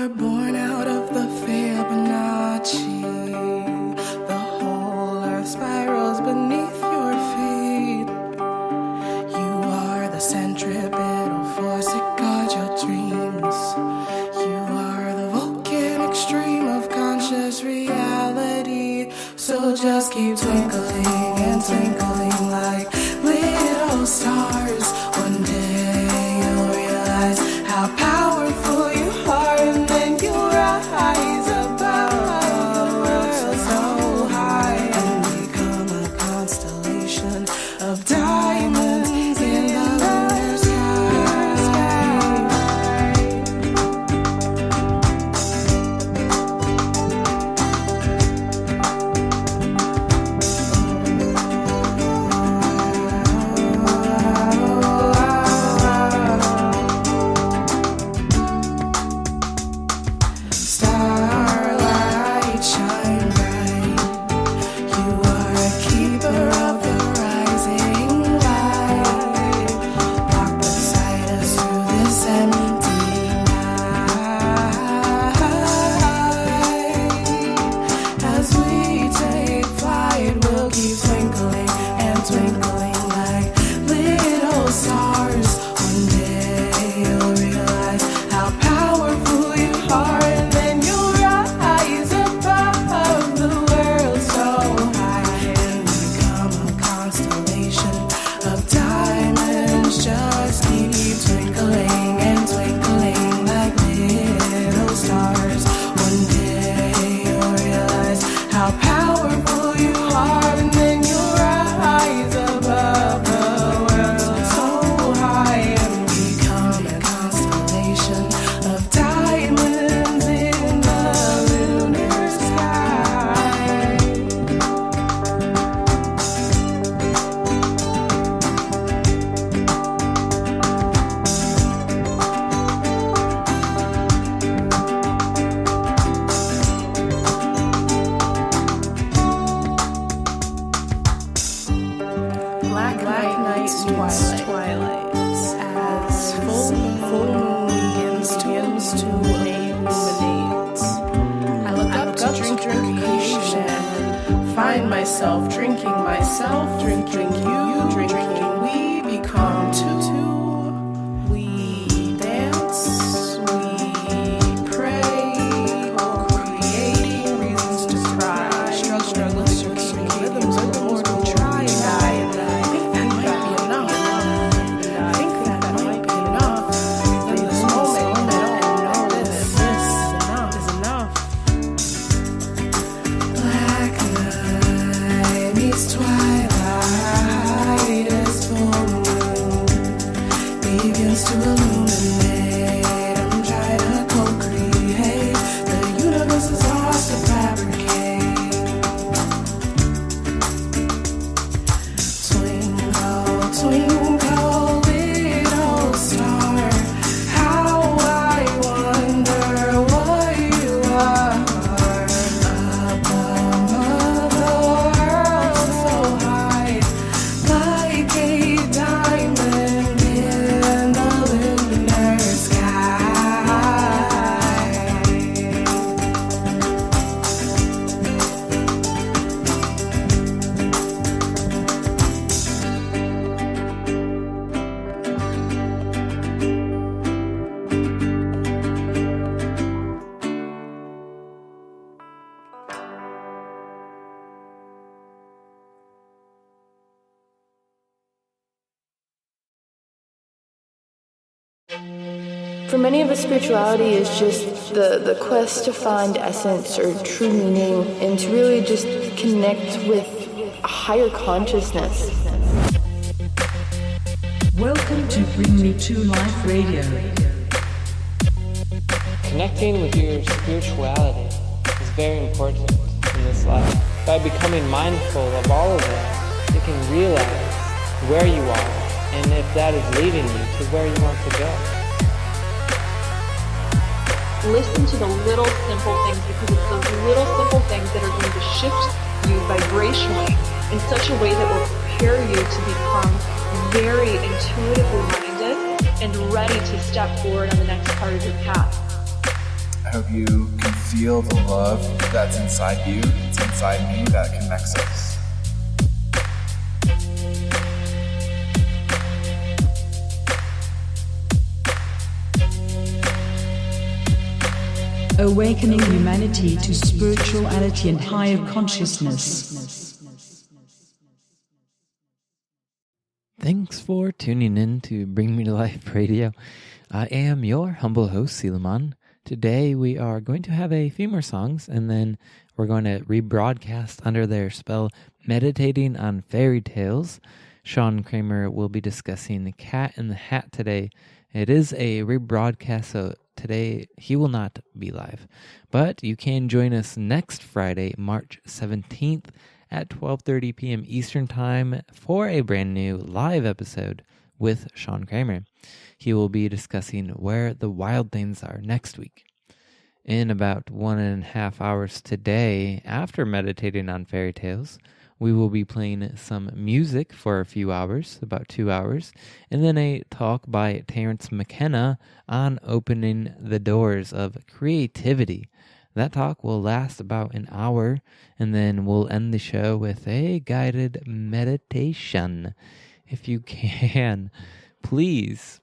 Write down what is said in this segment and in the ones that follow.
are born out of the Fibonacci. The whole earth spirals beneath your feet. You are the centripetal force that guards your dreams. You are the volcanic stream of conscious reality. So just keep twinkling and twinkling like little stars. One day you'll realize how powerful you are, and then you'll rise above the world so high and become a constellation of diamonds in the lunar sky. Starlight shine bright. You are a keeper of the rising light. Walk beside us through this empty night. As we take flight, we'll keep twinkling and twinkling like little stars. One day you'll realize how powerful you are, and then you'll rise above the world so high and become a constellation of diamonds. Just keep twinkling and twinkling like little stars. One day you'll realize how powerful you are, and then you'll rise above the world so high and become a constellation of diamonds in the lunar sky. Black nights, twilights, as full moon begins to illuminate. I look up to drink creation, find myself, drinking you, drinking. We become two. We dance, we pray, co-creating reasons to cry. Struggle, circulating rhythms of mortal try and die. I think that might be enough. In this moment, know this is enough. Black night meets twilight as full moon begins to illuminate. I'm trying to co-create. The universe is ours to fabricate. Twinkle, twinkle, little star, how I wonder what you are. Above the world so high, like a diamond in the lunar sky. For many of us, spirituality is just the quest to find essence or true meaning and to really just connect with a higher consciousness. Welcome to Bring Me to Life Radio. Connecting with your spirituality is very important in this life. By becoming mindful of all of it, you can realize where you are and if that is leading you to where you want to go. Listen to the little simple things, because it's those little simple things that are going to shift you vibrationally in such a way that will prepare you to become very intuitively minded and ready to step forward on the next part of your path. hope you can feel the love that's inside you, it's inside me, that connects us. Awakening humanity to spirituality and higher consciousness. Thanks for tuning in to Bring Me to Life Radio. I am your humble host, Silaman. Today we are going to have a few more songs, and then we're going to rebroadcast under their spell Meditating on Fairy Tales. Sean Kramer will be discussing The Cat in the Hat today. It is a rebroadcast, so today he will not be live. But you can join us next Friday, March 17th at 12:30 p.m. Eastern Time for a brand new live episode with Sean Kramer. He will be discussing Where the Wild Things Are next week. In about 1.5 hours today, after meditating on fairy tales, we will be playing some music for a few hours, about 2 hours, and then a talk by Terrance McKenna on opening the doors of creativity. That talk will last about an hour, and then we'll end the show with a guided meditation. If you can, please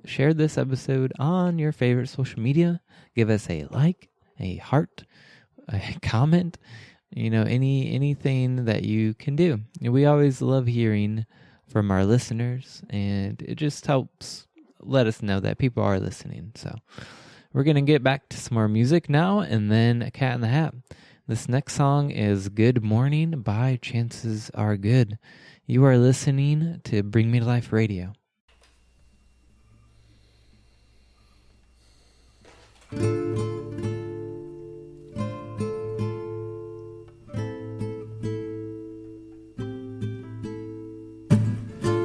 share this episode on your favorite social media. Give us a like, a heart, a comment, anything that you can do. We always love hearing from our listeners, and it just helps let us know that people are listening. So we're going to get back to some more music now, and then A Cat in the Hat. This next song is Good Morning by Chances Are Good. You are listening to Bring Me to Life Radio.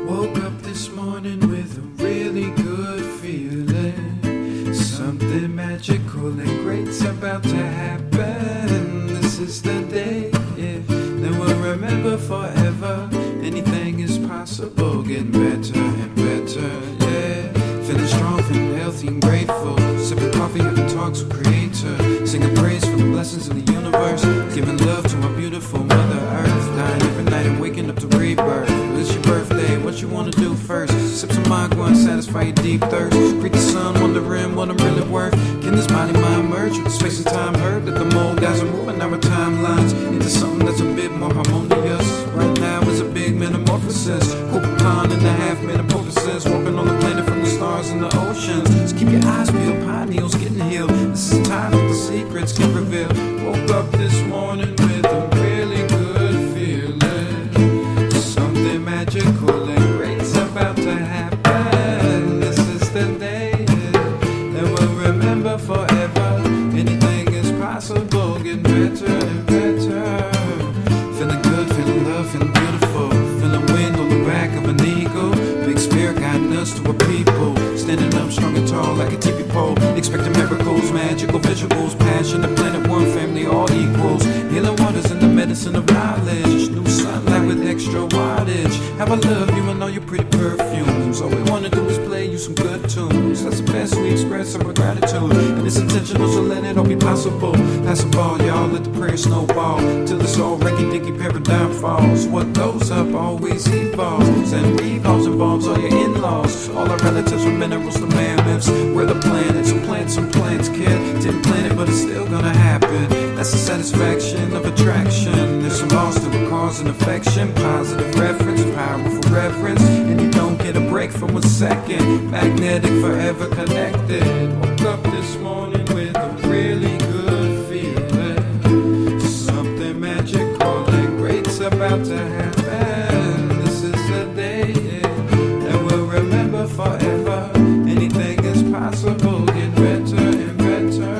Woke up this morning with a really good feeling. Something magical and great's about to happen. This is the day that we'll remember forever. Anything is possible, getting better and better, yeah. Feeling strong, feeling healthy and grateful. Sipping coffee, having talks with Creator. Singing praise for the blessings of the universe. Giving love to our beautiful Mother Earth. Dying every night and waking up to rebirth. It's your birthday, what you wanna do first? Sip some agua and satisfy your deep thirst. Greet the sun, wondering what I'm really worth. Can this body mind merge with the space and time hurt? That the mold guys are moving our timelines into something that's a bit more harmonious. Right now is a big metamorphosis. Coupon and a half metamorphosis. Walking on the planet from the stars and the oceans. Just keep your eyes peeled, pineals getting healed. This is time that the secrets get revealed. Woke up this morning with a really good feeling. Something magical and great's about to happen. This is the day that we'll remember forever. Anything is possible, getting better and better. Feeling good, feeling love, feeling beautiful. Feeling wind on the back of an eagle. Big spirit guiding us to a people. Standing up strong and tall like a TV pole. Expecting miracles, magical visuals. Passion, the planet, one family, all equals. Healing waters and the medicine of knowledge. New sunlight with extra wattage. How I love you and all your pretty perfumes. All we wanna do is play you some good tunes. That's the best we express our gratitude. And it's intentional, so let it all be possible. Pass the ball, y'all, let the prayer snowball. Till this old reggae-dinky paradigm falls. What goes up always evolves. And revolves involves all your in-laws. All our relatives from minerals to mammoths. We're the planet, so plant some plants, kid. Didn't plan it, but it's still gonna happen. That's the satisfaction of attraction. There's some laws to a cause and affection. Positive reference, powerful reference. And you don't get a break from a second. Magnetic, forever connected. Woke up this morning with a really good feeling. Something magical and great's about to happen. This is the day that we'll remember forever. Anything is possible, get better and better.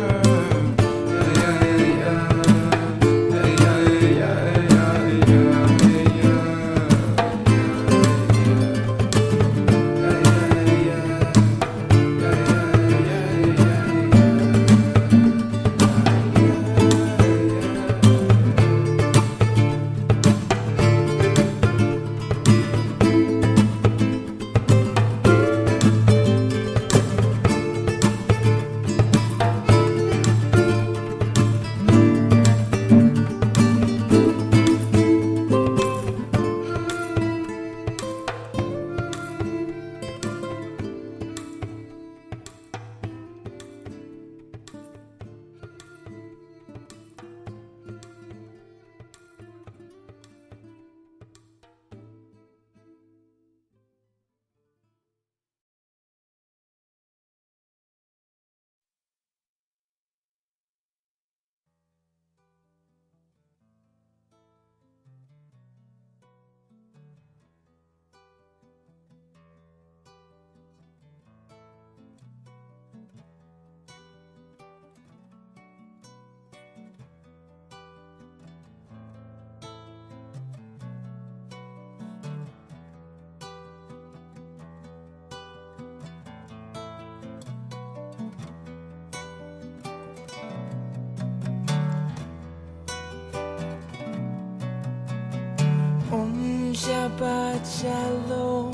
Shabbat Shalom,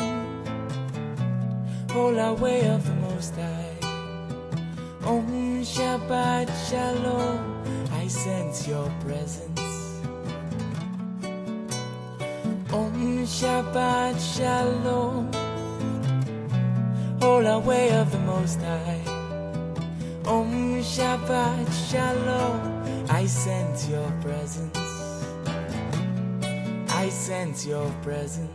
Holy way of the Most High. Om Shabbat Shalom, I sense your presence. Om Shabbat Shalom, Holy way of the Most High. Om Shabbat Shalom, I sense your presence. I sense your presence.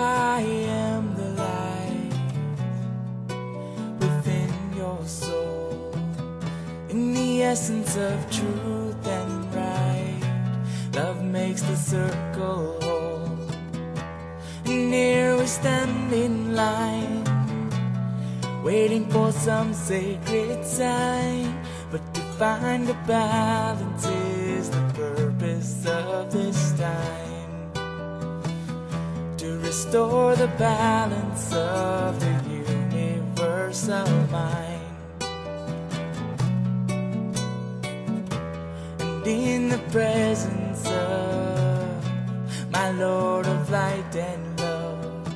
I am the light within your soul, in the essence of truth and right. Love makes the circle whole, and here we stand in line, waiting for some sacred sign. But to find the balance is the purpose of this time. Restore the balance of the universal mind. And in the presence of my Lord of light and love,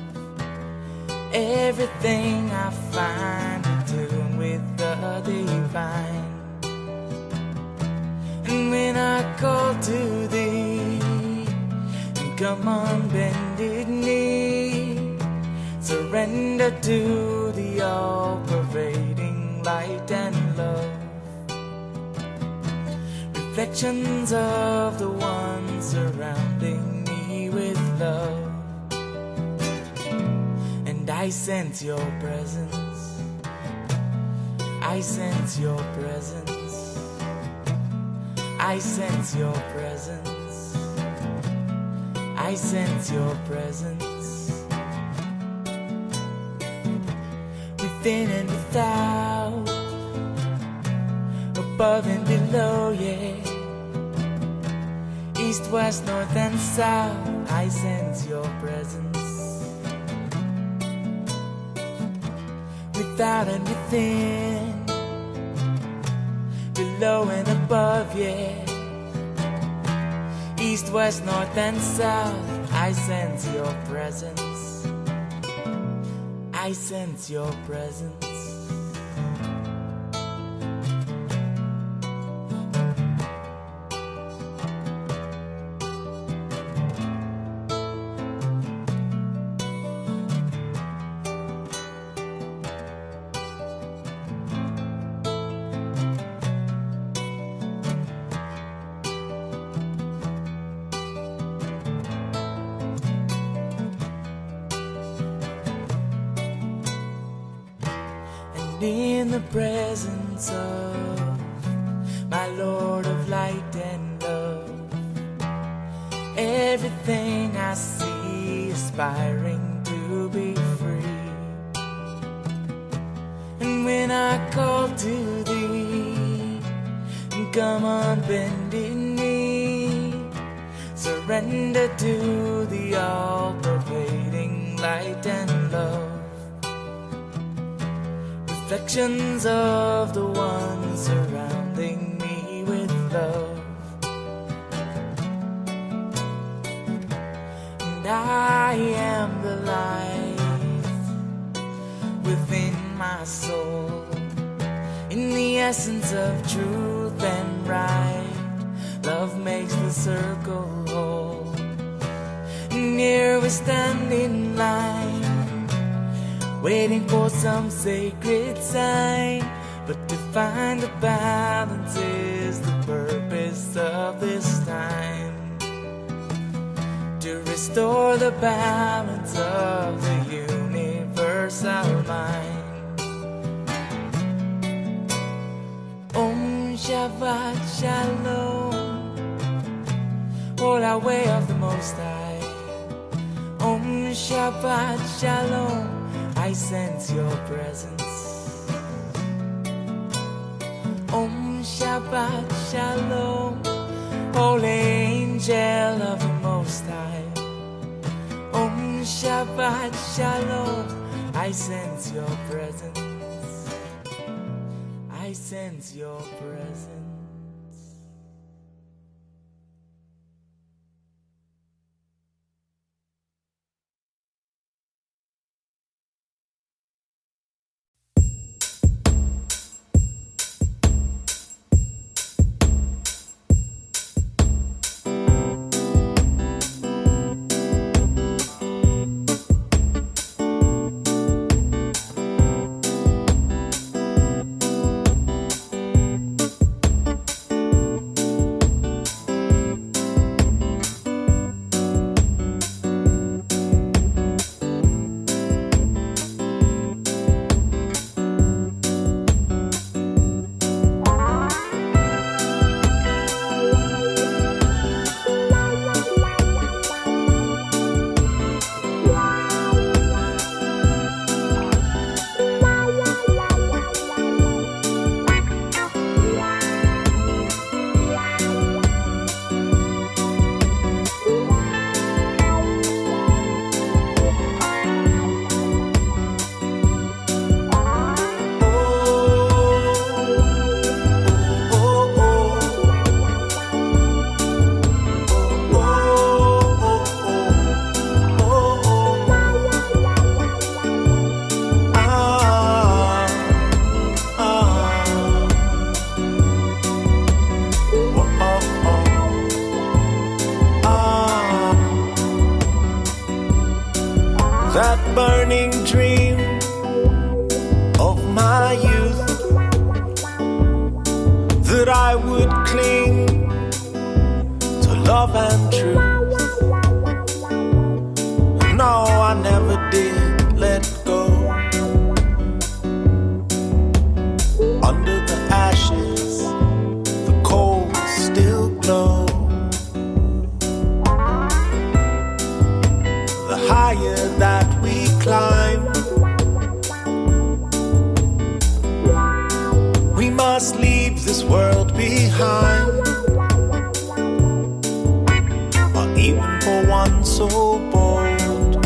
everything I find in tune with the divine. And when I call to thee, come on bended knee, surrender to the all-pervading light and love. Reflections of the one surrounding me with love. And I sense your presence. I sense your presence. I sense your presence. I sense your presence. Within and without, above and below, yeah. East, west, north and south, I sense your presence. Without and within, below and above, yeah. East, west, north and south, I sense your presence. I sense your presence. In the presence of my Lord of light and love, everything I see aspiring to be free. And when I call to thee, come on bended knee, surrender to the all-pervading light and love. Reflections of the one surrounding me with love. And I am the light within my soul, in the essence of truth and right. Love makes the circle whole, and here we stand in line, waiting for some sacred sign. But to find the balance is the purpose of this time. To restore the balance of the universal mind. Om Shabbat Shalom, Holy way of the Most High. Shabbat Shalom, I sense your presence. Shabbat Shalom, holy angel of the Most High. Shabbat Shalom, I sense your presence. I sense your presence. That burning dream of my youth, that I would cling to love and truth. No, I never did let go. Under the ashes, the coals still glow. The higher that we climb, we must leave this world behind. But even for one so bold,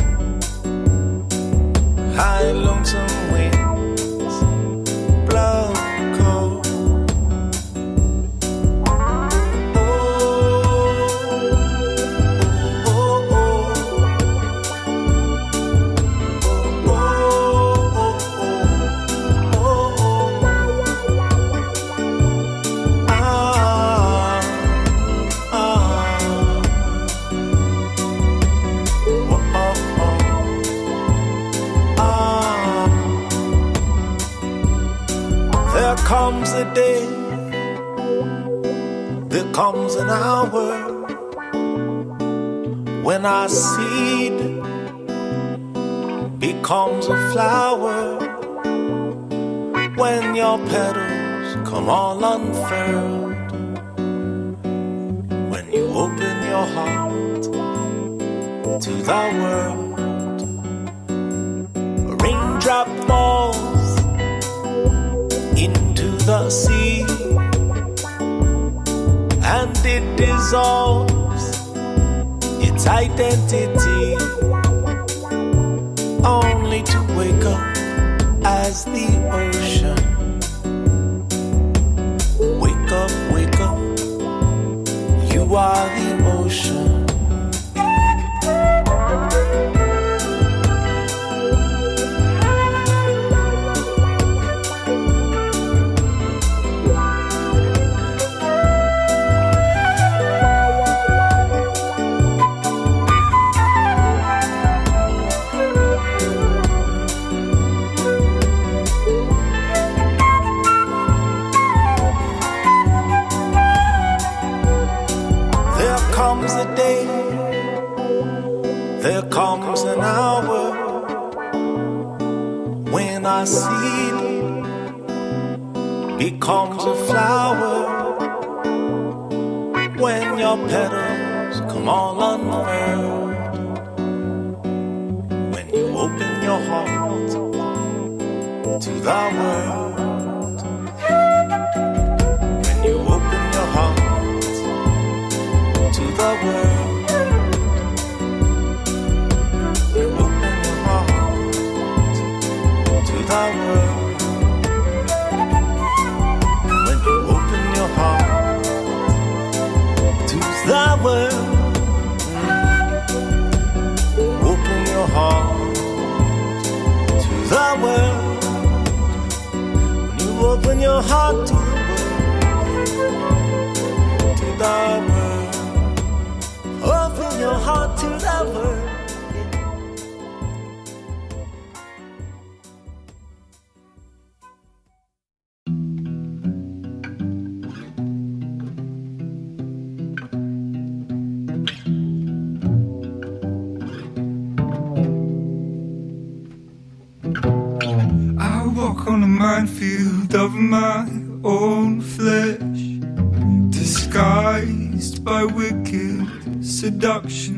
high lonesome winds blow cold. There comes a day, there comes an hour when our seed becomes a flower, when your petals come all unfurled, when you open your heart to the world. A raindrop falls into the sea, and it dissolves its identity, only to wake up as the ocean. Wake up, you are the ocean. Comes a day, there comes an hour when our seed becomes a flower, when your petals come all unfurled, your heart to the world, when you open your heart to the world, you open your heart to the world, when you open your heart to the world, open your heart to the world. When you open your heart to the world, open your heart to the world. I walk on a minefield of my own flesh, disguised by wicked seduction.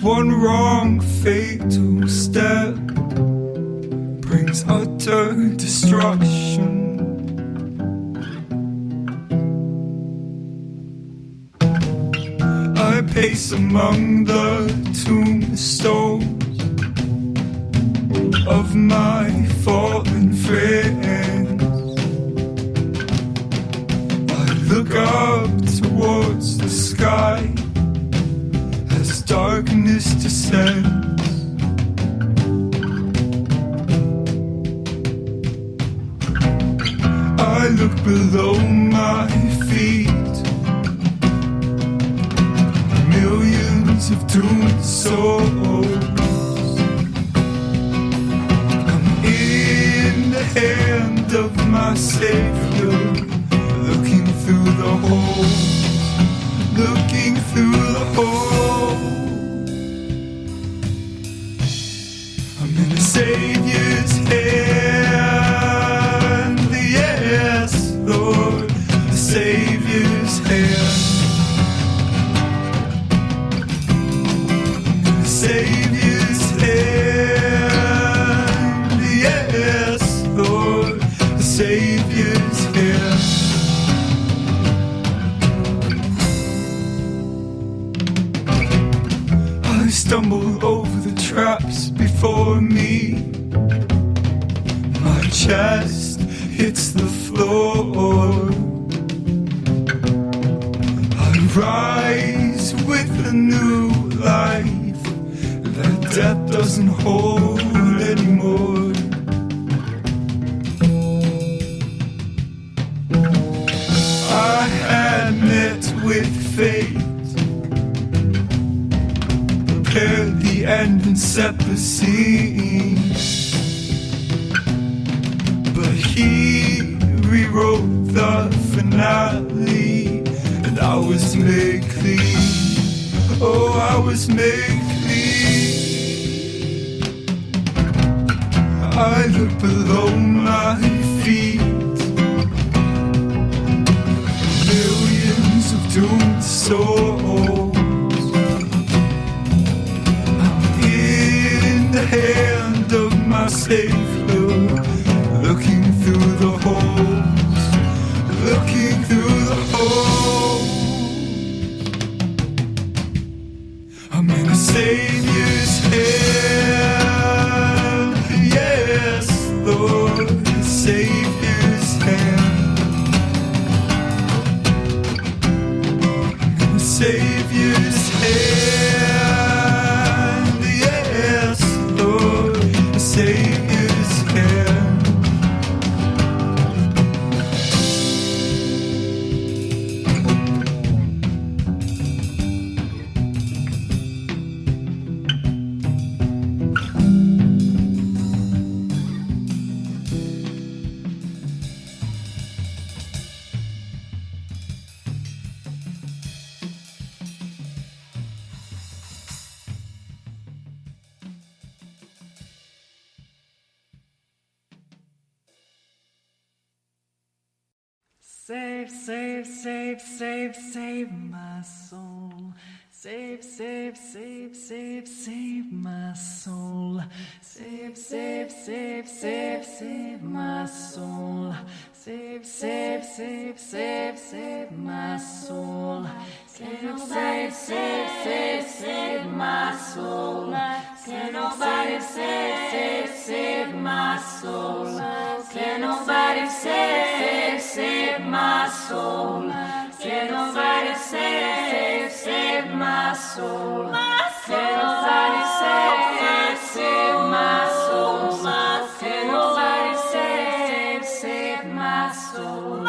One wrong fatal step brings utter destruction. I pace among the tombstones of my fallen friends. I look up towards the sky as darkness descends. I look below my feet, millions of doomed souls. Hand of my Savior, looking through the hole, looking through the hole. I'm in the Savior's hand, yes, Lord, the Savior's hand. In the Savior's hand, yes, Lord, the Savior's here. I stumble over the traps before me. My chest hits the floor. I rise with a new life that death doesn't hold anymore. I had met with fate, prepared the end and set the scene, but he rewrote the finale, and I was made clean. Oh, I was made clean. I look below my feet, millions of doomed souls. I'm in the hand of my Savior, looking through the holes, looking through the holes. I'm in the Savior's hand, yes, Lord, the Savior's hand. Savior's hand, yes, Lord, the Savior's hand. Save, save, save, save, save my soul. Save, save, save, save, save my soul. Save, save, save, save, save my soul. Save, save, save, save, save my soul. Save, save, save, save, save my soul. Can nobody save, save my soul. Can nobody save my soul. Can nobody save my soul. Can nobody save my soul. Can nobody save my soul.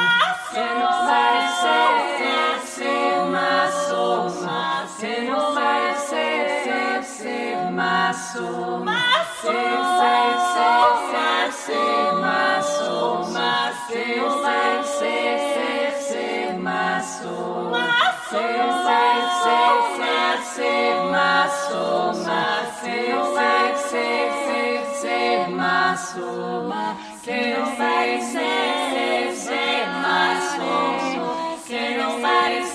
Can nobody save my soul. Can nobody save my soul. Save my soul. Can nobody save my soul. Save my soul. Can nobody save my soul. Can nobody save my soul. Can nobody save my soul. Can nobody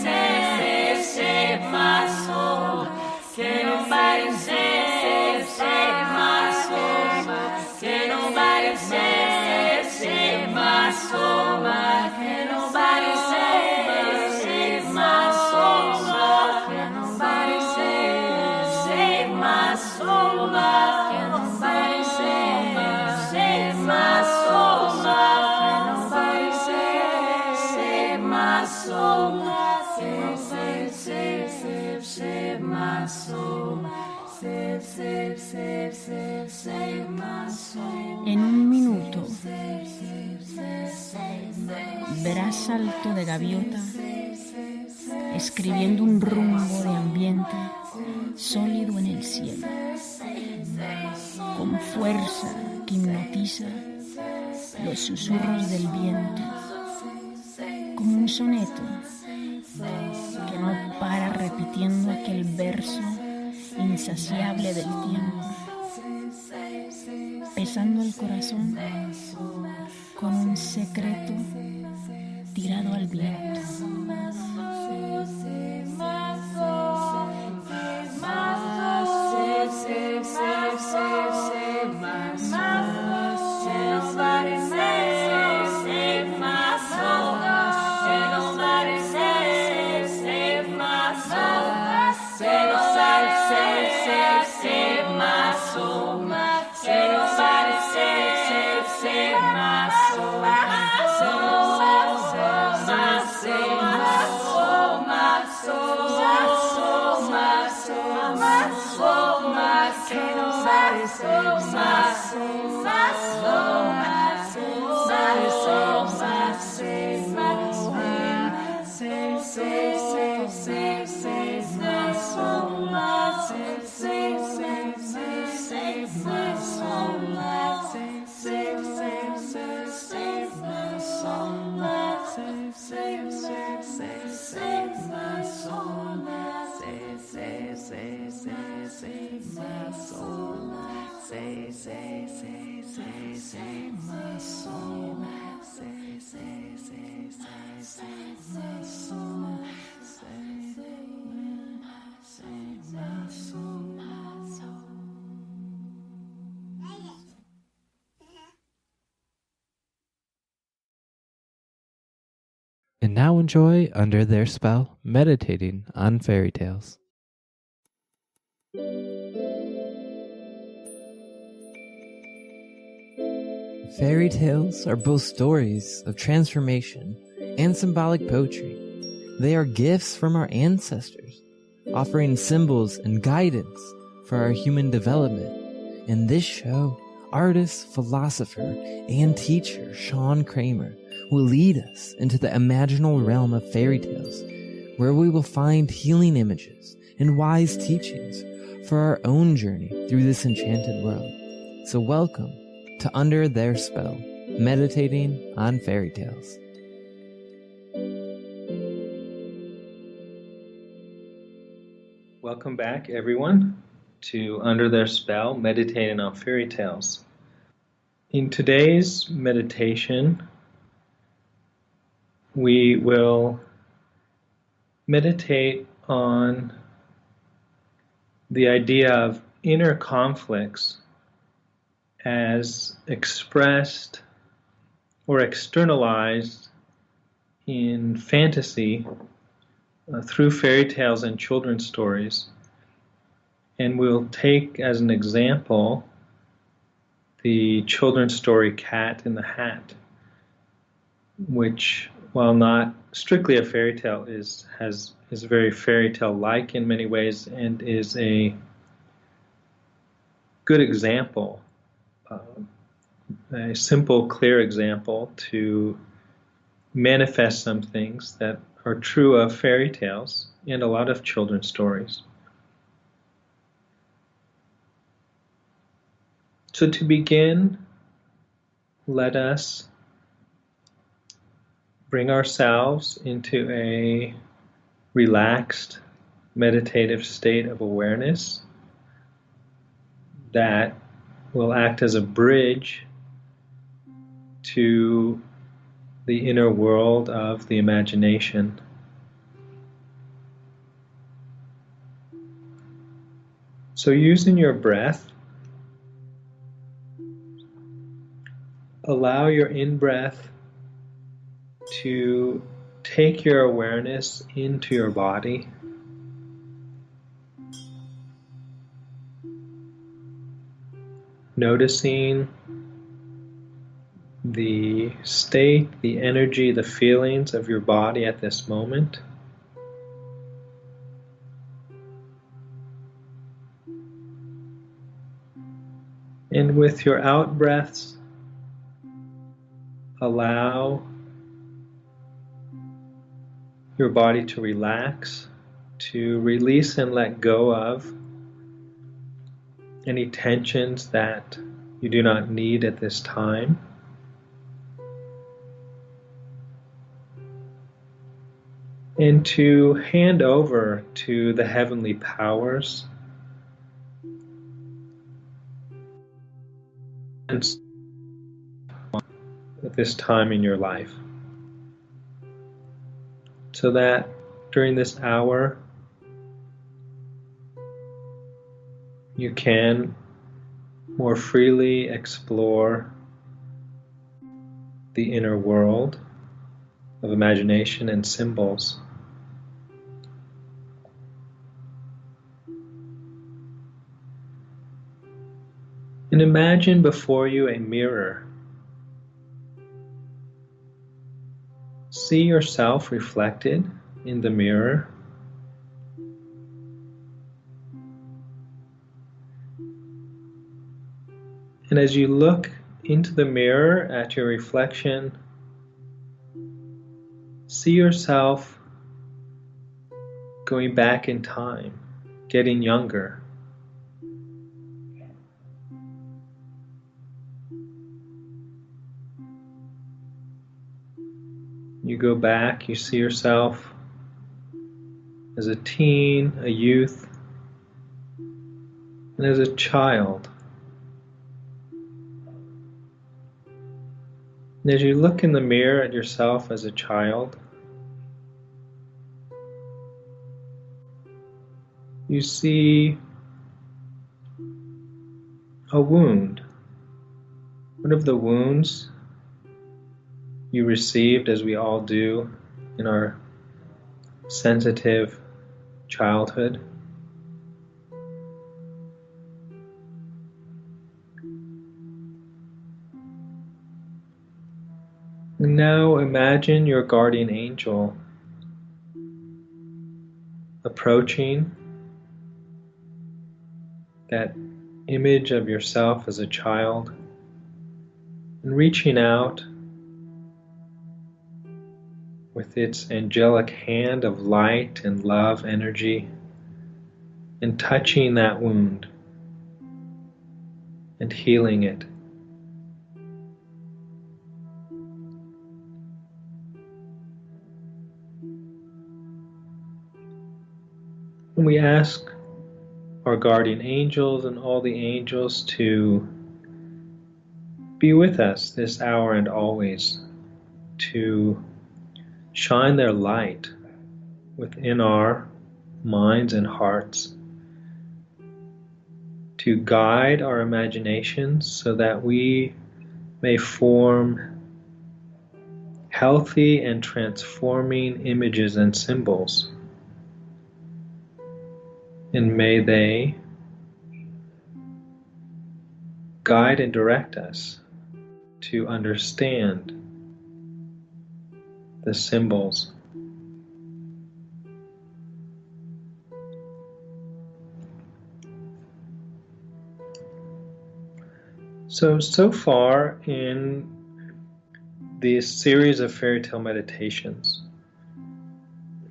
save my soul. Can nobody save my soul. Can nobody save my soul. Can nobody save my soul. Can nobody save my soul. Can nobody save my soul. Save my soul. Save my soul. En un minuto verás salto de gaviota escribiendo un rumbo de ambiente sólido en el cielo, con fuerza que hipnotiza los susurros del viento, como un soneto que no para repitiendo aquel verso insaciable del tiempo, pesando el corazón con un secreto tirado al viento. And now enjoy Under Their Spell, meditating on fairy tales. Fairy tales are both stories of transformation and symbolic poetry. They are gifts from our ancestors, offering symbols and guidance for our human development. In this show, artist, philosopher, and teacher Sean Kramer will lead us into the imaginal realm of fairy tales, where we will find healing images and wise teachings for our own journey through this enchanted world. So welcome to Under Their Spell, meditating on fairy tales. Welcome back, everyone, to Under Their Spell, meditating on fairy tales. In today's meditation, we will meditate on the idea of inner conflicts as expressed or externalized in fantasy through fairy tales and children's stories. And we'll take as an example the children's story Cat in the Hat, which, while not strictly a fairy tale, is very fairy tale-like in many ways, and is a good example, a simple, clear example to manifest some things that are true of fairy tales and a lot of children's stories. So to begin, let us bring ourselves into a relaxed, meditative state of awareness that will act as a bridge to the inner world of the imagination. So using your breath, allow your in-breath to take your awareness into your body. Noticing the state, the energy, the feelings of your body at this moment. And with your out breaths, allow your body to relax, to release and let go of any tensions that you do not need at this time. And to hand over to the heavenly powers at this time in your life, so that during this hour you can more freely explore the inner world of imagination and symbols. And imagine before you a mirror. See yourself reflected in the mirror. And as you look into the mirror at your reflection, see yourself going back in time, getting younger. You go back, you see yourself as a teen, a youth, and as a child. And as you look in the mirror at yourself as a child, you see a wound. One of the wounds you received, as we all do in our sensitive childhood. And now imagine your guardian angel approaching that image of yourself as a child and reaching out with its angelic hand of light and love energy and touching that wound and healing it. And we ask our guardian angels and all the angels to be with us this hour and always, to shine their light within our minds and hearts to guide our imaginations so that we may form healthy and transforming images and symbols. And may they guide and direct us to understand the symbols. So far in this series of fairy tale meditations,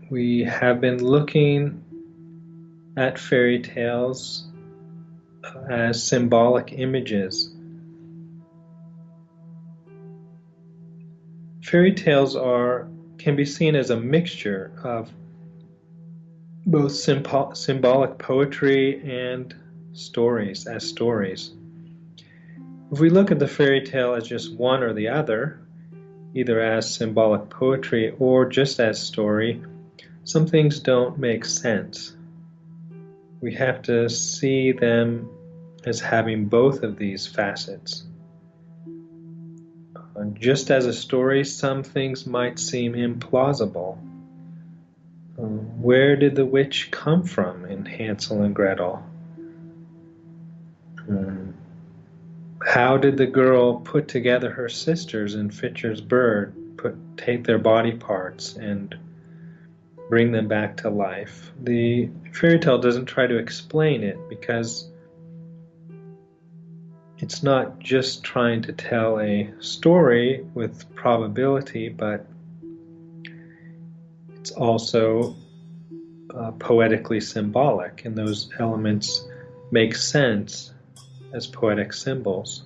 we have been looking at fairy tales as symbolic images. Fairy tales can be seen as a mixture of both symbolic poetry and stories. If we look at the fairy tale as just one or the other, either as symbolic poetry or just as story, some things don't make sense. We have to see them as having both of these facets. Just as a story, some things might seem implausible. Where did the witch come from in Hansel and Gretel? How did the girl put together her sisters in Fitcher's bird, take their body parts and bring them back to life? The fairy tale doesn't try to explain it because it's not just trying to tell a story with probability, but it's also poetically symbolic, and those elements make sense as poetic symbols.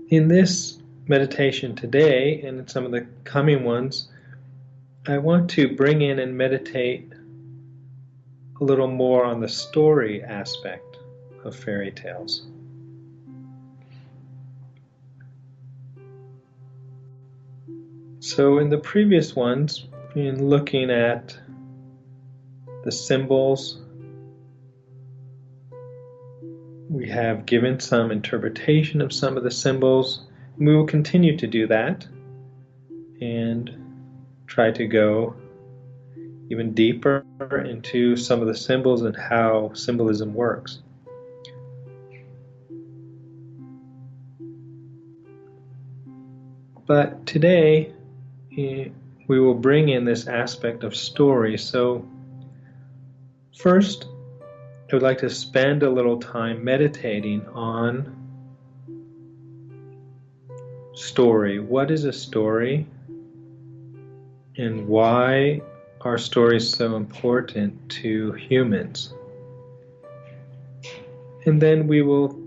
In this meditation today, and in some of the coming ones, I want to bring in and meditate a little more on the story aspect of fairy tales. So in the previous ones, in looking at the symbols, we have given some interpretation of some of the symbols. We will continue to do that and try to go even deeper into some of the symbols and how symbolism works. But today, we will bring in this aspect of story. So first, I would like to spend a little time meditating on story. What is a story? And why are stories so important to humans? And then we will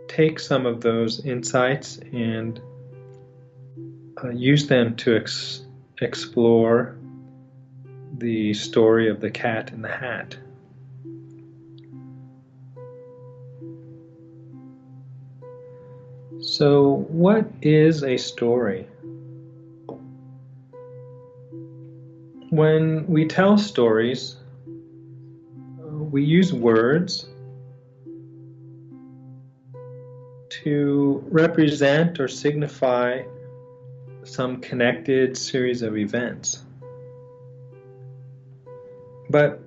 take some of those insights and use them to explore the story of the Cat in the Hat. So, what is a story? When we tell stories, we use words to represent or signify some connected series of events. But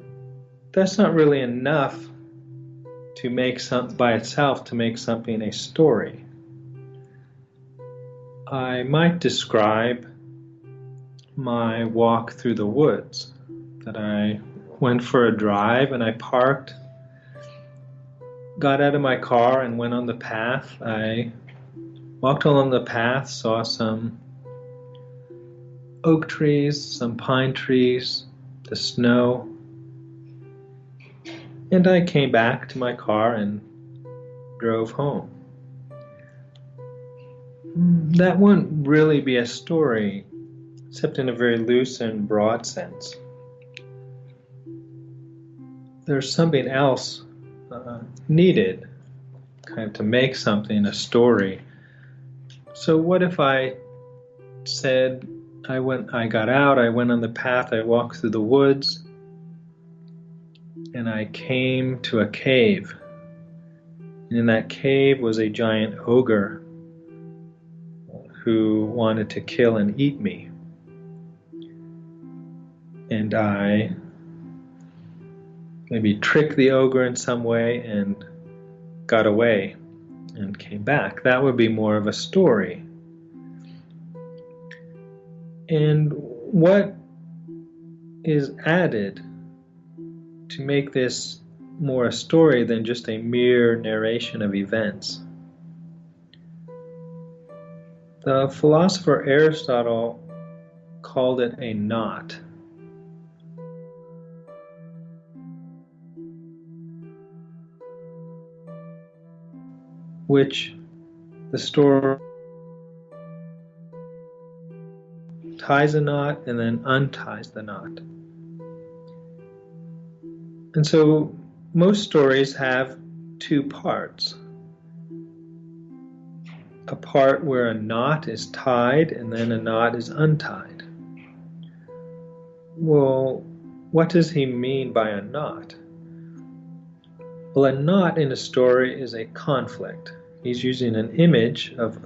that's not really enough to make by itself to make something a story. I might describe my walk through the woods, that I went for a drive and I parked, got out of my car and went on the path. I walked along the path, saw some oak trees, some pine trees, the snow, and I came back to my car and drove home. That wouldn't really be a story, except in a very loose and broad sense. There's something else needed, kind of to make something a story. So what if I said, I got out, I went on the path, I walked through the woods, and I came to a cave. And in that cave was a giant ogre who wanted to kill and eat me. And I maybe tricked the ogre in some way and got away and came back. That would be more of a story. And what is added to make this more a story than just a mere narration of events? The philosopher Aristotle called it a knot. Which the story ties a knot and then unties the knot. And so most stories have two parts. A part where a knot is tied and then a knot is untied. Well, what does he mean by a knot? Well, a knot in a story is a conflict. He's using an image of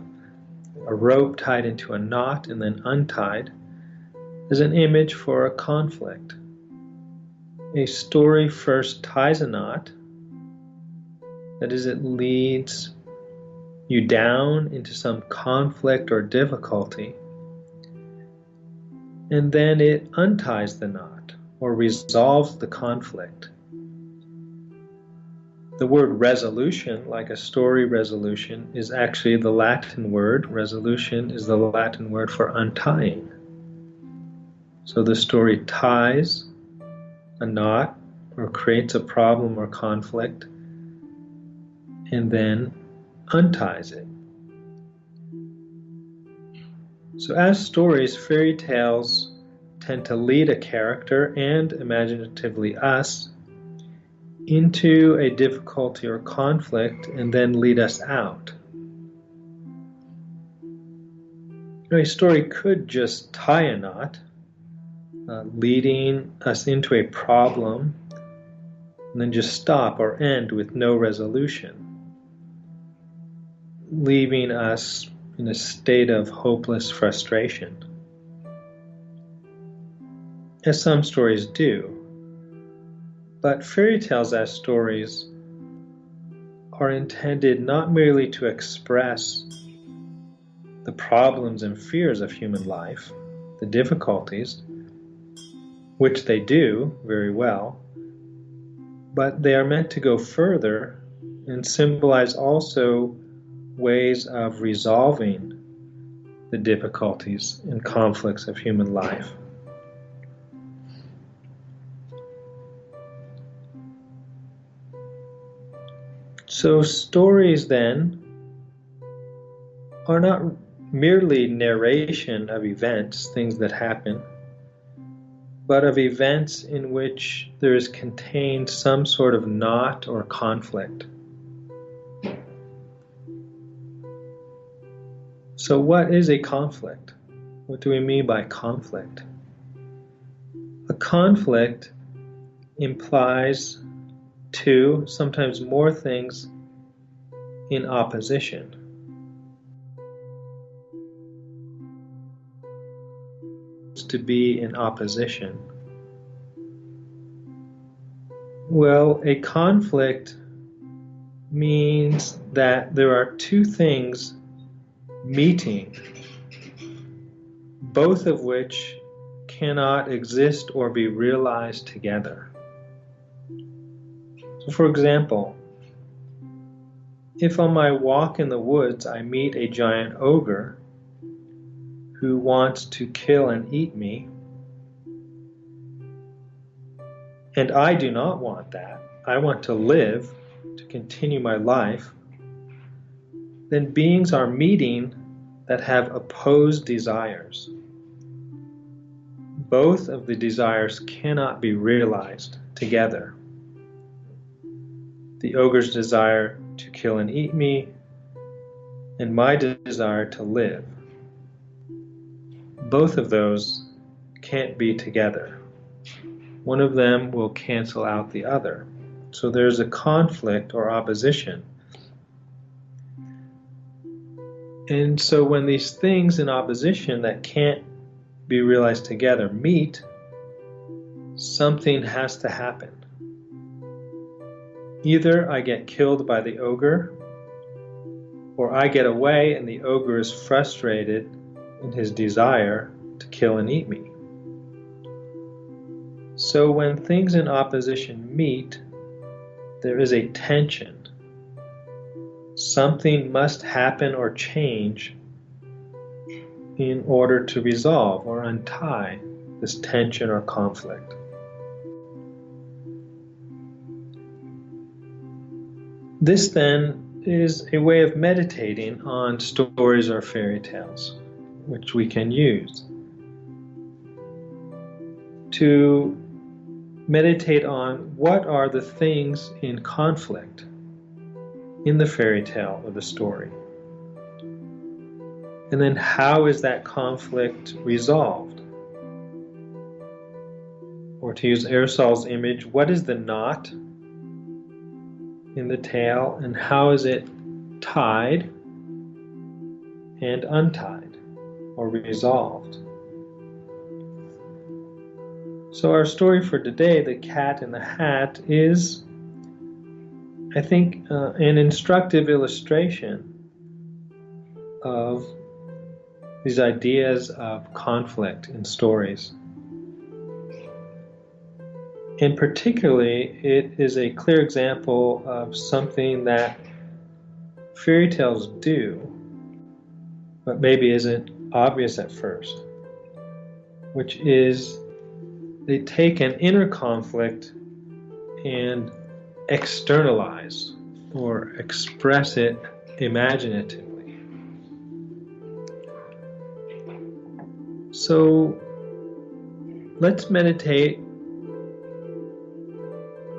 a rope tied into a knot and then untied as an image for a conflict. A story first ties a knot, that is, it leads you down into some conflict or difficulty, and then it unties the knot or resolves the conflict. The word resolution, like a story resolution, is actually the Latin word. Resolution is the Latin word for untying. So the story ties a knot or creates a problem or conflict and then unties it. So as stories, fairy tales tend to lead a character and imaginatively us into a difficulty or conflict and then lead us out. A story could just tie a knot, leading us into a problem and then just stop or end with no resolution, leaving us in a state of hopeless frustration, as some stories do. But fairy tales as stories are intended not merely to express the problems and fears of human life, the difficulties, which they do very well, but they are meant to go further and symbolize also ways of resolving the difficulties and conflicts of human life. So stories then are not merely narration of events, things that happen, but of events in which there is contained some sort of knot or conflict. So what is a conflict? What do we mean by conflict? A conflict implies two, sometimes more things in opposition. To be in opposition. Well, a conflict means that there are two things meeting, both of which cannot exist or be realized together. So, for example, if on my walk in the woods I meet a giant ogre who wants to kill and eat me, and I do not want that, I want to live, to continue my life, then beings are meeting that have opposed desires. Both of the desires cannot be realized together. The ogre's desire to kill and eat me, and my desire to live. Both of those can't be together. one of them will cancel out the other. So there's a conflict or opposition. And so when these things in opposition that can't be realized together meet, something has to happen. Either I get killed by the ogre, or I get away and the ogre is frustrated in his desire to kill and eat me. So when things in opposition meet, there is a tension. Something must happen or change in order to resolve or untie this tension or conflict. This then is a way of meditating on stories or fairy tales, which we can use to meditate on what are the things in conflict in the fairy tale or the story. And then how is that conflict resolved? Or to use Aristotel's image, what is the knot in the tale and how is it tied and untied or resolved? So our story for today, The Cat in the Hat, is, I think, an instructive illustration of these ideas of conflict in stories. And particularly, it is a clear example of something that fairy tales do, but maybe isn't obvious at first, which is they take an inner conflict and externalize or express it imaginatively. So let's meditate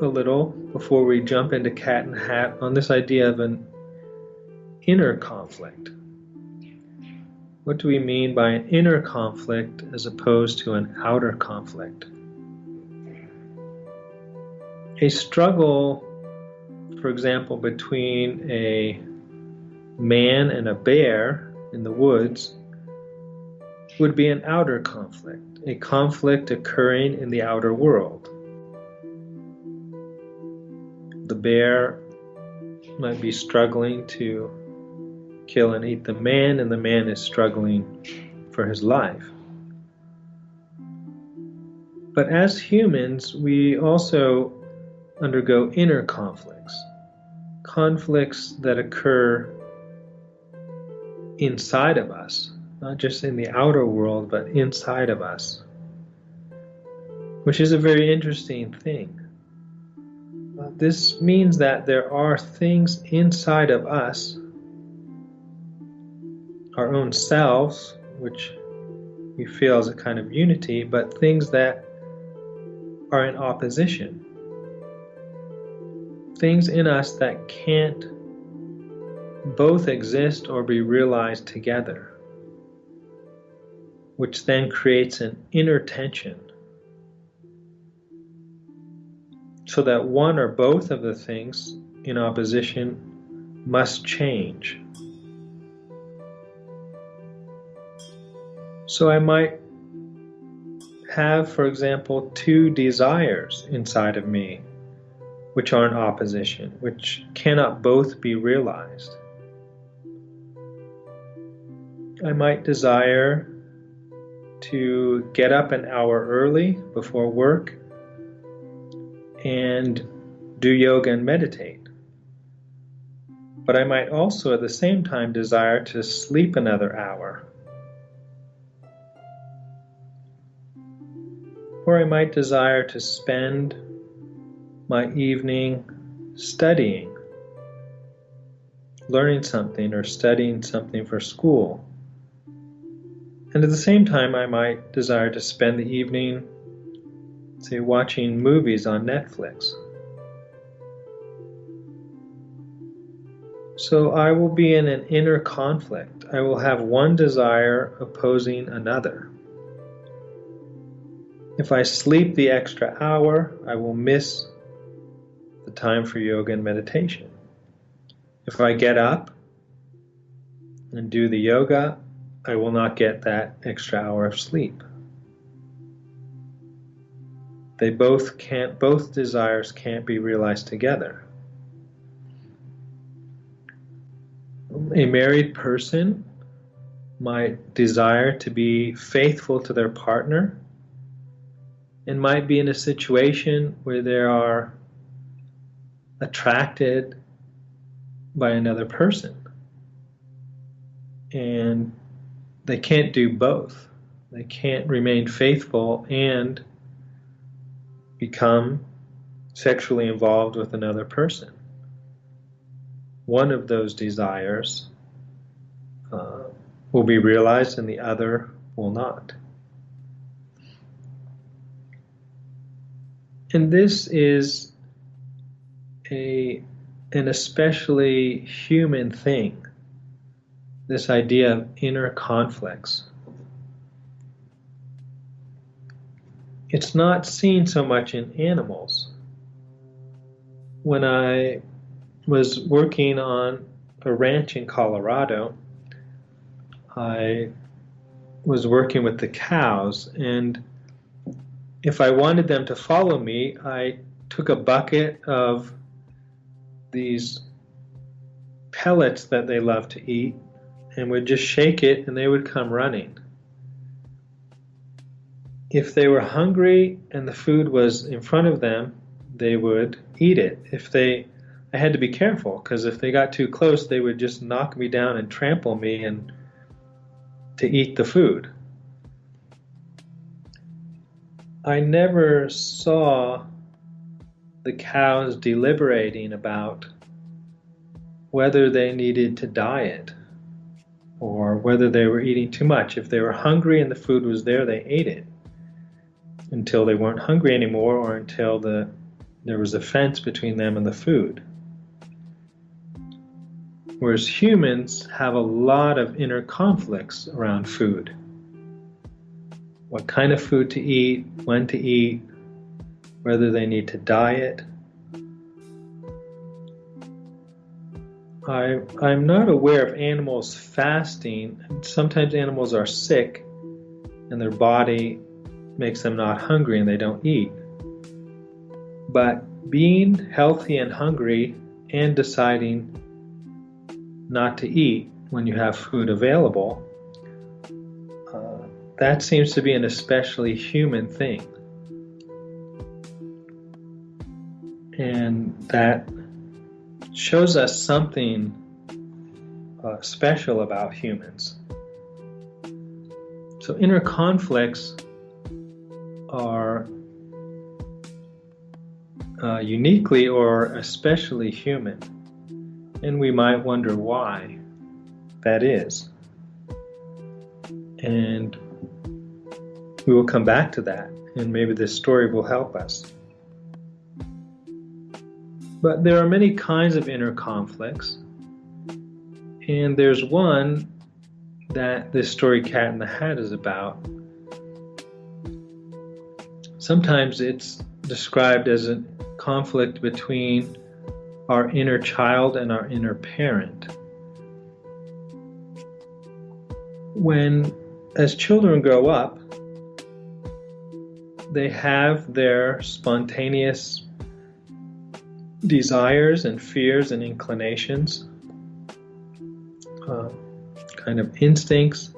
a little before we jump into Cat in the Hat on this idea of an inner conflict. What do we mean by an inner conflict as opposed to an outer conflict? A struggle, for example, between a man and a bear in the woods would be an outer conflict, a conflict occurring in the outer world. The bear might be struggling to kill and eat the man, and the man is struggling for his life. But as humans, we also undergo inner conflicts, conflicts that occur inside of us, not just in the outer world, but inside of us, which is a very interesting thing. This means that there are things inside of us, our own selves, which we feel as a kind of unity, but things that are in opposition. Things in us that can't both exist or be realized together, which then creates an inner tension, so that one or both of the things in opposition must change. So I might have, for example, two desires inside of me which are in opposition, which cannot both be realized. I might desire to get up an hour early before work and do yoga and meditate. But I might also at the same time desire to sleep another hour. Or I might desire to spend my evening studying, learning something or studying something for school. And at the same time, I might desire to spend the evening, say, watching movies on Netflix. So I will be in an inner conflict. I will have one desire opposing another. If I sleep the extra hour, I will miss the time for yoga and meditation. If I get up and do the yoga, I will not get that extra hour of sleep. Both desires can't be realized together. A married person might desire to be faithful to their partner and might be in a situation where they are attracted by another person. And they can't do both. They can't remain faithful and become sexually involved with another person. One of those desires will be realized and the other will not. And this is an especially human thing, this idea of inner conflicts. It's not seen so much in animals. When I was working on a ranch in Colorado, I was working with the cows, and if I wanted them to follow me, I took a bucket of these pellets that they love to eat and would just shake it and they would come running. If they were hungry and the food was in front of them, they would eat it. I had to be careful, because if they got too close, they would just knock me down and trample me and to eat the food. I never saw the cows deliberating about whether they needed to diet or whether they were eating too much. If they were hungry and the food was there, they ate it until they weren't hungry anymore, or until there was a fence between them and the food. Whereas humans have a lot of inner conflicts around food. What kind of food to eat, when to eat, whether they need to diet. I'm not aware of animals fasting. Sometimes animals are sick and their body makes them not hungry and they don't eat. But being healthy and hungry and deciding not to eat when you have food available, that seems to be an especially human thing. And that shows us something special about humans. So inner conflicts are uniquely or especially human. And we might wonder why that is. And we will come back to that, and maybe this story will help us. But there are many kinds of inner conflicts, and there's one that this story Cat in the Hat is about. Sometimes it's described as a conflict between our inner child and our inner parent. As children grow up, they have their spontaneous desires and fears and inclinations, kind of instincts,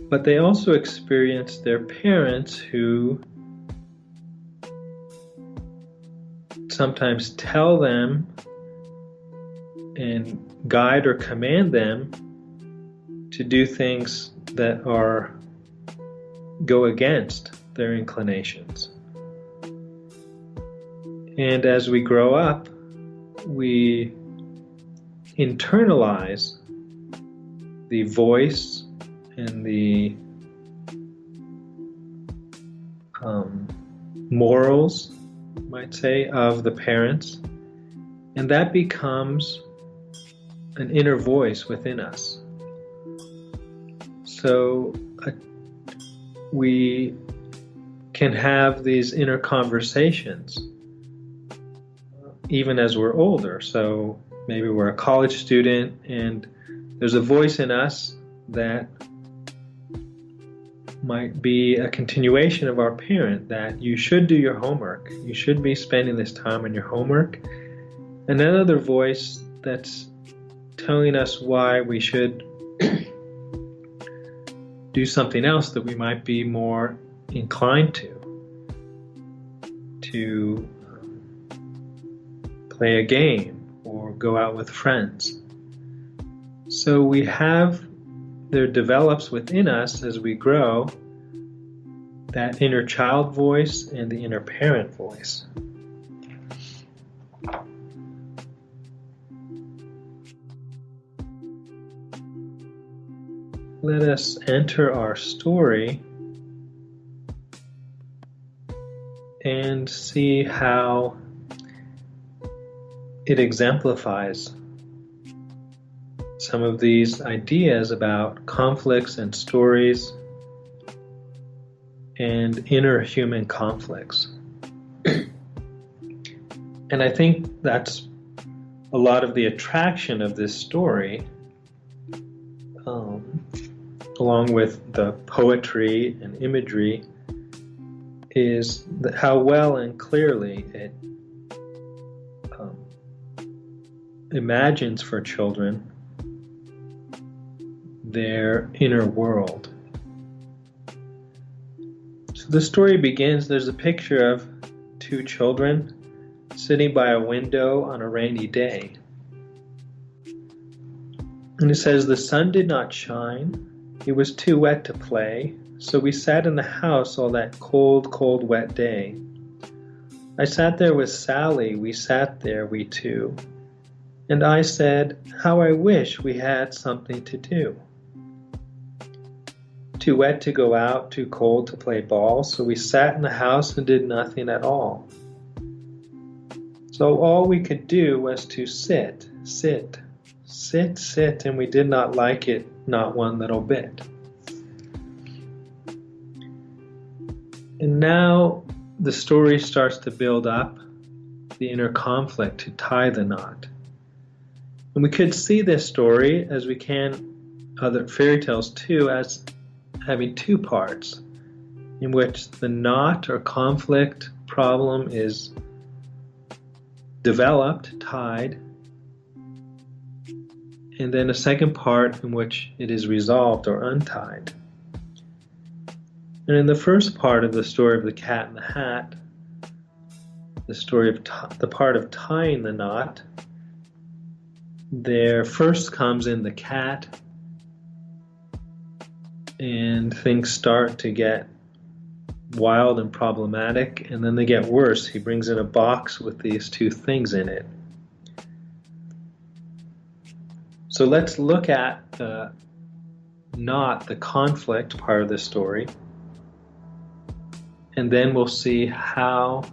but they also experience their parents who sometimes tell them and guide or command them to do things that go against their inclinations. And as we grow up, we internalize the voice and the morals, you might say, of the parents, and that becomes an inner voice within us. So we can have these inner conversations even as we're older. So maybe we're a college student and there's a voice in us that might be a continuation of our parent, that you should do your homework, you should be spending this time on your homework. And another voice that's telling us why we should do something else that we might be more inclined to play a game or go out with friends. So there develops within us as we grow that inner child voice and the inner parent voice. Let us enter our story and see how it exemplifies some of these ideas about conflicts and stories and inner human conflicts. And I think that's a lot of the attraction of this story, along with the poetry and imagery, is how well and clearly it imagines for children their inner world. So the story begins, there's a picture of two children sitting by a window on a rainy day. And it says, the sun did not shine, it was too wet to play, so we sat in the house all that cold, cold, wet day. I sat there with Sally, we sat there, we two. And I said, how I wish we had something to do. Too wet to go out, too cold to play ball, so we sat in the house and did nothing at all. So all we could do was to sit, and we did not like it, not one little bit. And now the story starts to build up the inner conflict to tie the knot. And we could see this story, as we can other fairy tales too, as having two parts, in which the knot or conflict problem is developed, tied, and then a second part in which it is resolved or untied. And in the first part of the story of the cat and the hat, the story of the part of tying the knot, there first comes in the cat, and things start to get wild and problematic, and then they get worse. He brings in a box with these two things in it. So let's look at the knot, the conflict part of the story, and then we'll see how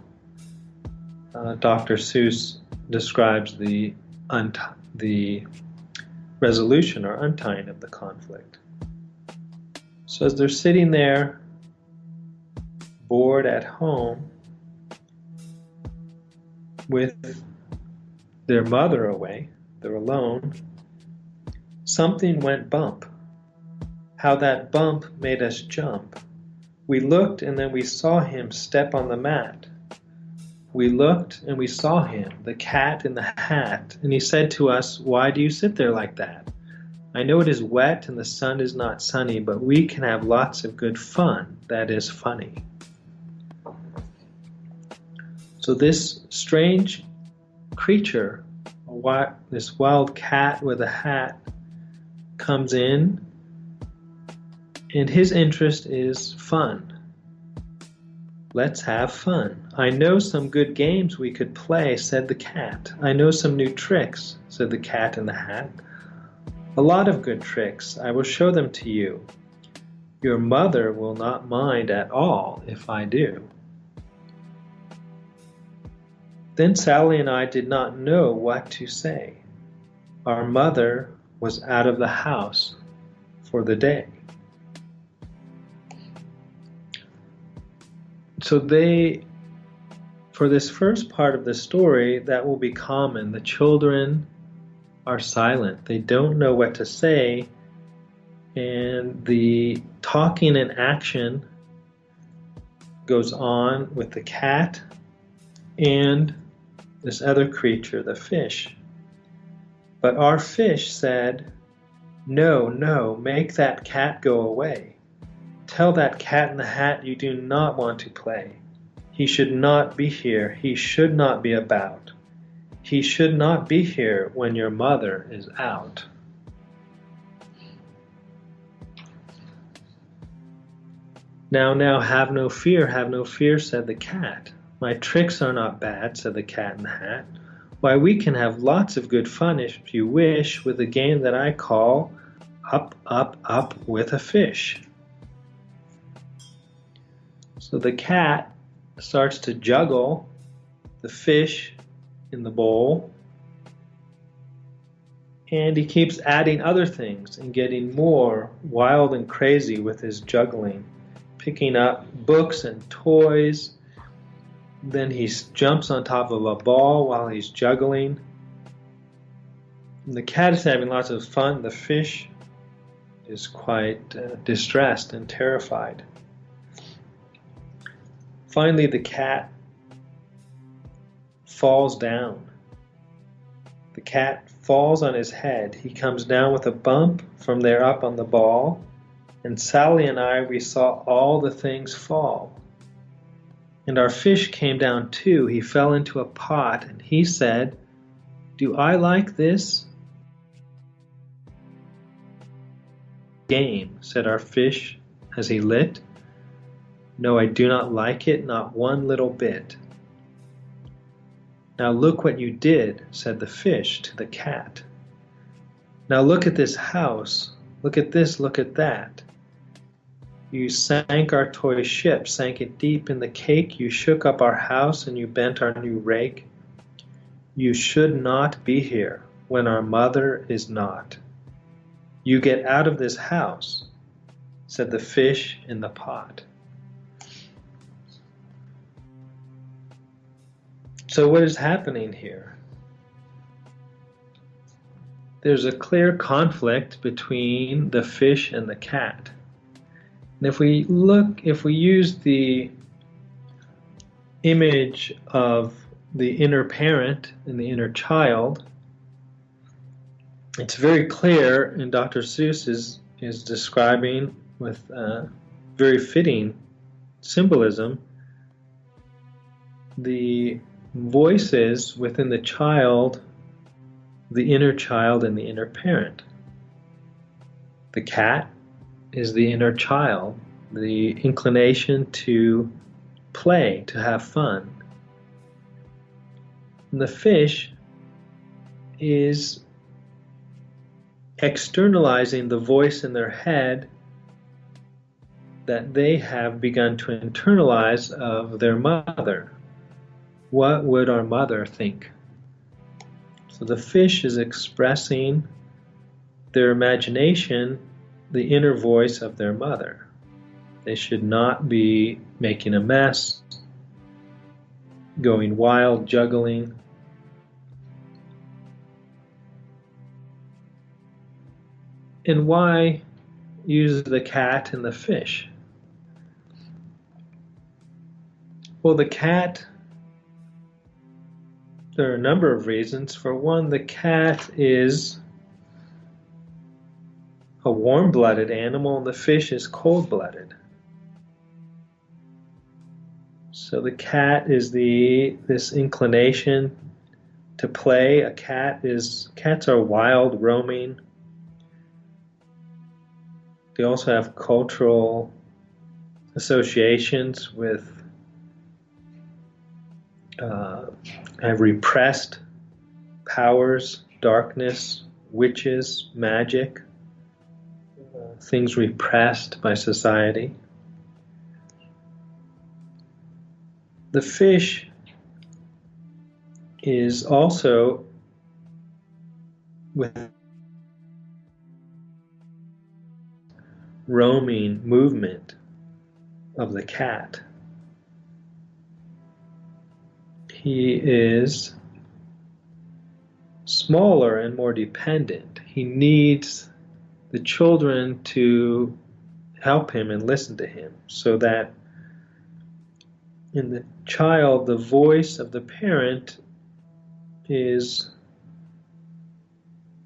Dr. Seuss describes the resolution or untying of the conflict. So as they're sitting there, bored at home, with their mother away, they're alone, something went bump. How that bump made us jump. We looked and then we saw him step on the mat. We looked and we saw him, the cat in the hat, and he said to us, why do you sit there like that? I know it is wet and the sun is not sunny, but we can have lots of good fun that is funny. So this strange creature, this wild cat with a hat, comes in, and his interest is fun. Let's have fun. I know some good games we could play, said the cat. I know some new tricks, said the cat in the hat. A lot of good tricks. I will show them to you. Your mother will not mind at all if I do. Then Sally and I did not know what to say. Our mother was out of the house for the day. So for this first part of the story, that will be common. The children are silent. They don't know what to say, and the talking and action goes on with the cat and this other creature, the fish. But our fish said, "No, no, make that cat go away. Tell that cat in the hat you do not want to play. He should not be here. He should not be about. He should not be here when your mother is out." Now, have no fear, said the cat. My tricks are not bad, said the cat in the hat. Why, we can have lots of good fun if you wish with a game that I call Up, Up, Up with a Fish. So the cat starts to juggle the fish in the bowl, and he keeps adding other things and getting more wild and crazy with his juggling, picking up books and toys. Then he jumps on top of a ball while he's juggling. And the cat is having lots of fun. The fish is quite distressed and terrified. Finally, the cat falls down. The cat falls on his head. He comes down with a bump from there up on the ball. And Sally and I, we saw all the things fall. And our fish came down too. He fell into a pot and he said, "Do I like this game?" said our fish as he lit. "No, I do not like it, not one little bit." "Now look what you did," said the fish to the cat. "Now look at this house. Look at this, look at that. You sank our toy ship, sank it deep in the cake. You shook up our house and you bent our new rake. You should not be here when our mother is not. You get out of this house," said the fish in the pot. So what is happening here? There's a clear conflict between the fish and the cat. And if we use the image of the inner parent and the inner child, it's very clear, and Dr. Seuss is describing with very fitting symbolism the voices within the child, the inner child and the inner parent. The cat is the inner child, the inclination to play, to have fun. And the fish is externalizing the voice in their head that they have begun to internalize of their mother. What would our mother think? So the fish is expressing their imagination, the inner voice of their mother. They should not be making a mess, going wild, juggling. And why use the cat and the fish? Well, the cat, there are a number of reasons. For one, the cat is a warm-blooded animal and the fish is cold-blooded. So the cat is this inclination to play. Cats are wild, roaming. They also have cultural associations with have repressed powers, darkness, witches, magic, things repressed by society. The fish is also with roaming movement of the cat. he is smaller and more dependent. He needs the children to help him and listen to him, so that in the child, the voice of the parent is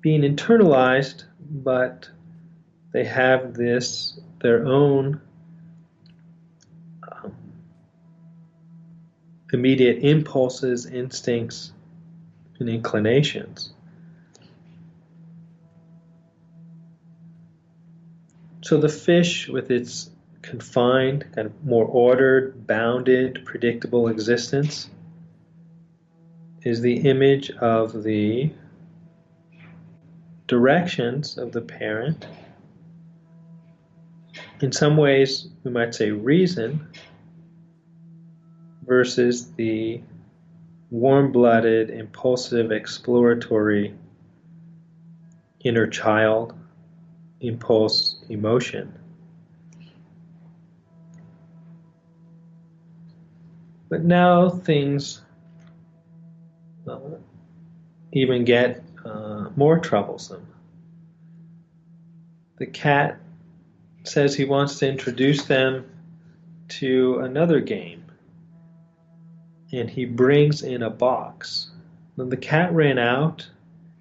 being internalized, but they have their own immediate impulses, instincts, and inclinations. So the fish, with its confined, kind of more ordered, bounded, predictable existence, is the image of the directions of the parent. In some ways, we might say reason, versus the warm-blooded, impulsive, exploratory inner child impulse, emotion. But now things even get more troublesome. The cat says he wants to introduce them to another game, and he brings in a box. When the cat ran out,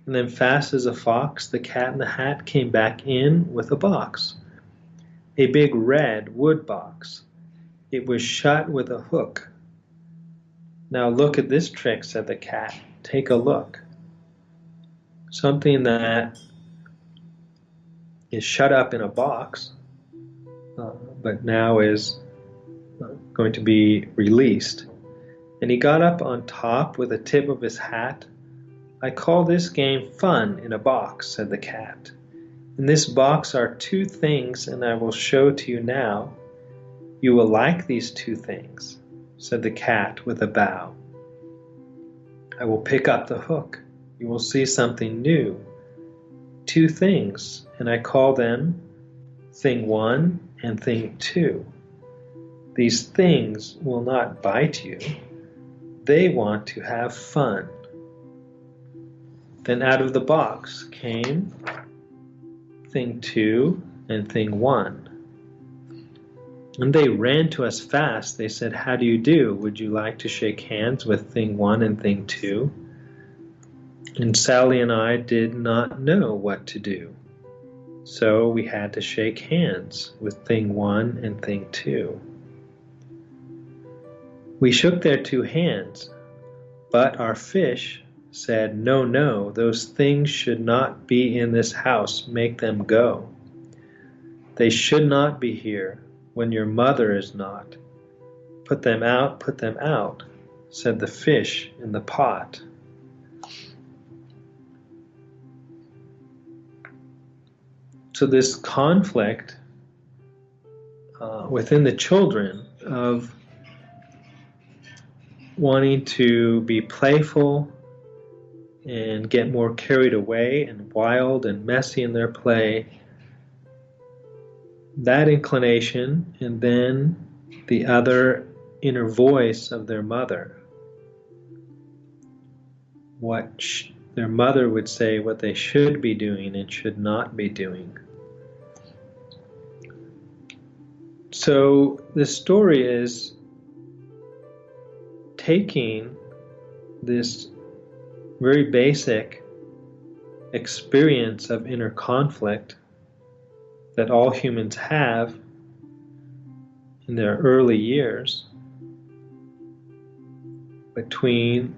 and then fast as a fox, the Cat in the Hat came back in with a box, a big red wood box. It was shut with a hook. Now look at this trick, said the cat. Take a look. Something that is shut up in a box, but now is going to be released. And he got up on top with the tip of his hat. I call this game fun in a box, said the cat. In this box are two things, and I will show to you now. You will like these two things, said the cat with a bow. I will pick up the hook. You will see something new. Two things, and I call them thing one and thing two. These things will not bite you. They want to have fun. Then out of the box came thing two and thing one. And they ran to us fast. They said, how do you do? Would you like to shake hands with thing one and thing two? And Sally and I did not know what to do. So we had to shake hands with thing one and thing two. We shook their two hands, but our fish said, no, no, those things should not be in this house. Make them go. They should not be here when your mother is not. Put them out, said the fish in the pot. So this conflict within the children of wanting to be playful and get more carried away and wild and messy in their play, that inclination, and then the other inner voice of their mother, what their mother would say, what they should be doing and should not be doing. So this story is taking this very basic experience of inner conflict that all humans have in their early years between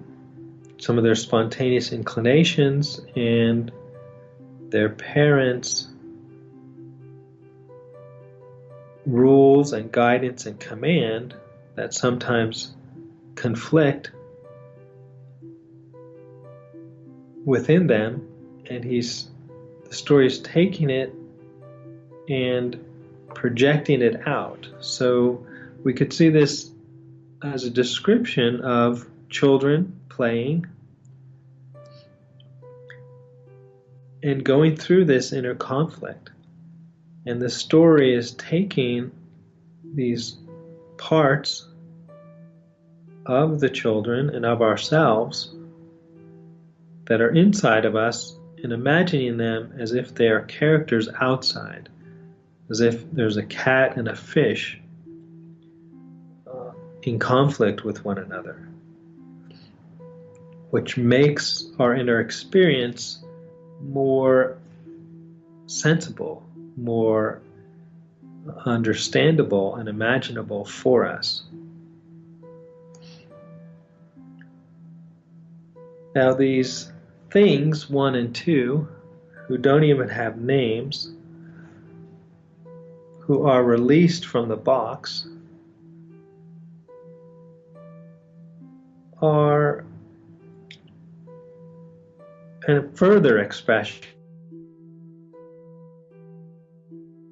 some of their spontaneous inclinations and their parents' rules and guidance and command that sometimes conflict within them, and the story is taking it and projecting it out. So we could see this as a description of children playing and going through this inner conflict. And the story is taking these parts of the children and of ourselves that are inside of us and imagining them as if they are characters outside, as if there's a cat and a fish in conflict with one another, which makes our inner experience more sensible, more understandable and imaginable for us. Now these things, 1 and 2, who don't even have names, who are released from the box, are a further expression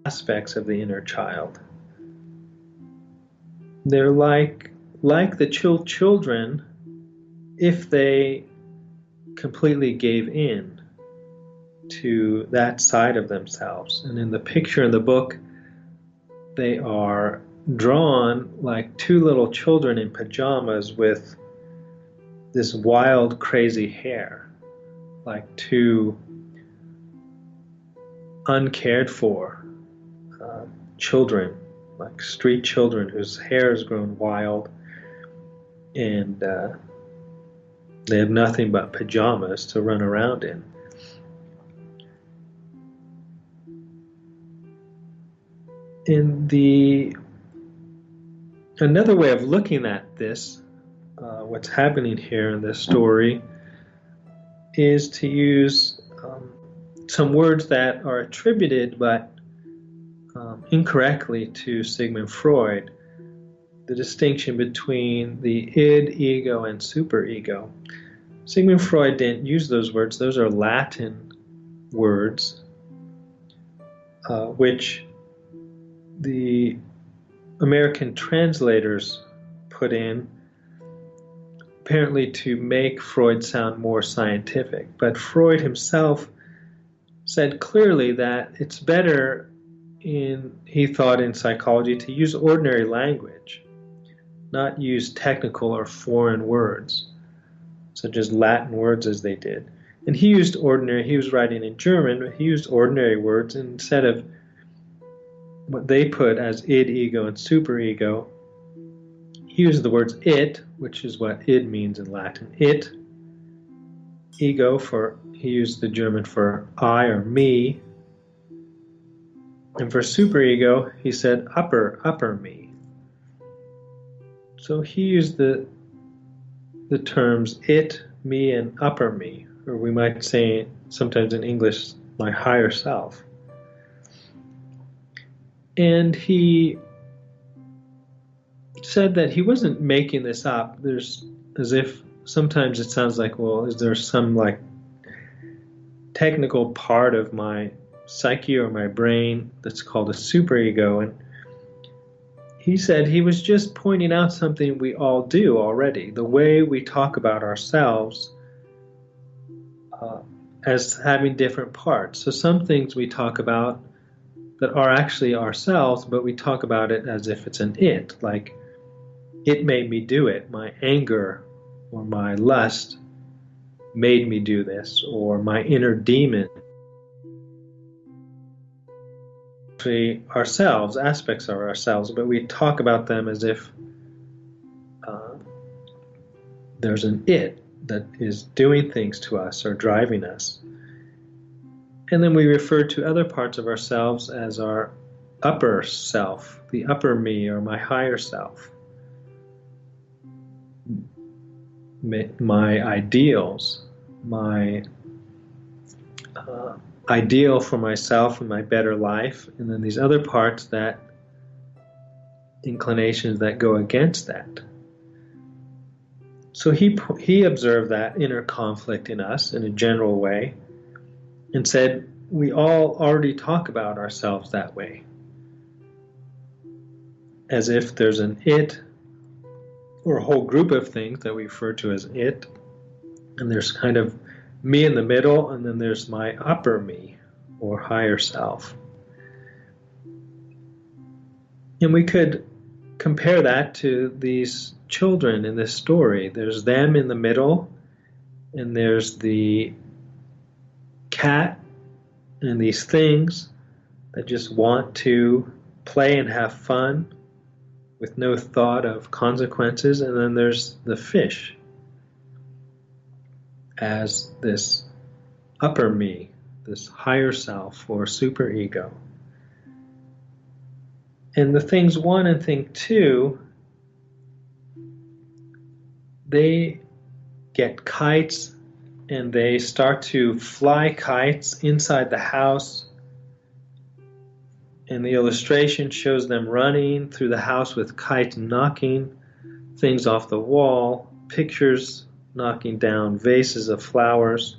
aspects of the inner child. They're like the children if they completely gave in to that side of themselves. And in the picture in the book, they are drawn like 2 little children in pajamas with this wild, crazy hair, like 2 uncared for children, like street children whose hair has grown wild, and they have nothing but pajamas to run around in. Another way of looking at this, what's happening here in this story, is to use some words that are attributed but incorrectly to Sigmund Freud, the distinction between the id, ego, and superego. Sigmund Freud didn't use those words. Those are Latin words, which the American translators put in, apparently to make Freud sound more scientific. But Freud himself said clearly that it's better he thought in psychology to use ordinary language, not use technical or foreign words, such as Latin words as they did. And he used ordinary, he was writing in German, but he used ordinary words instead of what they put as id, ego, and superego. He used the words it, which is what id means in Latin, it, ego he used the German for I or me, and for superego, he said upper me. So he used the terms it, me, and upper me, or we might say sometimes in English, my higher self. And he said that he wasn't making this up. There's, as if sometimes it sounds like, well, is there some like technical part of my psyche or my brain that's called a superego? And he said he was just pointing out something we all do already, the way we talk about ourselves as having different parts. So some things we talk about that are actually ourselves, but we talk about it as if it's an it, like it made me do it, my anger or my lust made me do this, or my inner demon. Ourselves, aspects of ourselves, but we talk about them as if there's an it that is doing things to us or driving us. And then we refer to other parts of ourselves as our upper self, the upper me or my higher self, my ideals, my ideal for myself and my better life, and then these other parts, that inclinations that go against that. So he observed that inner conflict in us in a general way and said we all already talk about ourselves that way, as if there's an it or a whole group of things that we refer to as it, and there's kind of me in the middle, and then there's my upper me or higher self. And we could compare that to these children in this story. There's them in the middle, and there's the cat and these things that just want to play and have fun with no thought of consequences. And then there's the fish as this upper me, this higher self or superego. And the things 1 and thing 2, they get kites and they start to fly kites inside the house. And the illustration shows them running through the house with kites knocking things off the wall, pictures knocking down vases of flowers.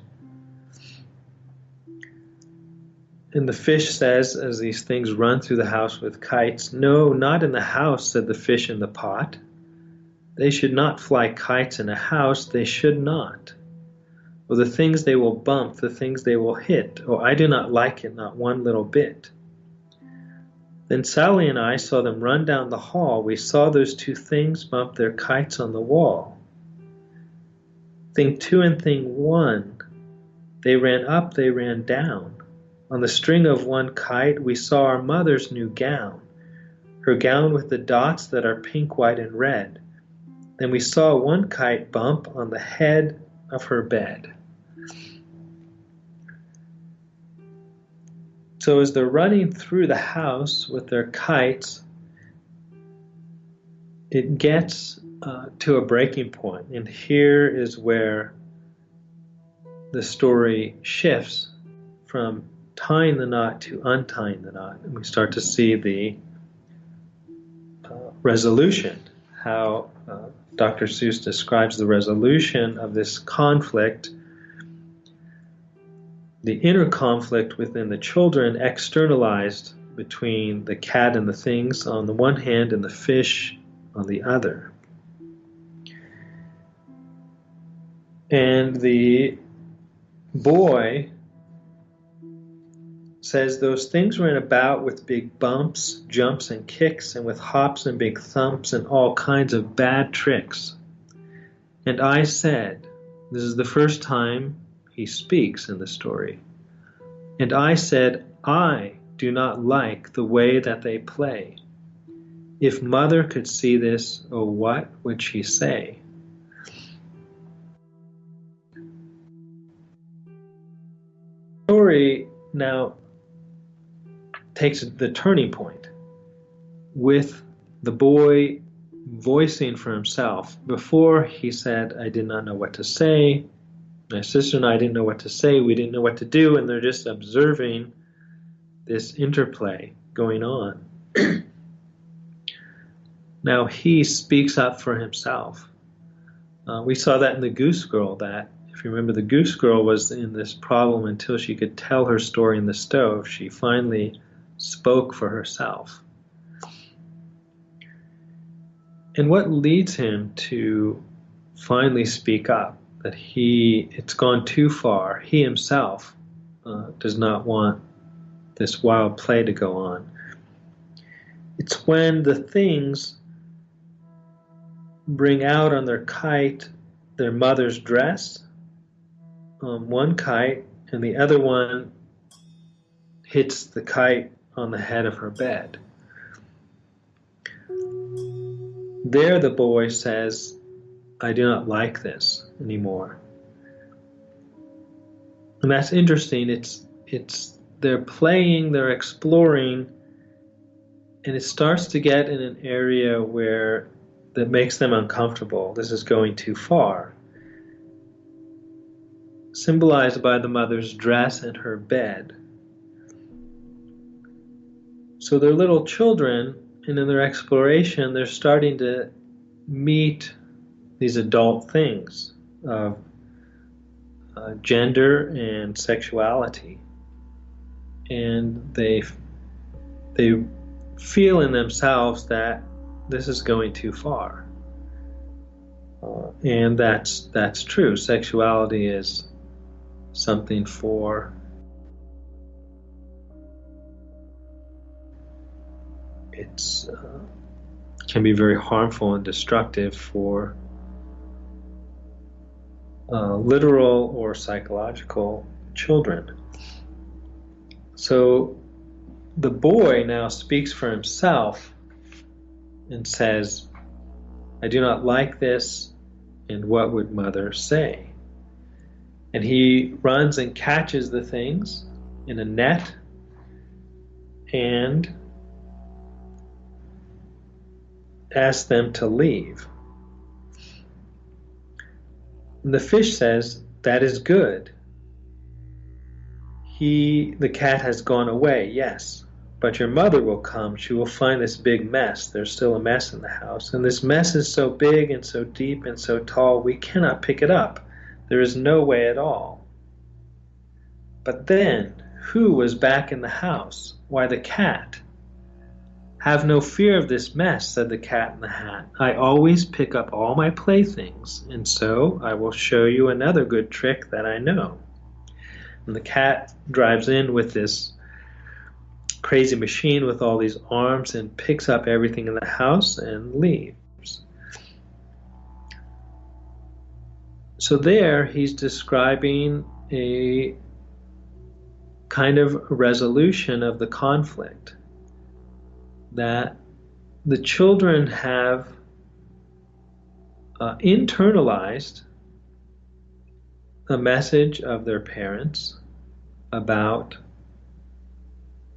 And the fish says, as these things run through the house with kites, "No, not in the house," said the fish in the pot. "They should not fly kites in a house, they should not. Or the things they will bump, the things they will hit, oh, I do not like it, not one little bit." Then Sally and I saw them run down the hall. We saw those 2 things bump their kites on the wall. Thing 2 and thing 1, they ran up, they ran down. On the string of one kite, we saw our mother's new gown, her gown with the dots that are pink, white, and red. Then we saw one kite bump on the head of her bed. So as they're running through the house with their kites, it gets to a breaking point. And here is where the story shifts from tying the knot to untying the knot. And we start to see the resolution, how Dr. Seuss describes the resolution of this conflict, the inner conflict within the children externalized between the cat and the things on the one hand and the fish on the other. And the boy says those things ran about with big bumps, jumps, and kicks, and with hops and big thumps and all kinds of bad tricks. And I said, this is the first time he speaks in the story, and I said, I do not like the way that they play. If mother could see this, oh, what would she say? The story now takes the turning point with the boy voicing for himself. Before he said, I did not know what to say. My sister and I didn't know what to say. We didn't know what to do. And they're just observing this interplay going on. Now he speaks up for himself. We saw that in the Goose Girl, that if you remember, the Goose Girl was in this problem until she could tell her story in the stove. She finally spoke for herself. And what leads him to finally speak up, that it's gone too far. He himself does not want this wild play to go on. It's when the things bring out on their kite their mother's dress, one kite, and the other one hits the kite on the head of her bed. There the boy says, I do not like this anymore. And that's interesting. They're playing, they're exploring, and it starts to get in an area where that makes them uncomfortable. This is going too far. Symbolized by the mother's dress and her bed. So they're little children, and in their exploration, they're starting to meet these adult things of gender and sexuality. And they feel in themselves that this is going too far. And that's true. Sexuality is something for it's can be very harmful and destructive for literal or psychological children. So the boy now speaks for himself and says, I do not like this, and what would mother say? And he runs and catches the things in a net and asks them to leave. And the fish says, that is good. The cat has gone away, yes, but your mother will come. She will find this big mess. There's still a mess in the house. And this mess is so big and so deep and so tall, we cannot pick it up. There is no way at all. But then, who was back in the house? Why, the cat. Have no fear of this mess, said the cat in the hat. I always pick up all my playthings, and so I will show you another good trick that I know. And the cat drives in with this crazy machine with all these arms and picks up everything in the house and leaves. So there he's describing a kind of resolution of the conflict, that the children have internalized a message of their parents about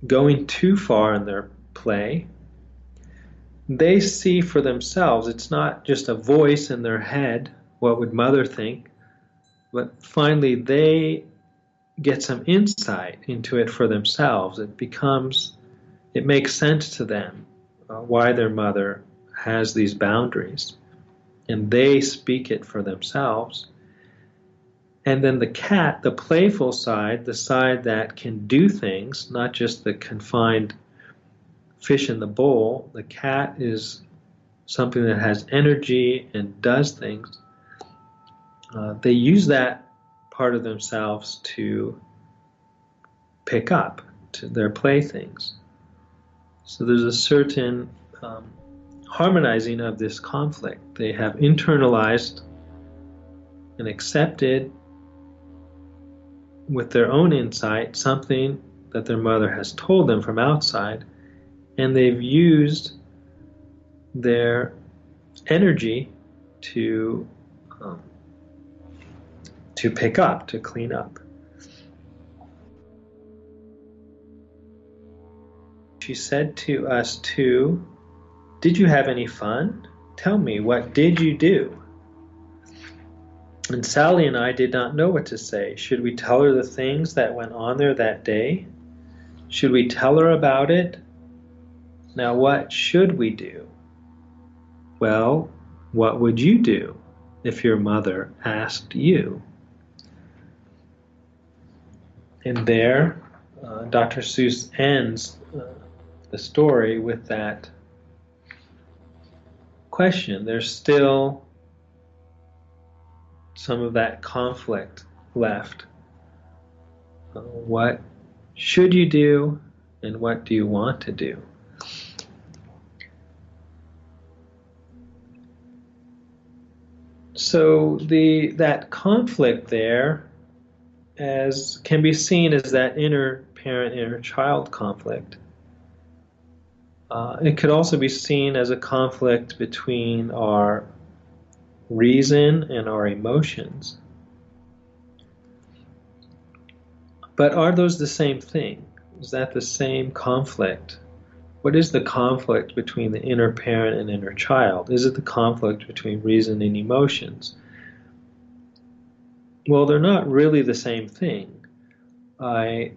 going too far in their play. They see for themselves, it's not just a voice in their head, what would mother think, but finally they get some insight into it for themselves. It makes sense to them why their mother has these boundaries, and they speak it for themselves. And then the cat, the playful side, the side that can do things, not just the confined fish in the bowl, the cat is something that has energy and does things. They use that part of themselves to pick up to their playthings. So there's a certain harmonizing of this conflict. They have internalized and accepted with their own insight something that their mother has told them from outside, and they've used their energy to pick up, to clean up. She said to us too, did you have any fun? Tell me, what did you do? And Sally and I did not know what to say. Should we tell her the things that went on there that day? Should we tell her about it? Now what should we do? Well, what would you do if your mother asked you? And there, Dr. Seuss ends the story with that question. There's still some of that conflict left. What should you do, and what do you want to do? So that conflict there can be seen as that inner parent, inner child conflict. It could also be seen as a conflict between our reason and our emotions. But are those the same thing? Is that the same conflict? What is the conflict between the inner parent and inner child? Is it the conflict between reason and emotions? Well, they're not really the same thing. I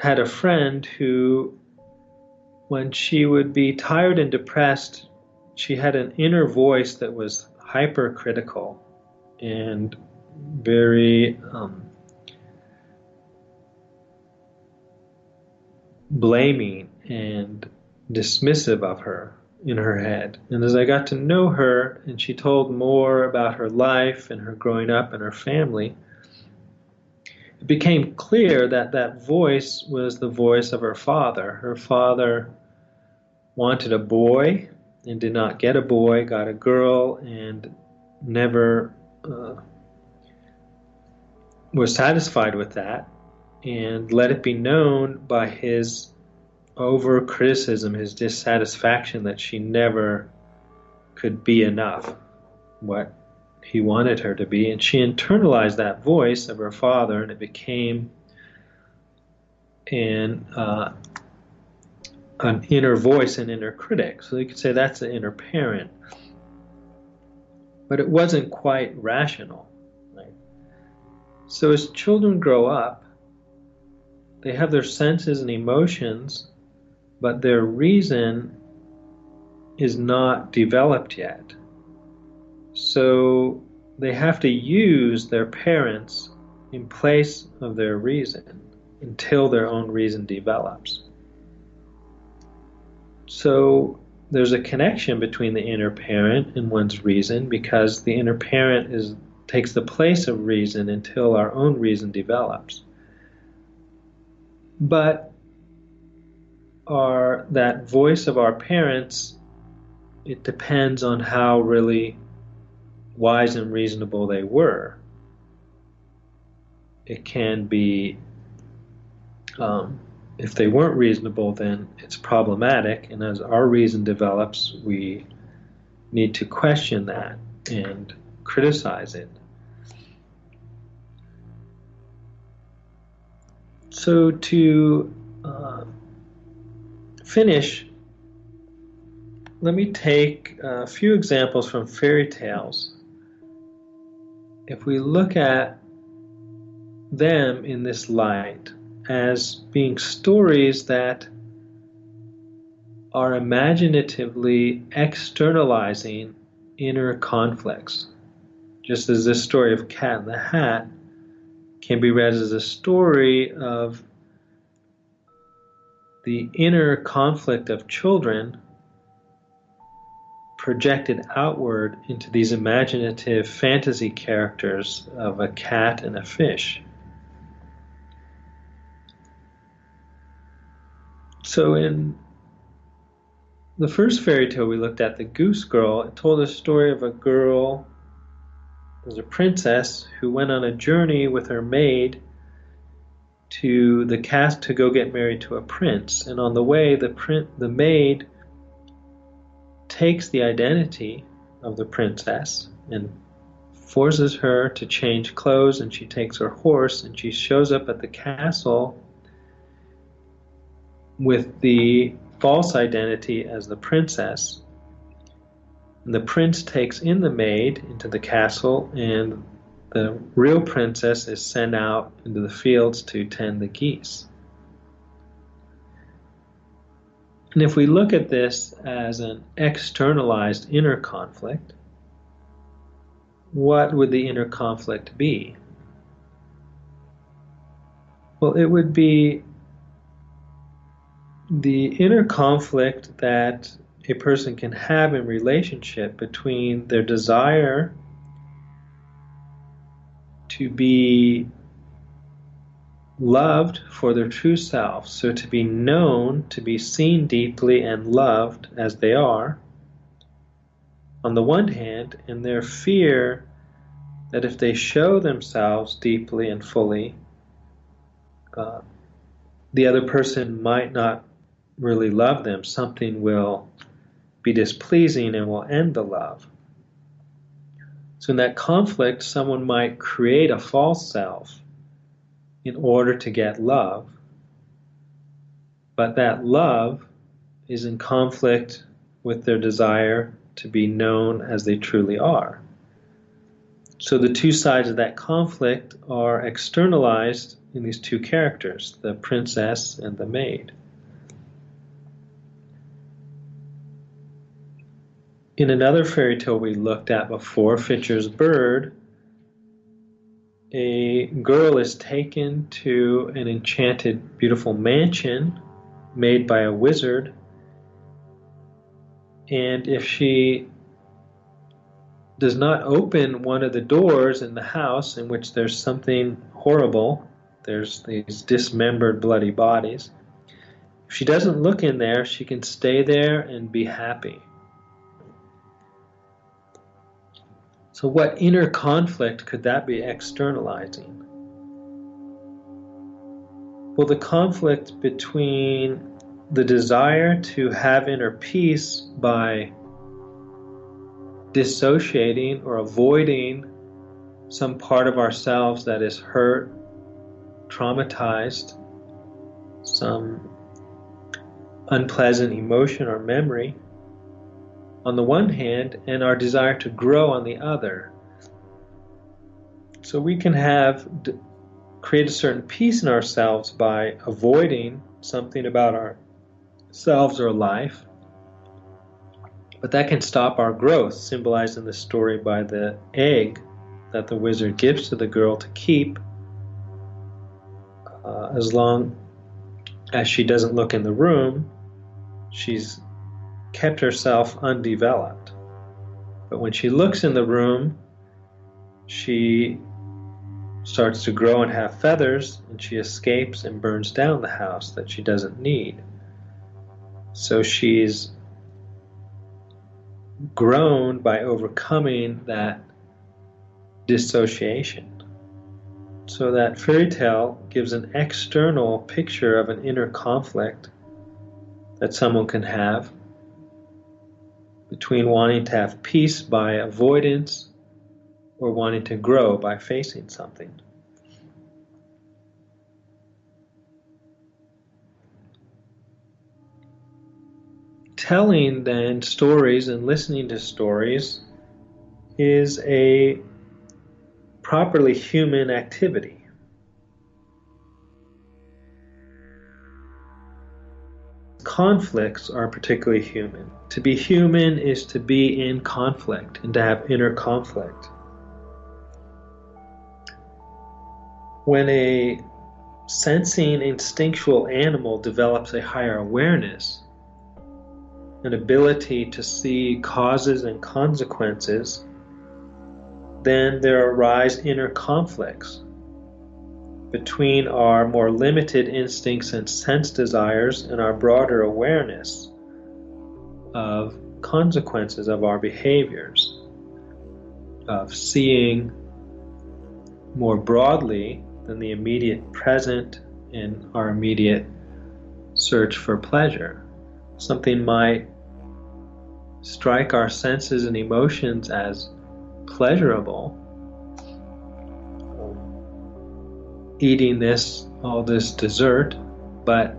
had a friend who, when she would be tired and depressed, she had an inner voice that was hypercritical and very blaming and dismissive of her in her head. And as I got to know her and she told more about her life and her growing up and her family, it became clear that that voice was the voice of her father. Her father wanted a boy, and did not get a boy, got a girl, and never was satisfied with that, and let it be known by his over criticism, his dissatisfaction that she never could be enough, what he wanted her to be. And she internalized that voice of her father, and it became an inner voice, an inner critic. So you could say that's the inner parent. But it wasn't quite rational. Right? So as children grow up, they have their senses and emotions, but their reason is not developed yet. So they have to use their parents in place of their reason until their own reason develops. So there's a connection between the inner parent and one's reason, because the inner parent takes the place of reason until our own reason develops. But that voice of our parents, it depends on how really wise and reasonable they were. It can be, if they weren't reasonable, then it's problematic, and as our reason develops, we need to question that and criticize it. So to finish, let me take a few examples from fairy tales. If we look at them in this light as being stories that are imaginatively externalizing inner conflicts, just as this story of Cat in the Hat can be read as a story of the inner conflict of children projected outward into these imaginative fantasy characters of a cat and a fish. So in the first fairy tale we looked at, The Goose Girl, it told a story of a girl, there's a princess who went on a journey with her maid to the castle to go get married to a prince. And on the way, the maid takes the identity of the princess and forces her to change clothes, and she takes her horse and she shows up at the castle with the false identity as the princess. And the prince takes in the maid into the castle, and the real princess is sent out into the fields to tend the geese. And if we look at this as an externalized inner conflict, what would the inner conflict be? Well, it would be the inner conflict that a person can have in relationship between their desire to be loved for their true self, so to be known, to be seen deeply and loved as they are, on the one hand, and their fear that if they show themselves deeply and fully, the other person might not really love them. Something will be displeasing and will end the love. So in that conflict, someone might create a false self in order to get love, but that love is in conflict with their desire to be known as they truly are. So the two sides of that conflict are externalized in these two characters, the princess and the maid. In another fairy tale we looked at before, Fitcher's Bird, a girl is taken to an enchanted, beautiful mansion made by a wizard, and if she does not open one of the doors in the house in which there's something horrible, there's these dismembered, bloody bodies, if she doesn't look in there, she can stay there and be happy. So what inner conflict could that be externalizing? Well, the conflict between the desire to have inner peace by dissociating or avoiding some part of ourselves that is hurt, traumatized, some unpleasant emotion or memory on the one hand, and our desire to grow on the other. So we can create a certain peace in ourselves by avoiding something about ourselves or life, but that can stop our growth, symbolized in the story by the egg that the wizard gives to the girl to keep as long as she doesn't look in the room. She's kept herself undeveloped. But when she looks in the room, she starts to grow and have feathers, and she escapes and burns down the house that she doesn't need. So she's grown by overcoming that dissociation. So that fairy tale gives an external picture of an inner conflict that someone can have between wanting to have peace by avoidance or wanting to grow by facing something. Telling then stories and listening to stories is a properly human activity. Conflicts are particularly human. To be human is to be in conflict and to have inner conflict. When a sensing, instinctual animal develops a higher awareness, an ability to see causes and consequences, then there arise inner conflicts between our more limited instincts and sense desires and our broader awareness of consequences of our behaviors, of seeing more broadly than the immediate present in our immediate search for pleasure. Something might strike our senses and emotions as pleasurable, eating all this dessert, but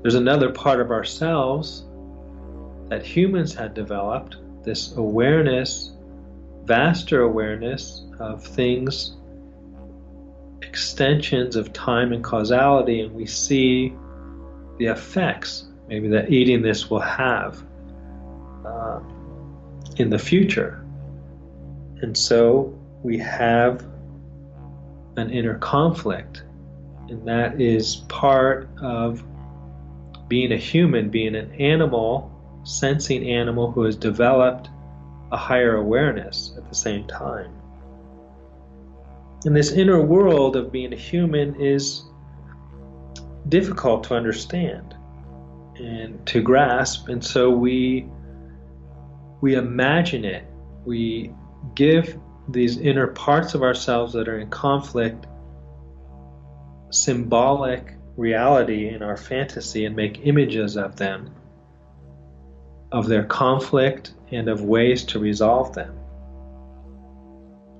there's another part of ourselves that humans had developed, this awareness, vaster awareness of things, extensions of time and causality, and we see the effects maybe that eating this will have in the future. And so we have an inner conflict, and that is part of being a human, being an animal, sensing animal who has developed a higher awareness at the same time. And this inner world of being a human is difficult to understand and to grasp, and so we imagine it. We give these inner parts of ourselves that are in conflict symbolic reality in our fantasy and make images of them, of their conflict and of ways to resolve them.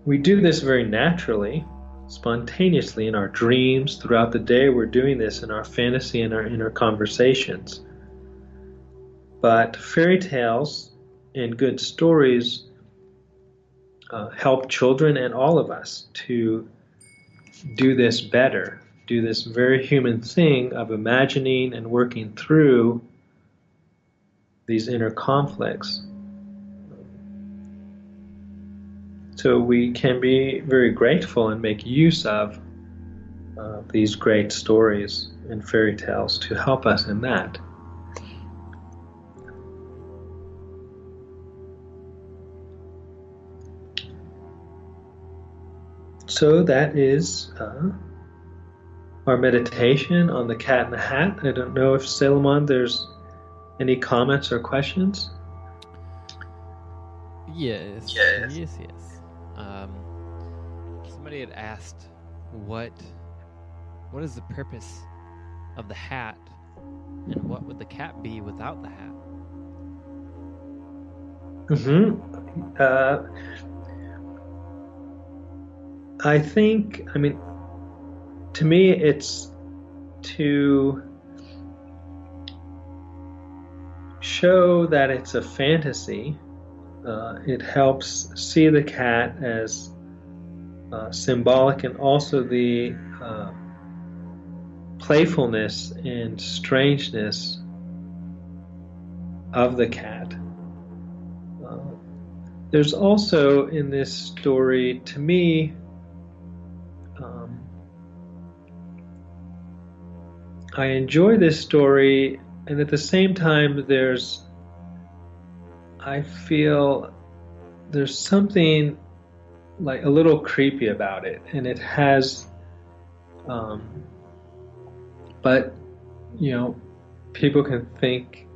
We do this very naturally, spontaneously in our dreams. Throughout the day we're doing this in our fantasy and our inner conversations. But fairy tales and good stories help children and all of us to do this better, do this very human thing of imagining and working through these inner conflicts. So we can be very grateful and make use of these great stories and fairy tales to help us in that. So that is our meditation on the Cat in the Hat. I don't know if Salomon, there's any comments or questions? Yes. Somebody had asked, what is the purpose of the hat, and what would the cat be without the hat? I think, to me, it's to show that it's a fantasy. It helps see the cat as symbolic, and also the playfulness and strangeness of the cat. There's also in this story, to me, I enjoy this story, and at the same time I feel there's something like a little creepy about it, and it has but people can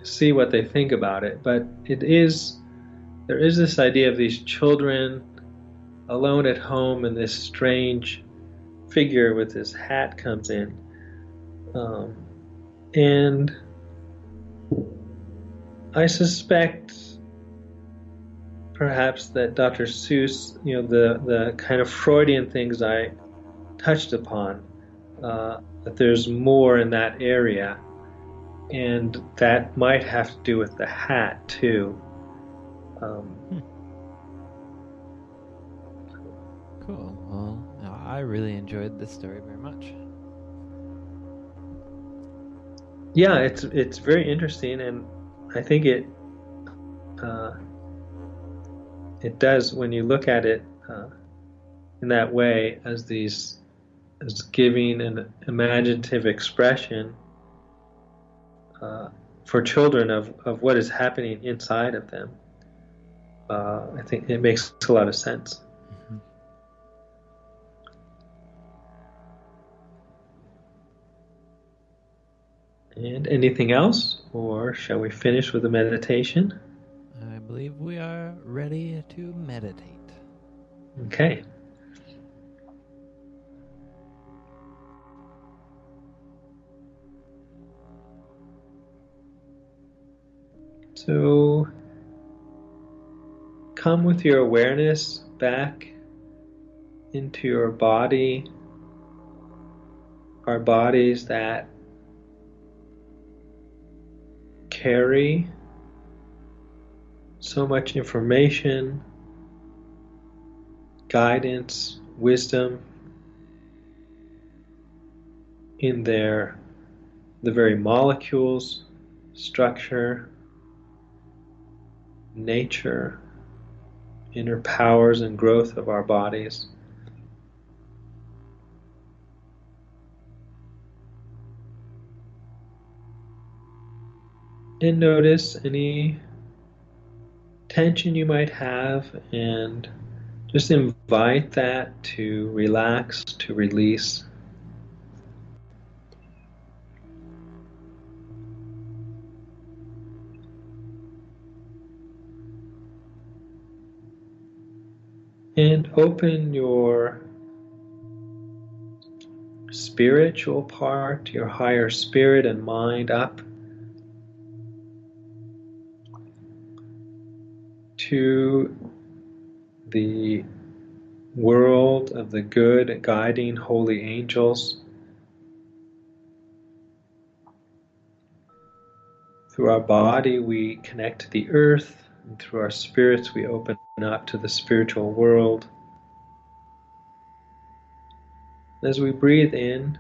see what they think about it, but there is this idea of these children alone at home, and this strange figure with his hat comes in, and I suspect perhaps that Dr. Seuss, the kind of Freudian things I touched upon, that there's more in that area, and that might have to do with the hat too. Cool. Well, I really enjoyed this story very much. Yeah, it's very interesting, and I think it does, when you look at it in that way, as giving an imaginative expression for children of what is happening inside of them. I think it makes a lot of sense. And anything else, or shall we finish with a meditation? I believe we are ready to meditate. Okay. So come with your awareness back into your body, our bodies that carry so much information, guidance, wisdom in the very molecules, structure, nature, inner powers and growth of our bodies. And notice any tension you might have, and just invite that to relax, to release. And open your spiritual part, your higher spirit and mind up to the world of the good, guiding, holy angels. Through our body, we connect to the earth, and through our spirits, we open up to the spiritual world. As we breathe in,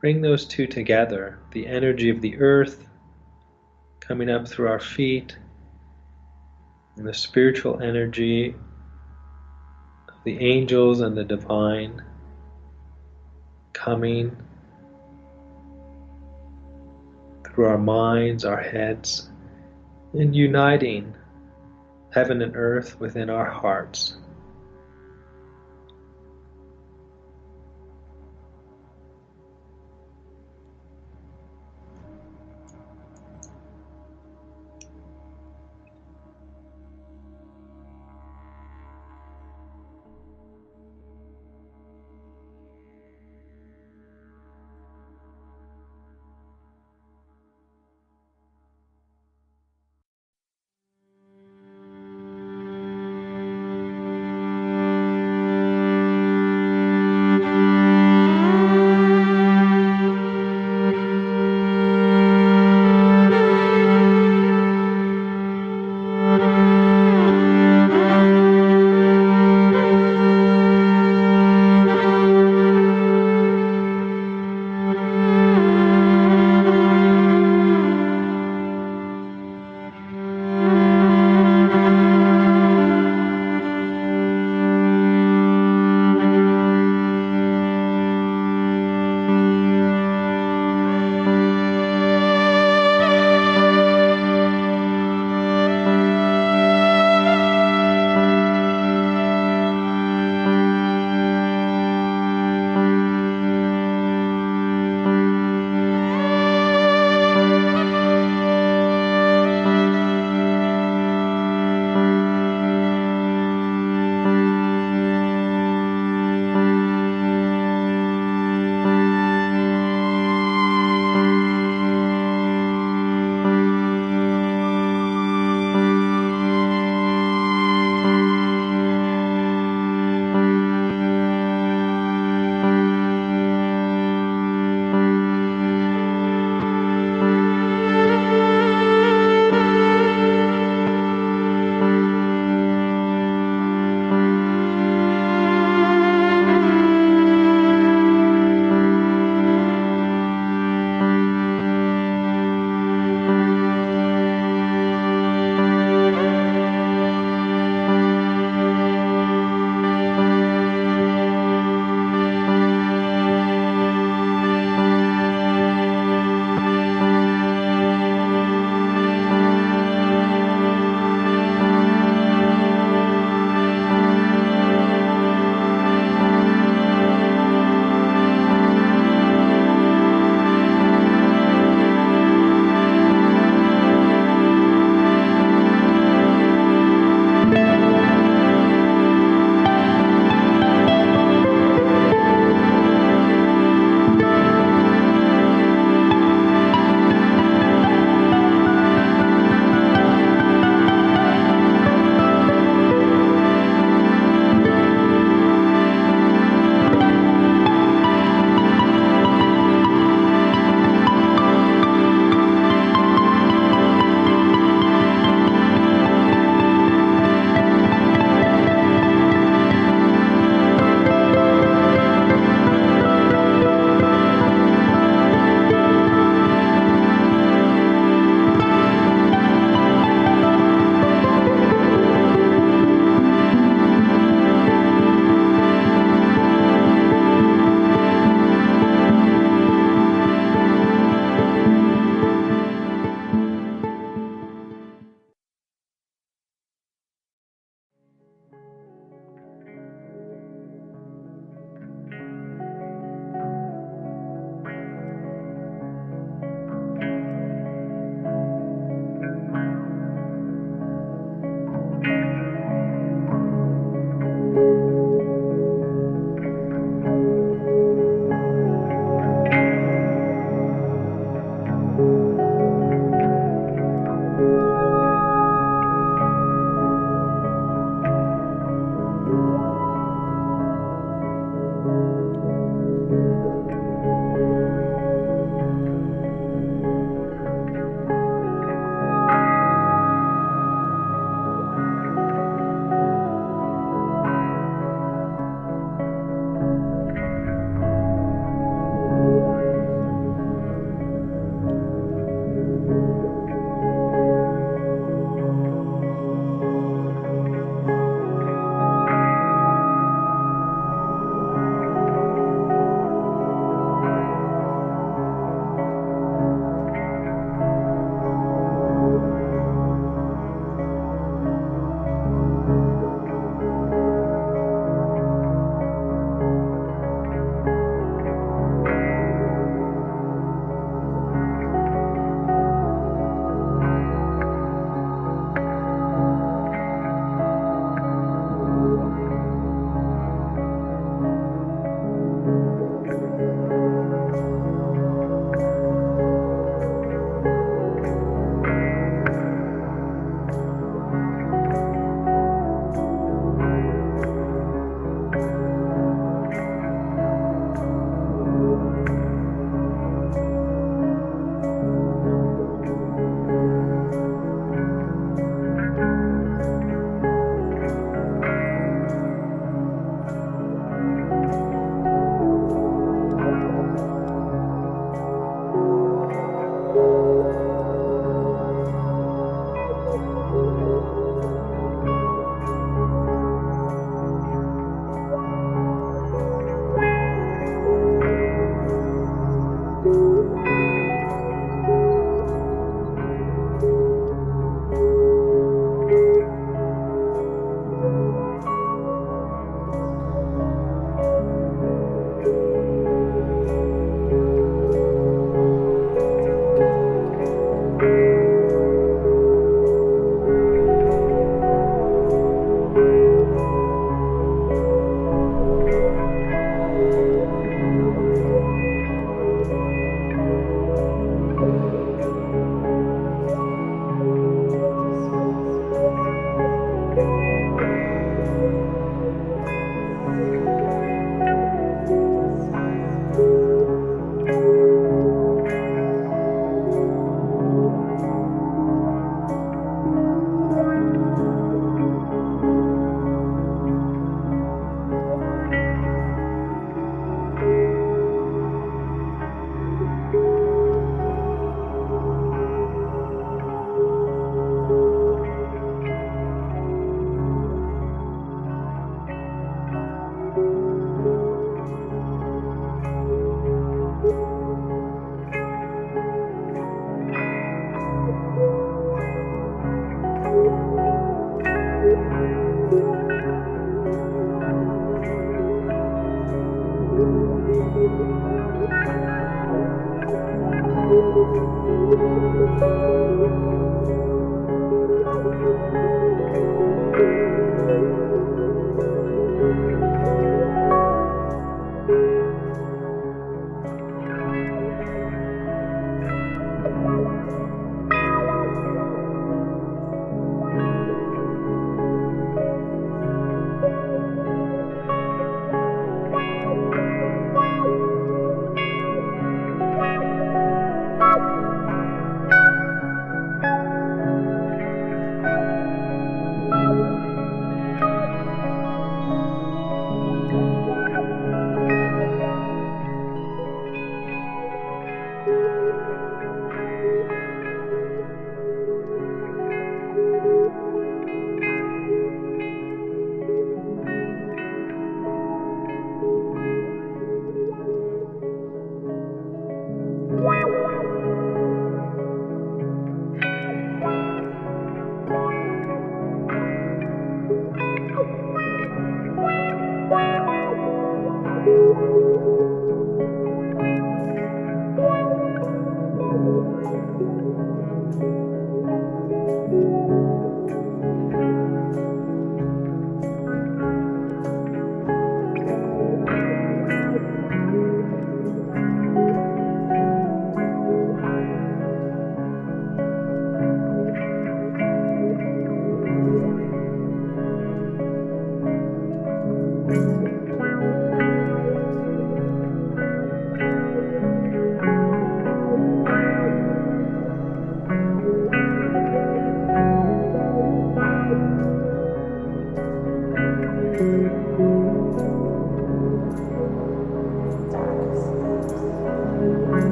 bring those two together, the energy of the earth coming up through our feet, and the spiritual energy of the angels and the divine coming through our minds, our heads, and uniting heaven and earth within our hearts.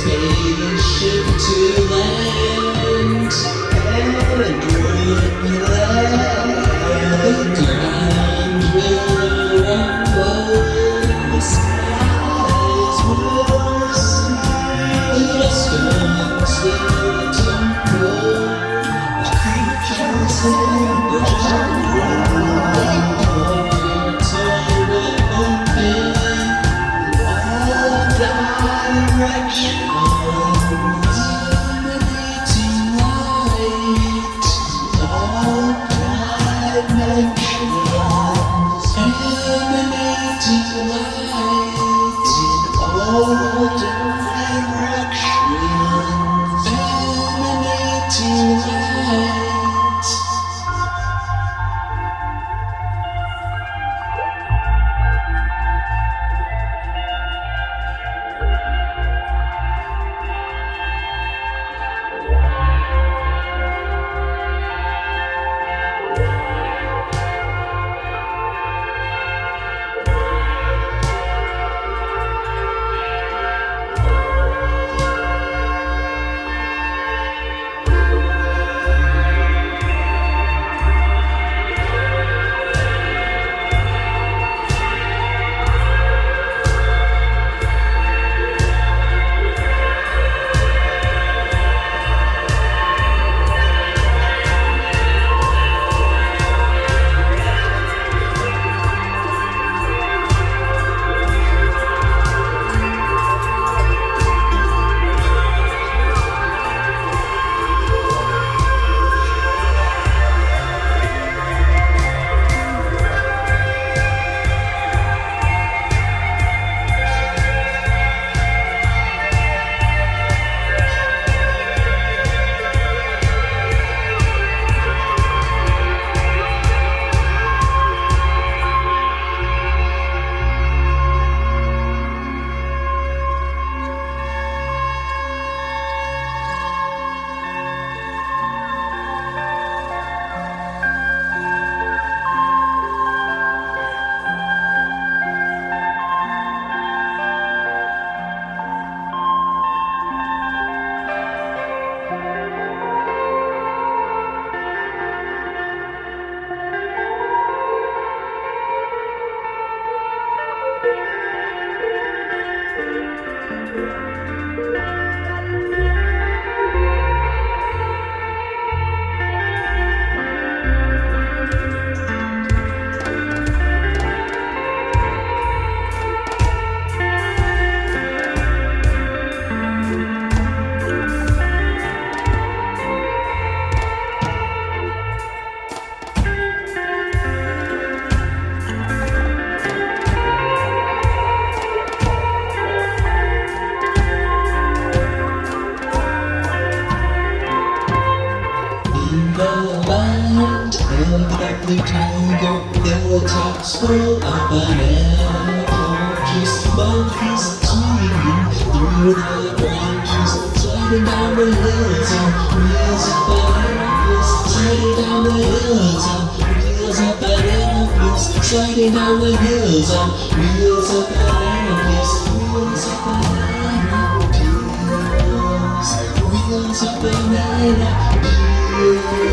spaceship to land, and when we land, the ground will rumble, the skies will sigh, the restaurants will tumble, the creatures and birds the tiger, hilltops full of banana oranges, monkeys swinging through the branches, sliding down the hills on wheels of banana wheels, sliding down the hills on wheels of banana wheels, sliding down the hills on wheels of banana wheels, wheels of banana wheels, wheels of banana wheels.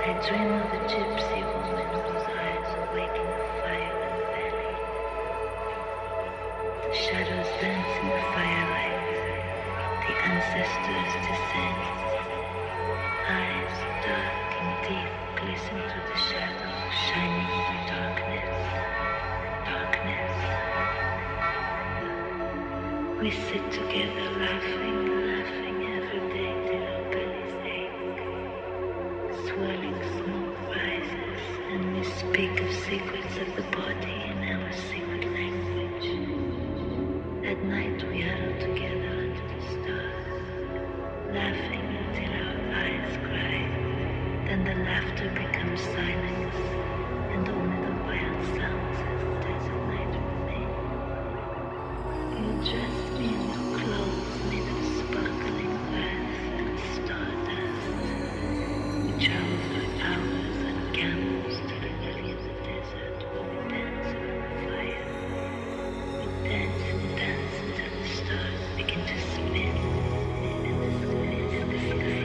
I dream of a gypsy woman whose eyes awaken the fire in the valley. The shadows dance in the firelight. The ancestors descend. Eyes dark and deep glisten through the shadows, shining in the darkness. Darkness. We sit together laughing, laughing every day till our bellies ache. Swirling smoke rises and we speak of secrets of the body in our secret language. At night we huddle together under the stars, laughing until our eyes cry. Then the laughter becomes silence and only the wild sounds of the desert night remain. You dress me in your clothes made of sparkling earth and stardust. We travel for hours on camels to the valley of the desert where we dance around the fire. We dance and dance until the stars begin to spin and the sky.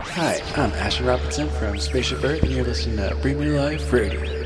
Hi, I'm Ashton Robinson from Spaceship Earth, and you're listening to Bring Me Life Radio.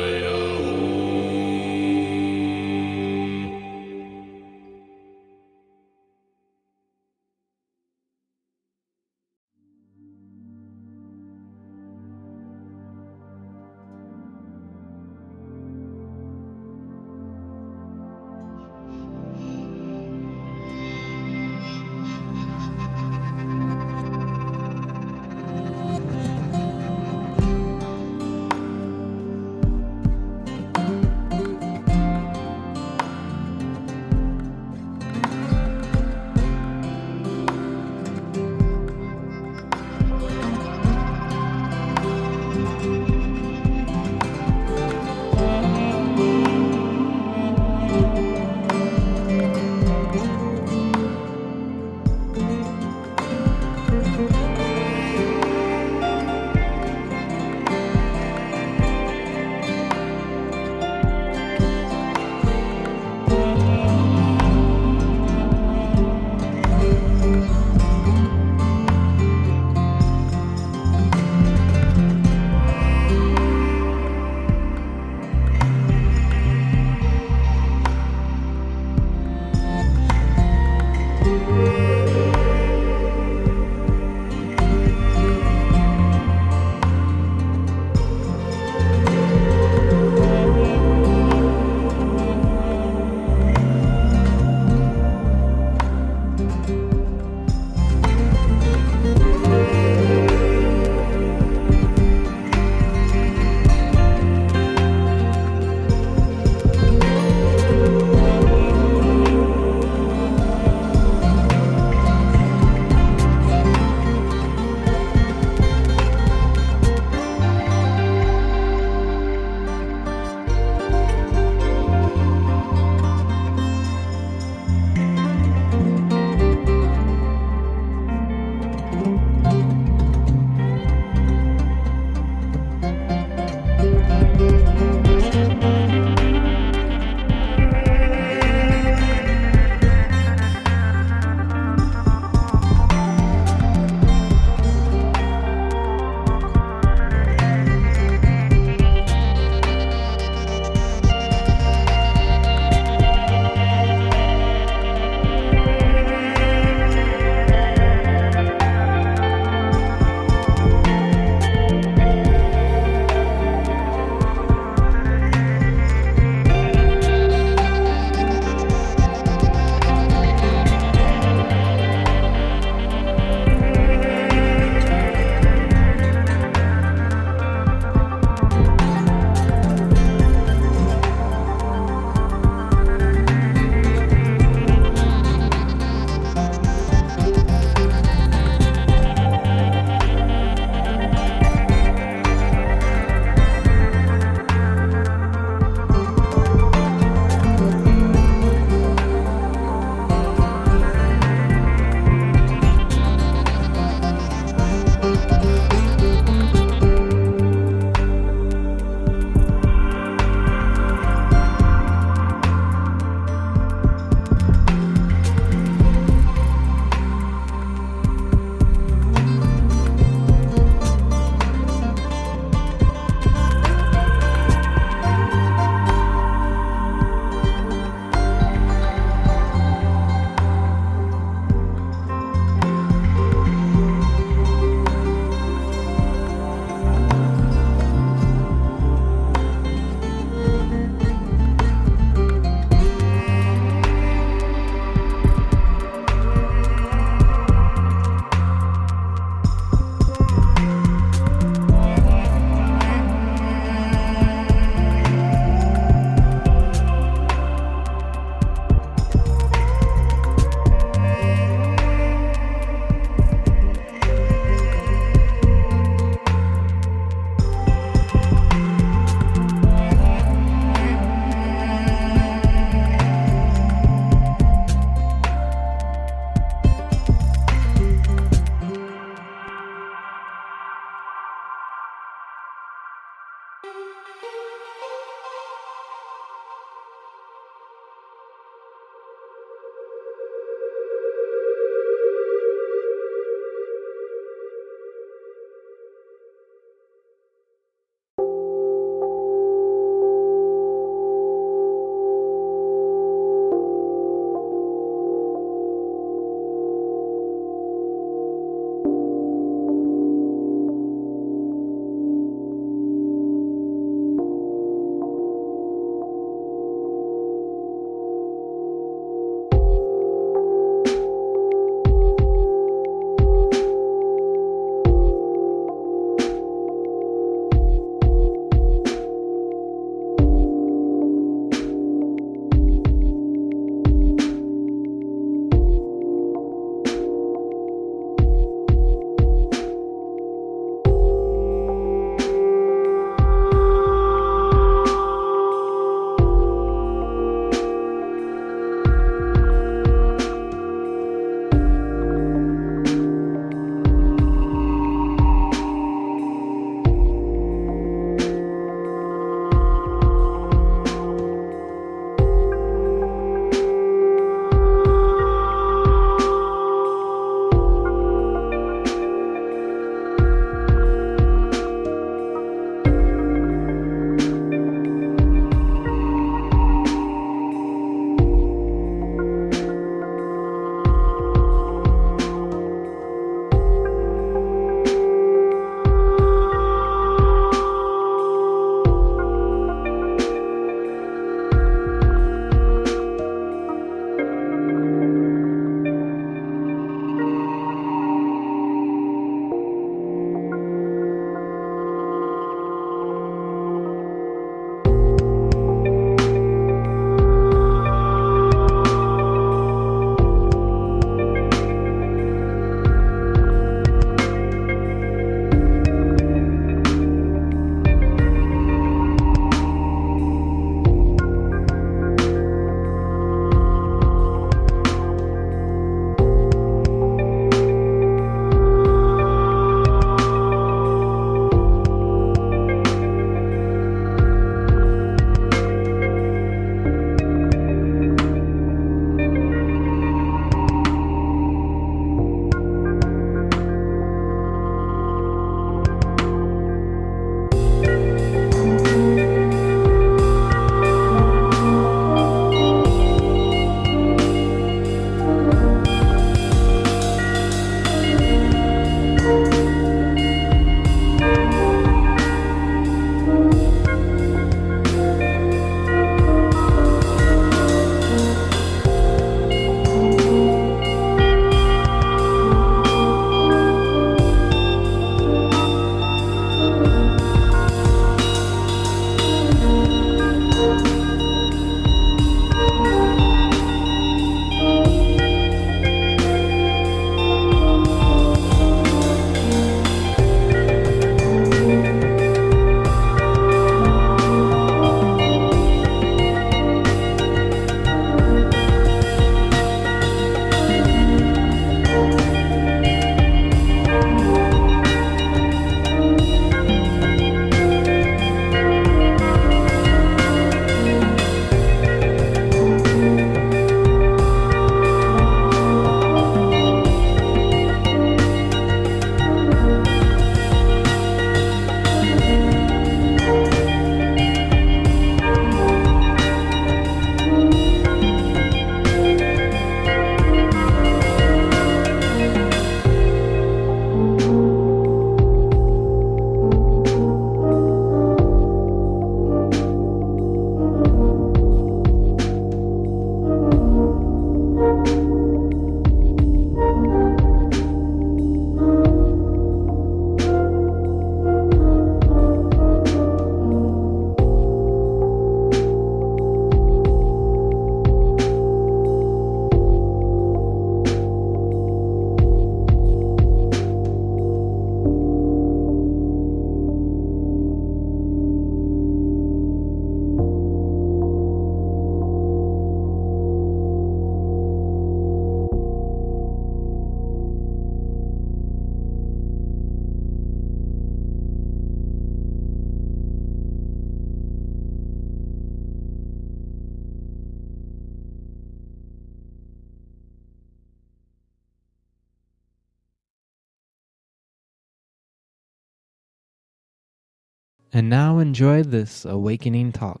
And now enjoy this awakening talk.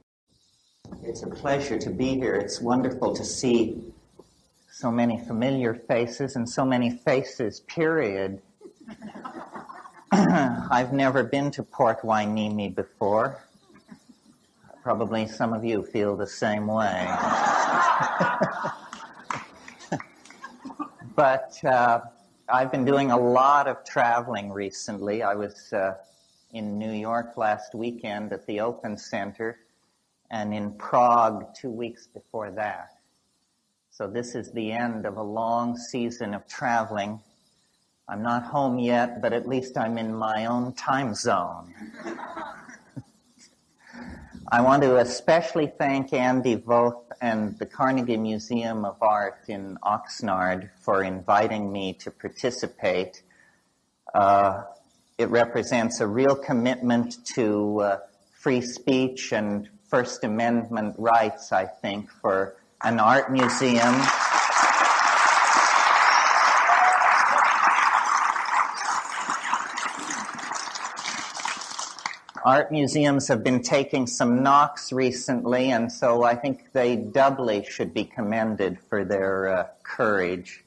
It's a pleasure to be here. It's wonderful to see so many familiar faces and so many faces, period. I've never been to Port Hueneme before. Probably some of you feel the same way. But I've been doing a lot of traveling recently. I was in New York last weekend at the Open Center and in Prague 2 weeks before that. So this is the end of a long season of traveling. I'm not home yet, but at least I'm in my own time zone. I want to especially thank Andy Voth and the Carnegie Museum of Art in Oxnard for inviting me to participate. It represents a real commitment to free speech and First Amendment rights, I think, for an art museum. Art museums have been taking some knocks recently, and so I think they doubly should be commended for their courage.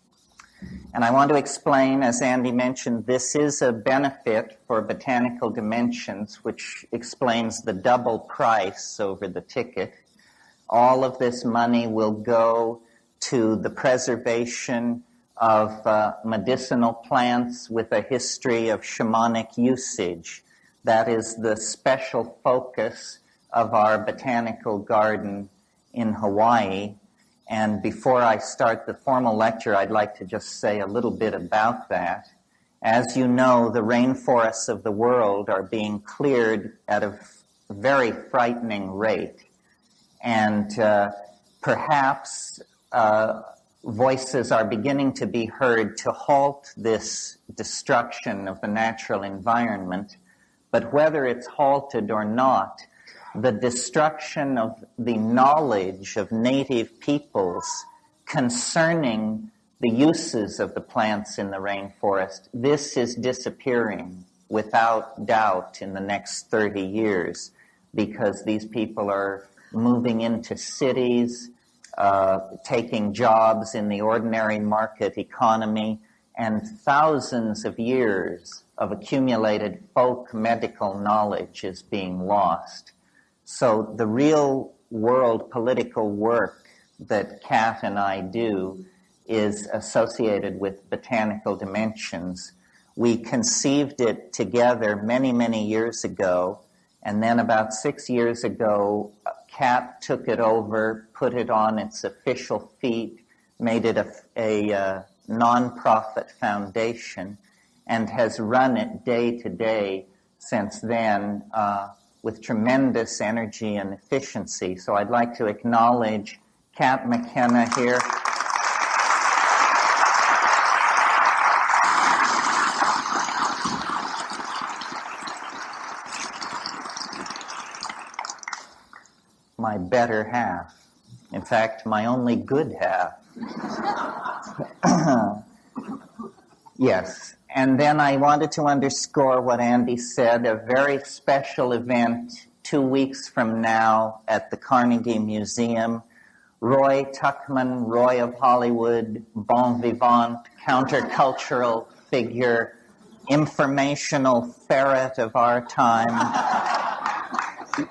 And I want to explain, as Andy mentioned, this is a benefit for Botanical Dimensions, which explains the double price over the ticket. All of this money will go to the preservation of medicinal plants with a history of shamanic usage. That is the special focus of our botanical garden in Hawaii. And before I start the formal lecture, I'd like to just say a little bit about that. As you know, the rainforests of the world are being cleared at a very frightening rate. And perhaps voices are beginning to be heard to halt this destruction of the natural environment. But whether it's halted or not, the destruction of the knowledge of native peoples concerning the uses of the plants in the rainforest, this is disappearing without doubt in the next 30 years because these people are moving into cities, taking jobs in the ordinary market economy, and thousands of years of accumulated folk medical knowledge is being lost. So the real world political work that Kat and I do is associated with Botanical Dimensions. We conceived it together many, many years ago, and then about 6 years ago, Kat took it over, put it on its official feet, made it a non-profit foundation, and has run it day to day since then with tremendous energy and efficiency. So I'd like to acknowledge Kat McKenna here. My better half. In fact, my only good half. Yes. And then I wanted to underscore what Andy said, a very special event 2 weeks from now at the Carnegie Museum. Roy Tuckman, Roy of Hollywood, bon vivant, countercultural figure, informational ferret of our time,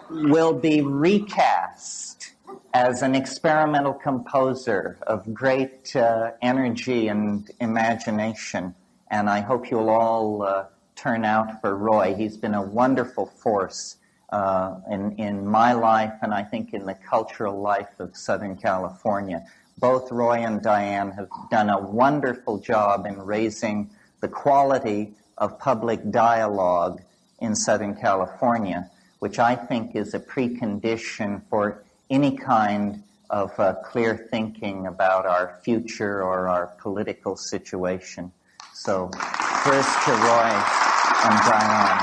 will be recast as an experimental composer of great energy and imagination. And I hope you'll all turn out for Roy. He's been a wonderful force in my life and I think in the cultural life of Southern California. Both Roy and Diane have done a wonderful job in raising the quality of public dialogue in Southern California, which I think is a precondition for any kind of clear thinking about our future or our political situation. So, first to Roy and Diane.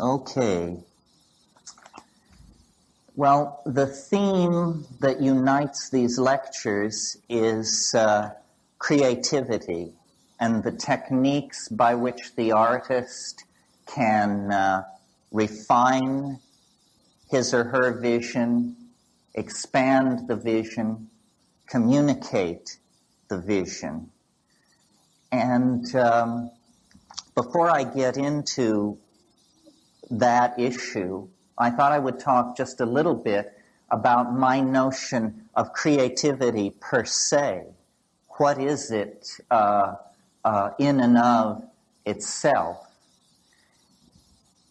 Okay. Well, the theme that unites these lectures is creativity. and the techniques by which the artist can refine his or her vision, expand the vision, communicate the vision. And before I get into that issue, I thought I would talk just a little bit about my notion of creativity per se. What is it in and of itself?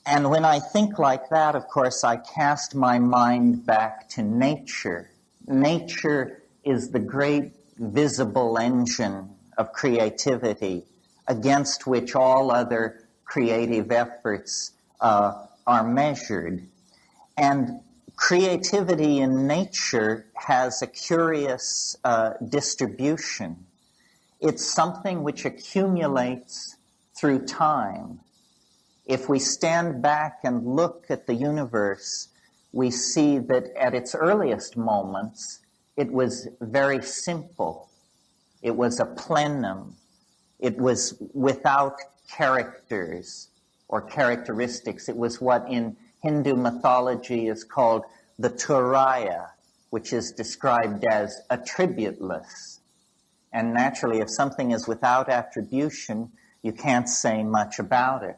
And when I think like that, of course, I cast my mind back to nature. Nature is the great visible engine of creativity against which all other creative efforts are measured. And creativity in nature has a curious distribution. It's something which accumulates through time. If we stand back and look at the universe, we see that at its earliest moments, it was very simple. It was a plenum. It was without characters or characteristics. It was what in Hindu mythology is called the Turaya, which is described as attributeless. And naturally, if something is without attribution, you can't say much about it.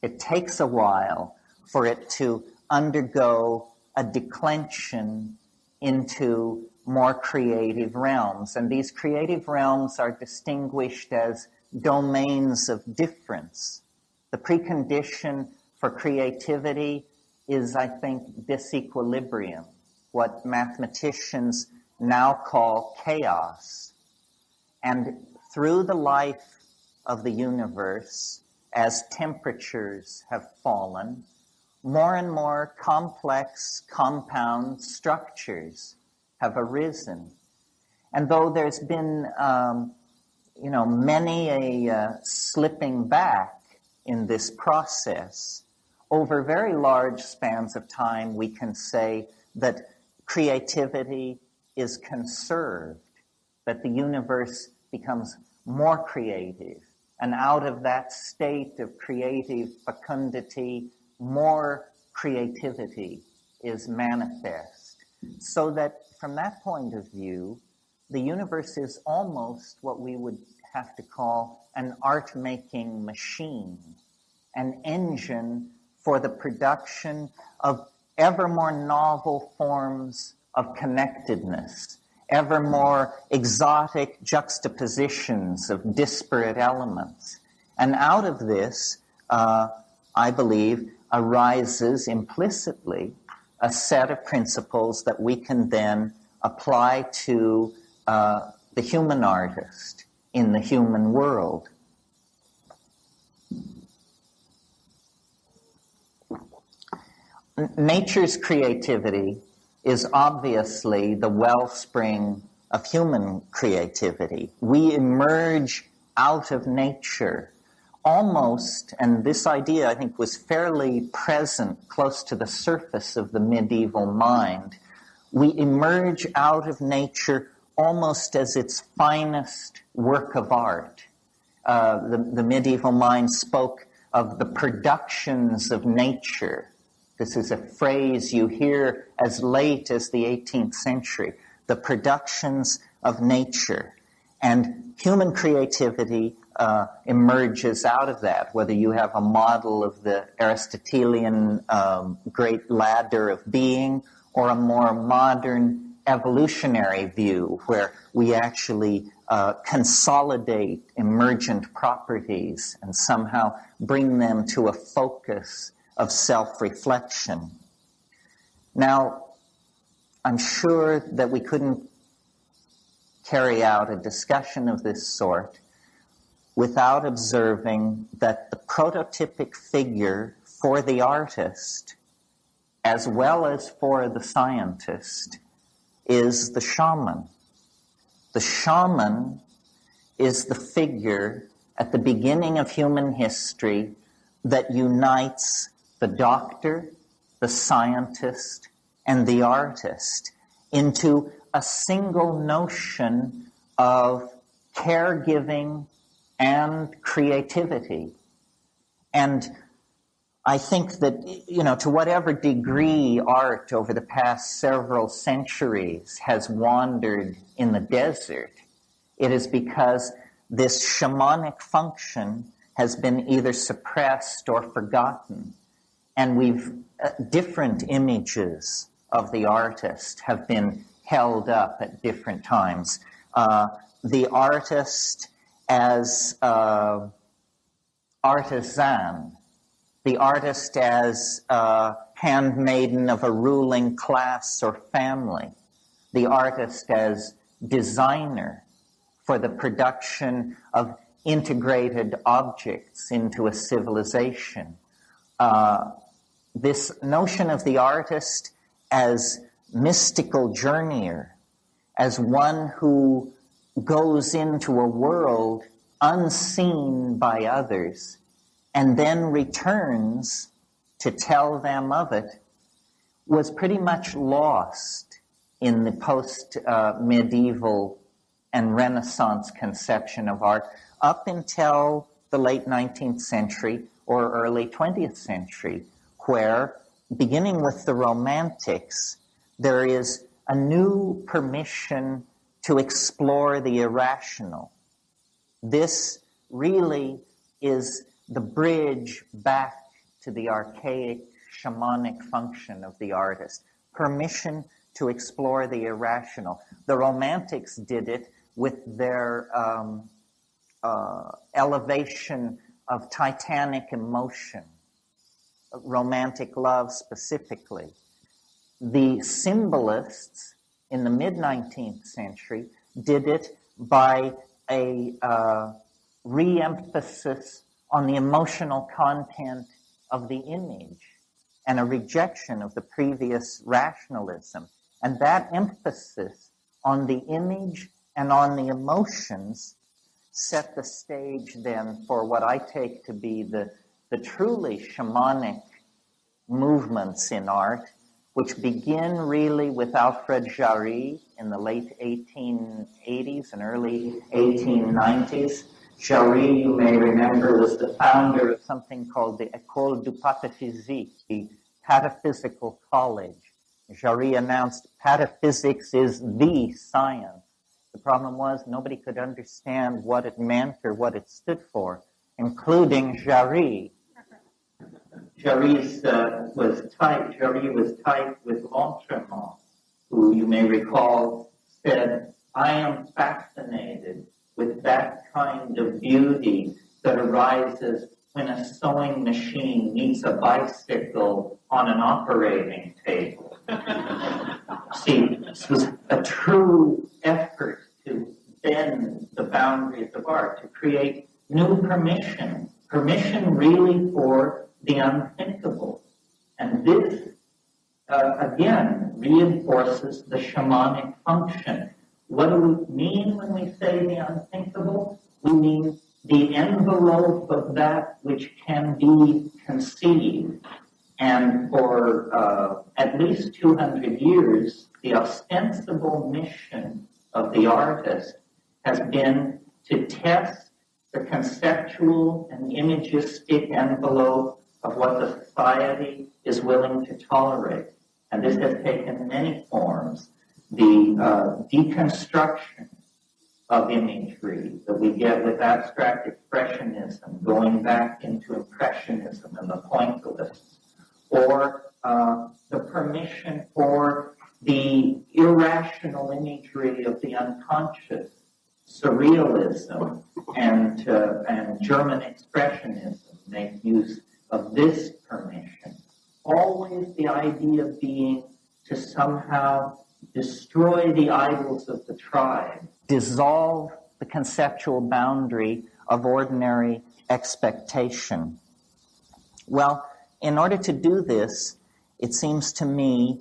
It takes a while for it to undergo a declension into more creative realms. And these creative realms are distinguished as domains of difference. The precondition for creativity is, I think, disequilibrium, what mathematicians now call chaos. And through the life of the universe, as temperatures have fallen, more and more complex compound structures have arisen. And though there's been, many a slipping back in this process, over very large spans of time, we can say that creativity is conserved, that the universe becomes more creative. And out of that state of creative fecundity, more creativity is manifest. So that from that point of view, the universe is almost what we would have to call an art-making machine, an engine for the production of ever more novel forms of connectedness, ever more exotic juxtapositions of disparate elements. And out of this, I believe, arises implicitly a set of principles that we can then apply to the human artist in the human world. Nature's creativity is obviously the wellspring of human creativity. We emerge out of nature almost, and this idea I think was fairly present close to the surface of the medieval mind, we emerge out of nature almost as its finest work of art. The medieval mind spoke of the productions of nature. This is a phrase you hear as late as the 18th century, the productions of nature. And human creativity emerges out of that, whether you have a model of the Aristotelian great ladder of being or a more modern evolutionary view where we actually consolidate emergent properties and somehow bring them to a focus of self-reflection. Now, I'm sure that we couldn't carry out a discussion of this sort without observing that the prototypic figure for the artist, as well as for the scientist, is the shaman. The shaman is the figure at the beginning of human history that unites the doctor, the scientist, and the artist into a single notion of caregiving and creativity. And I think that, to whatever degree art over the past several centuries has wandered in the desert, it is because this shamanic function has been either suppressed or forgotten. And different images of the artist have been held up at different times. The artist as artisan, the artist as handmaiden of a ruling class or family, the artist as designer for the production of integrated objects into a civilization. This notion of the artist as mystical journeyer, as one who goes into a world unseen by others and then returns to tell them of it, was pretty much lost in the post-medieval and Renaissance conception of art up until the late 19th century or early 20th century, where, beginning with the Romantics, there is a new permission to explore the irrational. This really is the bridge back to the archaic shamanic function of the artist. Permission to explore the irrational. The Romantics did it with their elevation of titanic emotion, romantic love specifically. The symbolists in the mid-19th century did it by a re-emphasis on the emotional content of the image and a rejection of the previous rationalism. And that emphasis on the image and on the emotions set the stage then for what I take to be the truly shamanic movements in art, which begin really with Alfred Jarry in the late 1880s and early 1890s. Jarry, you may remember, was the founder of something called the École du Pataphysique, the Pataphysical College. Jarry announced pataphysics is the science. The problem was nobody could understand what it meant or what it stood for, including Jarry. Jarry was tight with Montremont, who you may recall said, "I am fascinated with that kind of beauty that arises when a sewing machine meets a bicycle on an operating table." See, this was a true effort to bend the boundaries of art, to create new permission really for the unthinkable. And this, again, reinforces the shamanic function. What do we mean when we say the unthinkable? We mean the envelope of that which can be conceived. And for at least 200 years, the ostensible mission of the artist has been to test the conceptual and imagistic envelope of what the society is willing to tolerate. And this has taken many forms. The deconstruction of imagery that we get with abstract expressionism, going back into impressionism and the pointillists, or the permission for the irrational imagery of the unconscious, surrealism, and German expressionism make use of this permission. Always the idea being to somehow destroy the idols of the tribe, dissolve the conceptual boundary of ordinary expectation. Well, in order to do this, it seems to me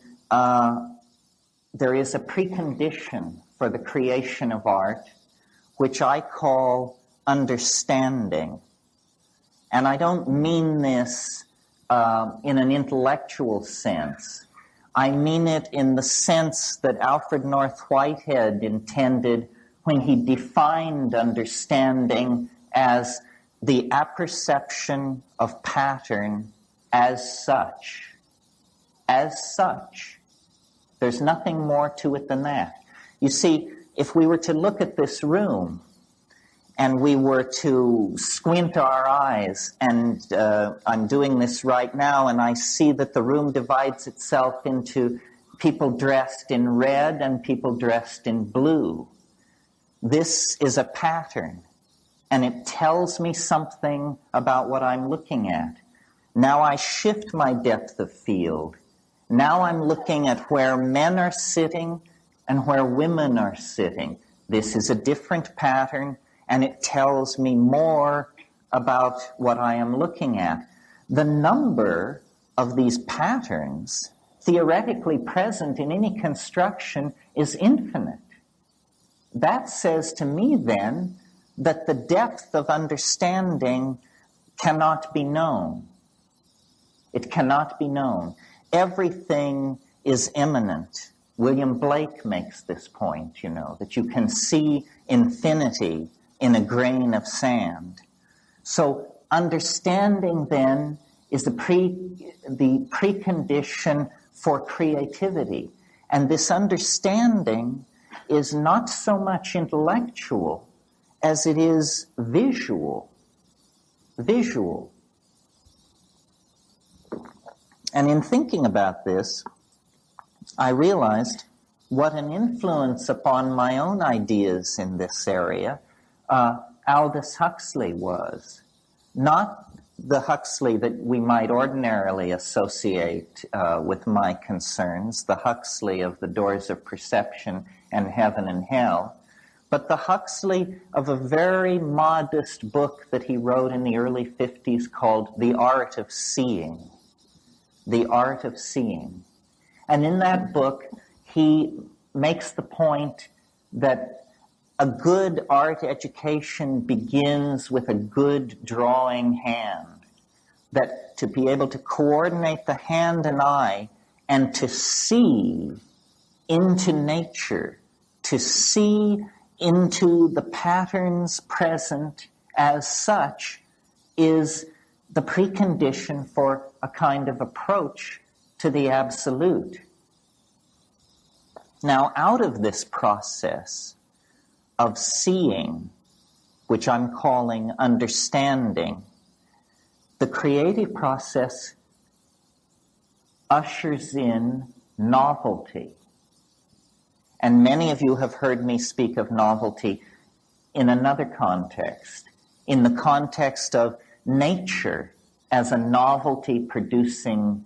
there is a precondition for the creation of art, which I call understanding. And I don't mean this in an intellectual sense. I mean it in the sense that Alfred North Whitehead intended when he defined understanding as the apperception of pattern as such. As such. There's nothing more to it than that. You see, if we were to look at this room and we were to squint our eyes, and I'm doing this right now, and I see that the room divides itself into people dressed in red and people dressed in blue. This is a pattern, and it tells me something about what I'm looking at. Now I shift my depth of field. Now I'm looking at where men are sitting and where women are sitting. This is a different pattern, and it tells me more about what I am looking at. The number of these patterns theoretically present in any construction is infinite. That says to me then that the depth of understanding cannot be known. It cannot be known. Everything is immanent. William Blake makes this point, that you can see infinity in a grain of sand. So understanding then is the precondition for creativity. And this understanding is not so much intellectual as it is visual. Visual. And in thinking about this, I realized what an influence upon my own ideas in this area Aldous Huxley was. Not the Huxley that we might ordinarily associate with my concerns, the Huxley of The Doors of Perception and Heaven and Hell, but the Huxley of a very modest book that he wrote in the early 50s called The Art of Seeing. The Art of Seeing. And in that book, he makes the point that a good art education begins with a good drawing hand. That to be able to coordinate the hand and eye and to see into nature, to see into the patterns present as such, is the precondition for a kind of approach to the absolute. Now, out of this process of seeing, which I'm calling understanding, the creative process ushers in novelty. And many of you have heard me speak of novelty in another context, in the context of nature as a novelty-producing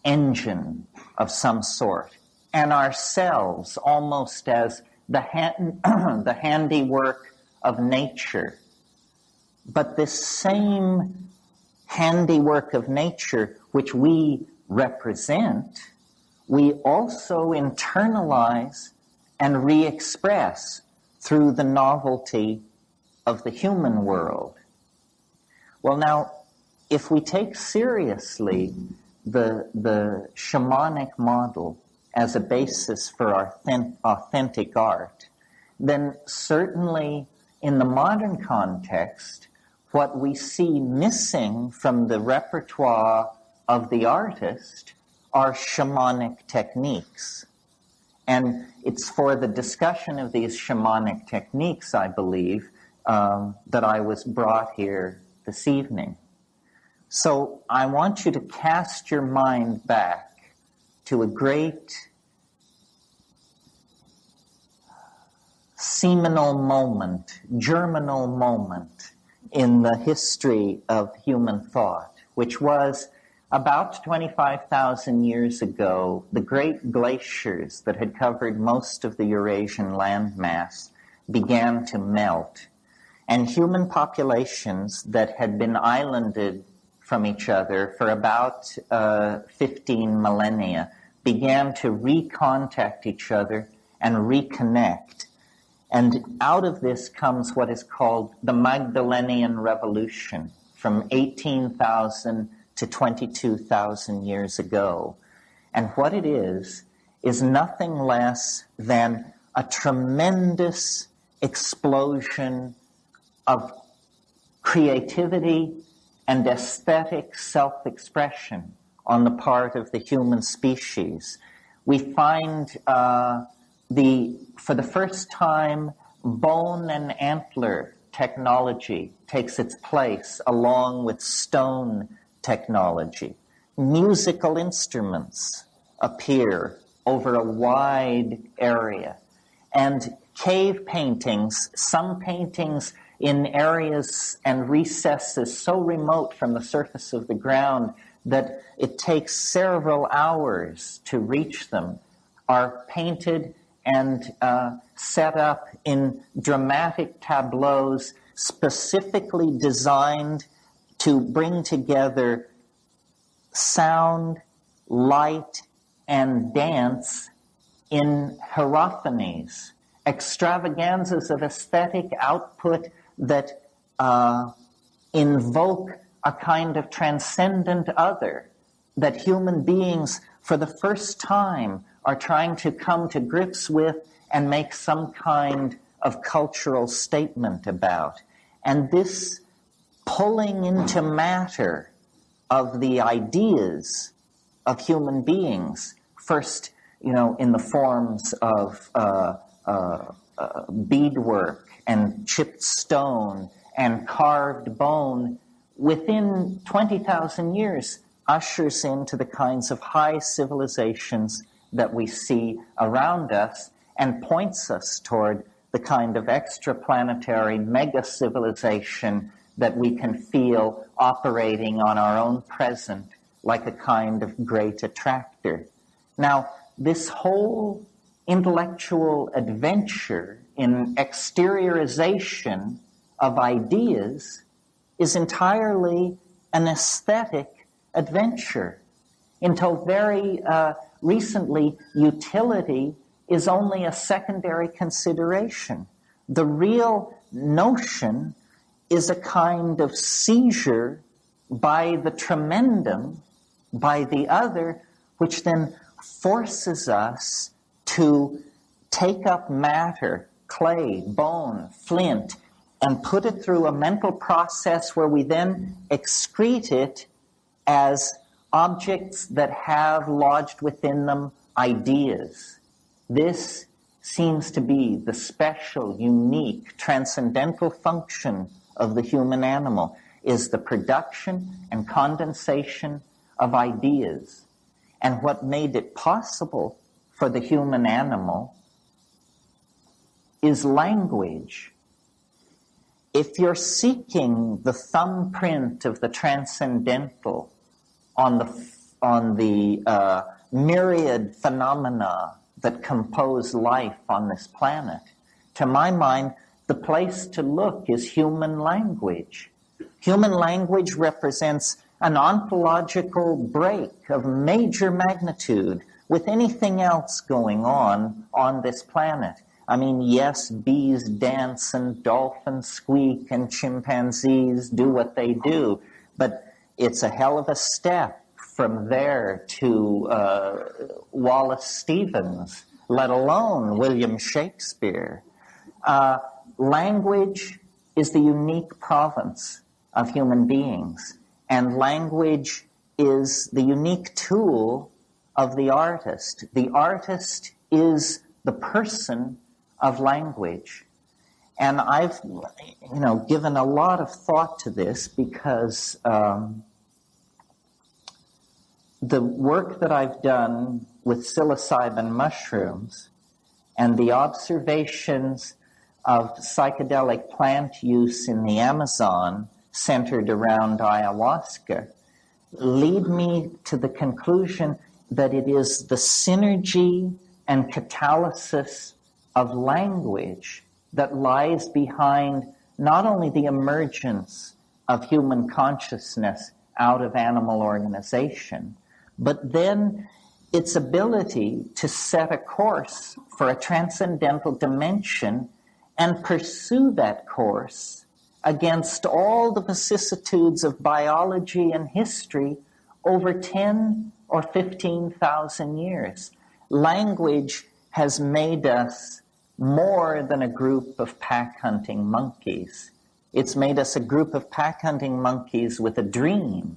engine of some sort, and ourselves almost as the handiwork of nature. But this same handiwork of nature, which we represent, we also internalize and re-express through the novelty of the human world. Well, now, if we take seriously the shamanic model as a basis for authentic art, then certainly in the modern context, what we see missing from the repertoire of the artist are shamanic techniques. And it's for the discussion of these shamanic techniques, I believe, that I was brought here this evening. So I want you to cast your mind back to a great seminal moment, germinal moment in the history of human thought, which was about 25,000 years ago. The great glaciers that had covered most of the Eurasian landmass began to melt, and human populations that had been islanded from each other for about 15 millennia began to recontact each other and reconnect. And out of this comes what is called the Magdalenian Revolution from 18,000 to 22,000 years ago. And what it is nothing less than a tremendous explosion of creativity and aesthetic self-expression on the part of the human species. We find for the first time, bone and antler technology takes its place along with stone technology. Musical instruments appear over a wide area. And cave paintings, some paintings in areas and recesses so remote from the surface of the ground that it takes several hours to reach them, are painted and set up in dramatic tableaus specifically designed to bring together sound, light, and dance in hierophanies, extravaganzas of aesthetic output that invoke a kind of transcendent other, that human beings for the first time are trying to come to grips with and make some kind of cultural statement about. And this pulling into matter of the ideas of human beings, first, in the forms of beadwork and chipped stone and carved bone, within 20,000 years ushers into the kinds of high civilizations that we see around us and points us toward the kind of extraplanetary mega civilization that we can feel operating on our own present like a kind of great attractor. Now, this whole intellectual adventure in exteriorization of ideas is entirely an aesthetic adventure. Until very recently, utility is only a secondary consideration. The real notion is a kind of seizure by the tremendum, by the other, which then forces us to take up matter, clay, bone, flint, and put it through a mental process where we then excrete it as objects that have lodged within them ideas. This seems to be the special, unique, transcendental function of the human animal, is the production and condensation of ideas. And what made it possible for the human animal is language. If you're seeking the thumbprint of the transcendental on the myriad phenomena that compose life on this planet, to my mind, the place to look is human language. Human language represents an ontological break of major magnitude with anything else going on this planet. I mean, yes, bees dance and dolphins squeak and chimpanzees do what they do, but it's a hell of a step from there to Wallace Stevens, let alone William Shakespeare. Language is the unique province of human beings, and language is the unique tool of the artist. The artist is the person of language. And I've, given a lot of thought to this because the work that I've done with psilocybin mushrooms and the observations of psychedelic plant use in the Amazon centered around ayahuasca lead me to the conclusion that it is the synergy and catalysis of language that lies behind not only the emergence of human consciousness out of animal organization, but then its ability to set a course for a transcendental dimension and pursue that course against all the vicissitudes of biology and history over 10 or 15,000 years. Language has made us more than a group of pack-hunting monkeys. It's made us a group of pack-hunting monkeys with a dream.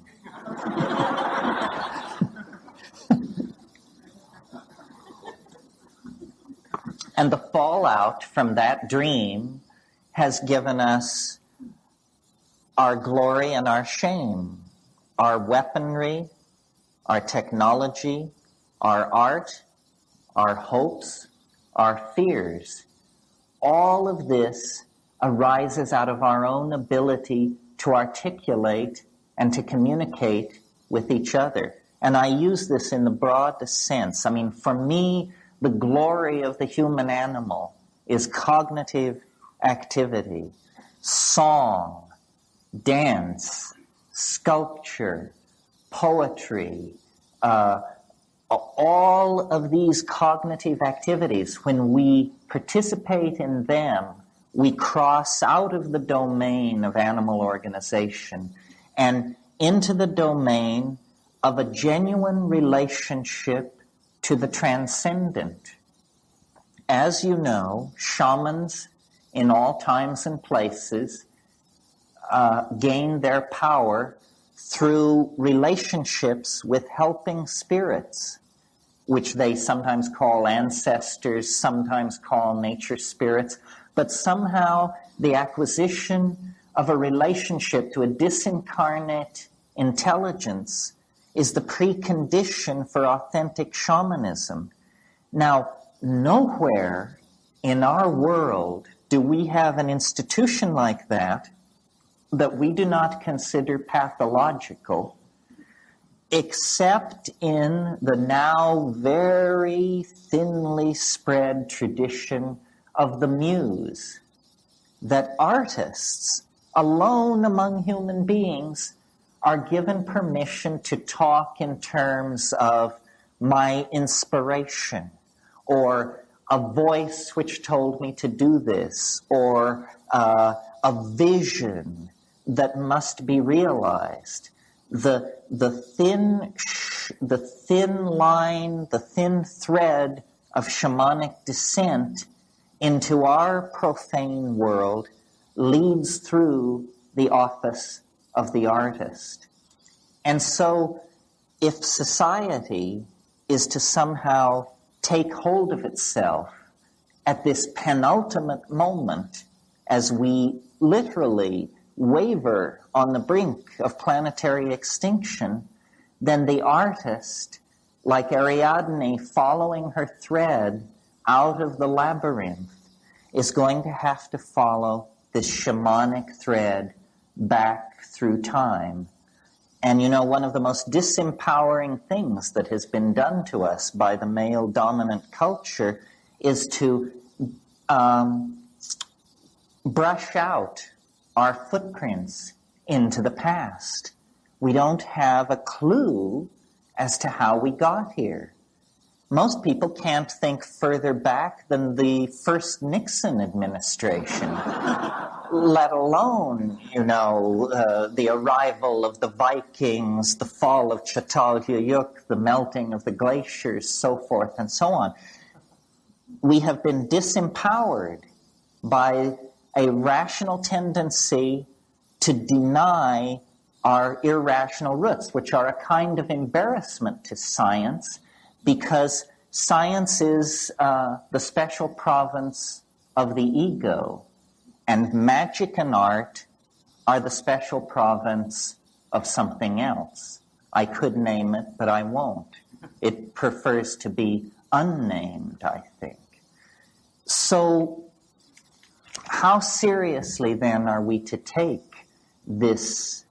And the fallout from that dream has given us our glory and our shame, our weaponry, our technology, our art, our hopes, our fears. All of this arises out of our own ability to articulate and to communicate with each other. And I use this in the broadest sense. I mean, for me, the glory of the human animal is cognitive activity, song, dance, sculpture, poetry, all of these cognitive activities. When we participate in them, we cross out of the domain of animal organization and into the domain of a genuine relationship to the transcendent. As you know, shamans in all times and places gain their power through relationships with helping spirits, which they sometimes call ancestors, sometimes call nature spirits, but somehow the acquisition of a relationship to a disincarnate intelligence is the precondition for authentic shamanism. Now, nowhere in our world do we have an institution like that we do not consider pathological, except in the now very thinly spread tradition of the muse, that artists alone among human beings are given permission to talk in terms of my inspiration, or a voice which told me to do this, or a vision that must be realized. The thin line, the thin thread of shamanic descent into our profane world leads through the office of the artist. And so if society is to somehow take hold of itself at this penultimate moment, as we literally waver on the brink of planetary extinction, then the artist, like Ariadne following her thread out of the labyrinth, is going to have to follow this shamanic thread back through time. And you know, one of the most disempowering things that has been done to us by the male-dominant culture is to brush out our footprints into the past. We don't have a clue as to how we got here. Most people can't think further back than the first Nixon administration, let alone, the arrival of the Vikings, the fall of Çatalhöyük, the melting of the glaciers, so forth and so on. We have been disempowered by a rational tendency to deny our irrational roots, which are a kind of embarrassment to science, because science is the special province of the ego, and magic and art are the special province of something else. I could name it, but I won't. It prefers to be unnamed, I think. So, how seriously then are we to take this,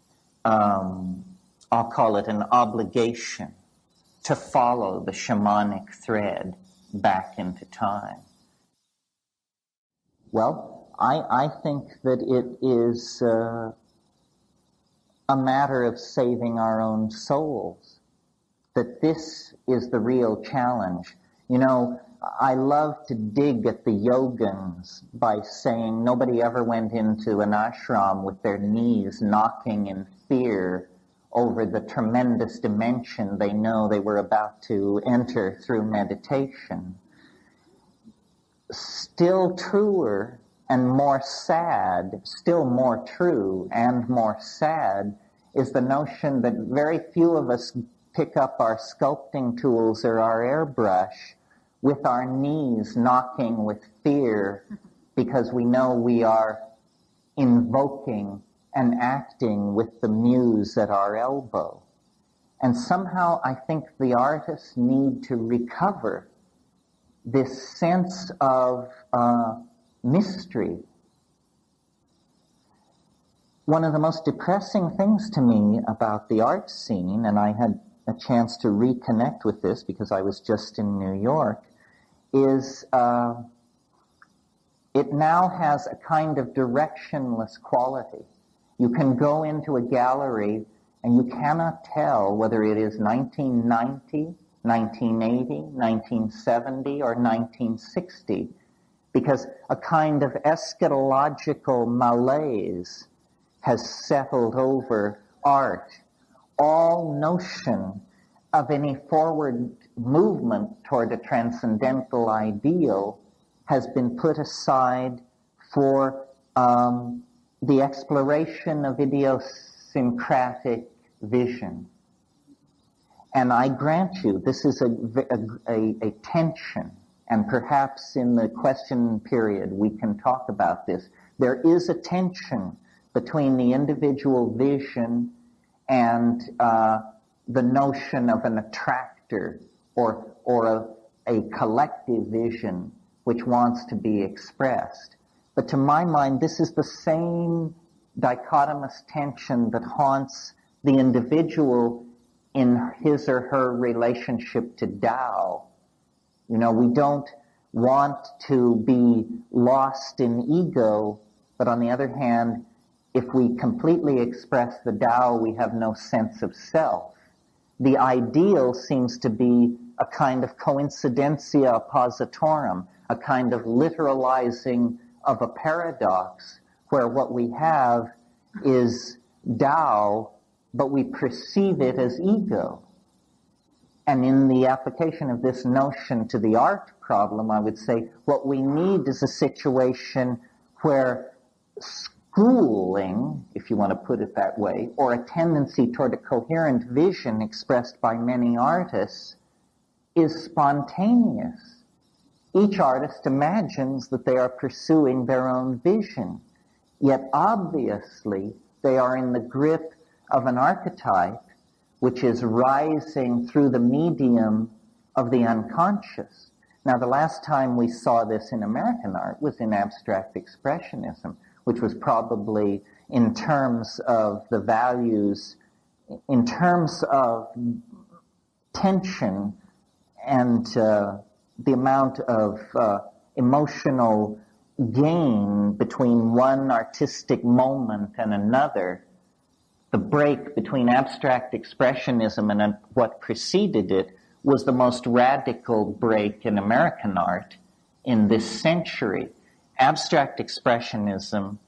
I'll call it an obligation, to follow the shamanic thread back into time? Well, I think that it is a matter of saving our own souls, that this is the real challenge. You know, I love to dig at the yogins by saying nobody ever went into an ashram with their knees knocking in fear over the tremendous dimension they know they were about to enter through meditation. Still truer and more sad, still more true and more sad, is the notion that very few of us pick up our sculpting tools or our airbrush with our knees knocking with fear because we know we are invoking and acting with the muse at our elbow. And somehow I think the artists need to recover this sense of mystery. One of the most depressing things to me about the art scene, and I had a chance to reconnect with this because I was just in New York, is it now has a kind of directionless quality. You can go into a gallery and you cannot tell whether it is 1990, 1980, 1970, or 1960, because a kind of eschatological malaise has settled over art. All notion of any forward movement toward a transcendental ideal has been put aside for the exploration of idiosyncratic vision. And I grant you, this is a tension, and perhaps in the question period we can talk about this. There is a tension between the individual vision and the notion of an attractor or a collective vision which wants to be expressed. But to my mind, this is the same dichotomous tension that haunts the individual in his or her relationship to Tao. You know, we don't want to be lost in ego, but on the other hand, if we completely express the Tao, we have no sense of self. The ideal seems to be a kind of coincidentia oppositorum, a kind of literalizing of a paradox, where what we have is Tao, but we perceive it as ego. And in the application of this notion to the art problem, I would say what we need is a situation where schooling, if you want to put it that way, or a tendency toward a coherent vision expressed by many artists is spontaneous. Each artist imagines that they are pursuing their own vision, yet obviously they are in the grip of an archetype which is rising through the medium of the unconscious. Now, the last time we saw this in American art was in abstract expressionism, which was probably in terms of the values, in terms of tension and the amount of emotional gain between one artistic moment and another. The break between abstract expressionism and what preceded it was the most radical break in American art in this century. Abstract expressionism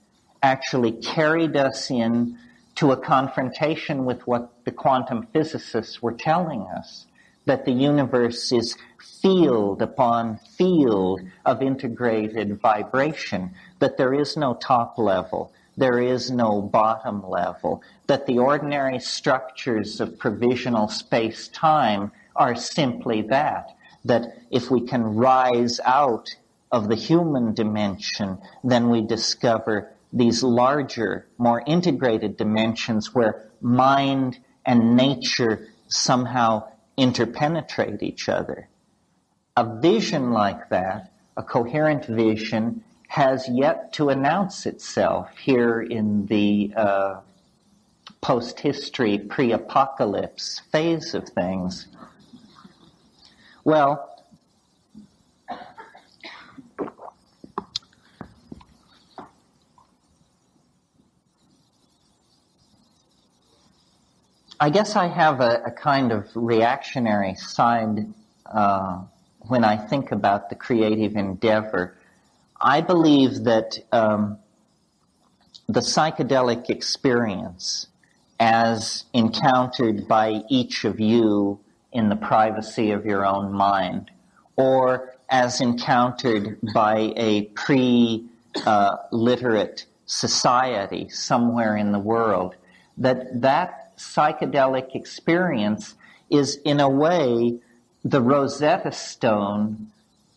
actually carried us in to a confrontation with what the quantum physicists were telling us, that the universe is field upon field of integrated vibration, that there is no top level, there is no bottom level, that the ordinary structures of provisional space-time are simply that if we can rise out of the human dimension, then we discover these larger, more integrated dimensions where mind and nature somehow interpenetrate each other. A vision like that, a coherent vision, has yet to announce itself here in the post-history, pre-apocalypse phase of things. Well, I guess I have a kind of reactionary side when I think about the creative endeavor. I believe that the psychedelic experience, as encountered by each of you in the privacy of your own mind, or as encountered by a pre-Jungian literate society somewhere in the world, that psychedelic experience is in a way the Rosetta Stone,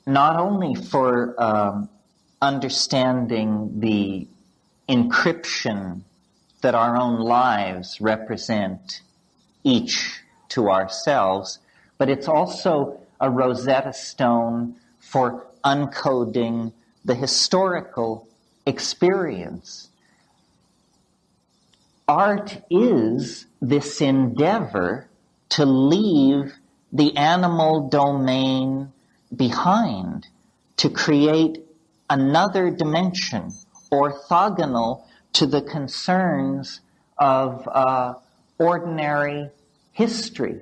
not only for understanding the encryption that our own lives represent each to ourselves, but it's also a Rosetta Stone for uncoding the historical experience. Art is this endeavor to leave the animal domain behind, to create another dimension orthogonal to the concerns of ordinary history.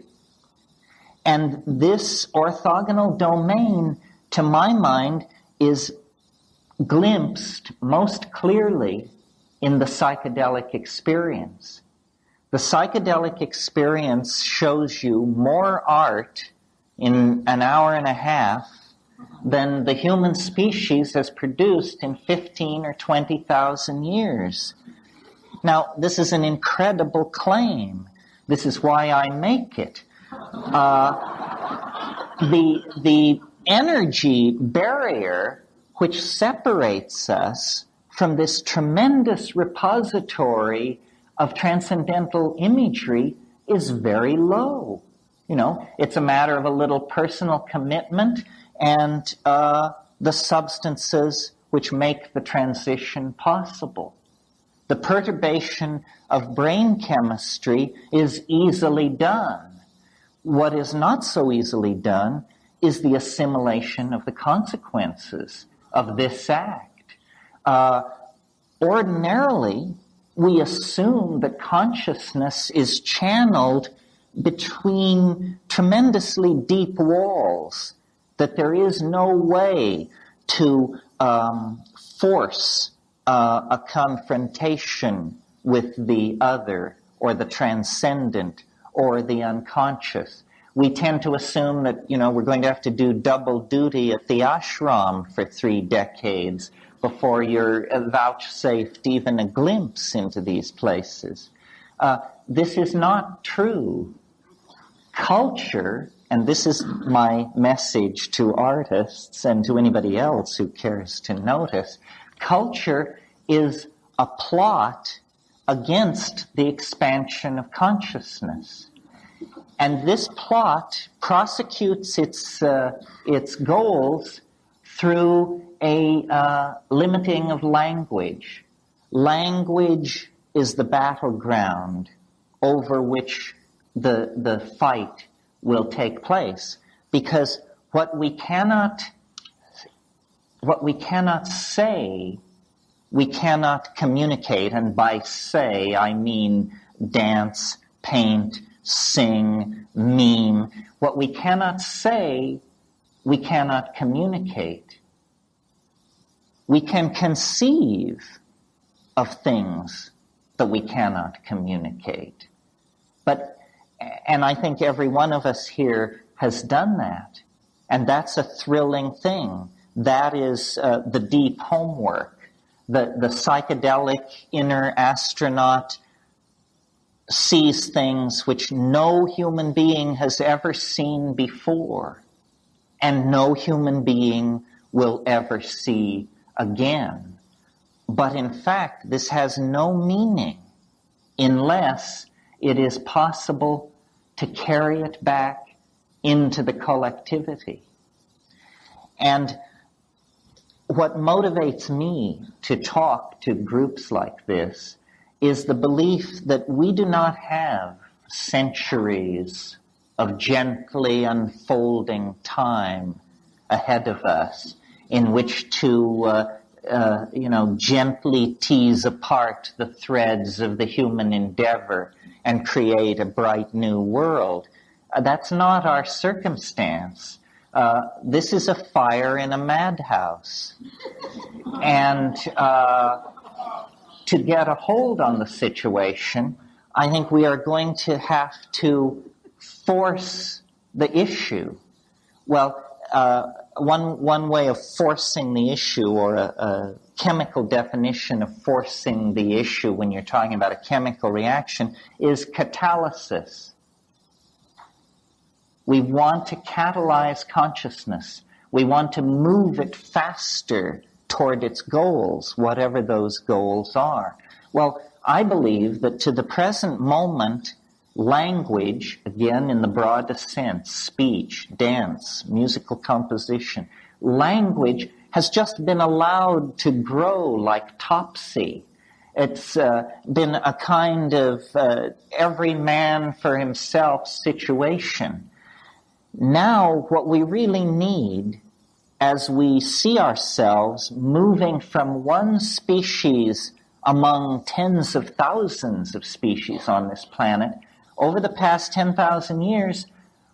And this orthogonal domain, to my mind, is glimpsed most clearly in the psychedelic experience. The psychedelic experience shows you more art in an hour and a half than the human species has produced in 15 or 20,000 years. Now, this is an incredible claim. This is why I make it. The energy barrier which separates us from this tremendous repository of transcendental imagery is very low. You know, it's a matter of a little personal commitment and the substances which make the transition possible. The perturbation of brain chemistry is easily done. What is not so easily done is the assimilation of the consequences of this act. Ordinarily, we assume that consciousness is channeled between tremendously deep walls, that there is no way to force a confrontation with the other or the transcendent or the unconscious. We tend to assume that, we're going to have to do double duty at the ashram for 3 decades before you're vouchsafed even a glimpse into these places. This is not true. Culture, and this is my message to artists and to anybody else who cares to notice, culture is a plot against the expansion of consciousness. And this plot prosecutes its goals through a limiting of language. Language is the battleground over which the fight will take place, because what we cannot say, we cannot communicate, and by say I mean dance, paint, sing, meme. What we cannot say, we cannot communicate. We can conceive of things that we cannot communicate. And I think every one of us here has done that. And that's a thrilling thing. That is the deep homework. The psychedelic inner astronaut sees things which no human being has ever seen before, and no human being will ever see again. But in fact, this has no meaning unless it is possible to carry it back into the collectivity. And what motivates me to talk to groups like this is the belief that we do not have centuries of gently unfolding time ahead of us in which to gently tease apart the threads of the human endeavor and create a bright new world. That's not our circumstance. This is a fire in a madhouse. And to get a hold on the situation, I think we are going to have to force the issue. Well, one way of forcing the issue, or a chemical definition of forcing the issue when you're talking about a chemical reaction, is catalysis. We want to catalyze consciousness. We want to move it faster toward its goals, whatever those goals are. Well, I believe that to the present moment, language, again in the broadest sense, speech, dance, musical composition, language has just been allowed to grow like topsy. It's been a kind of every man for himself situation. Now, what we really need, as we see ourselves moving from one species among tens of thousands of species on this planet, over the past 10,000 years,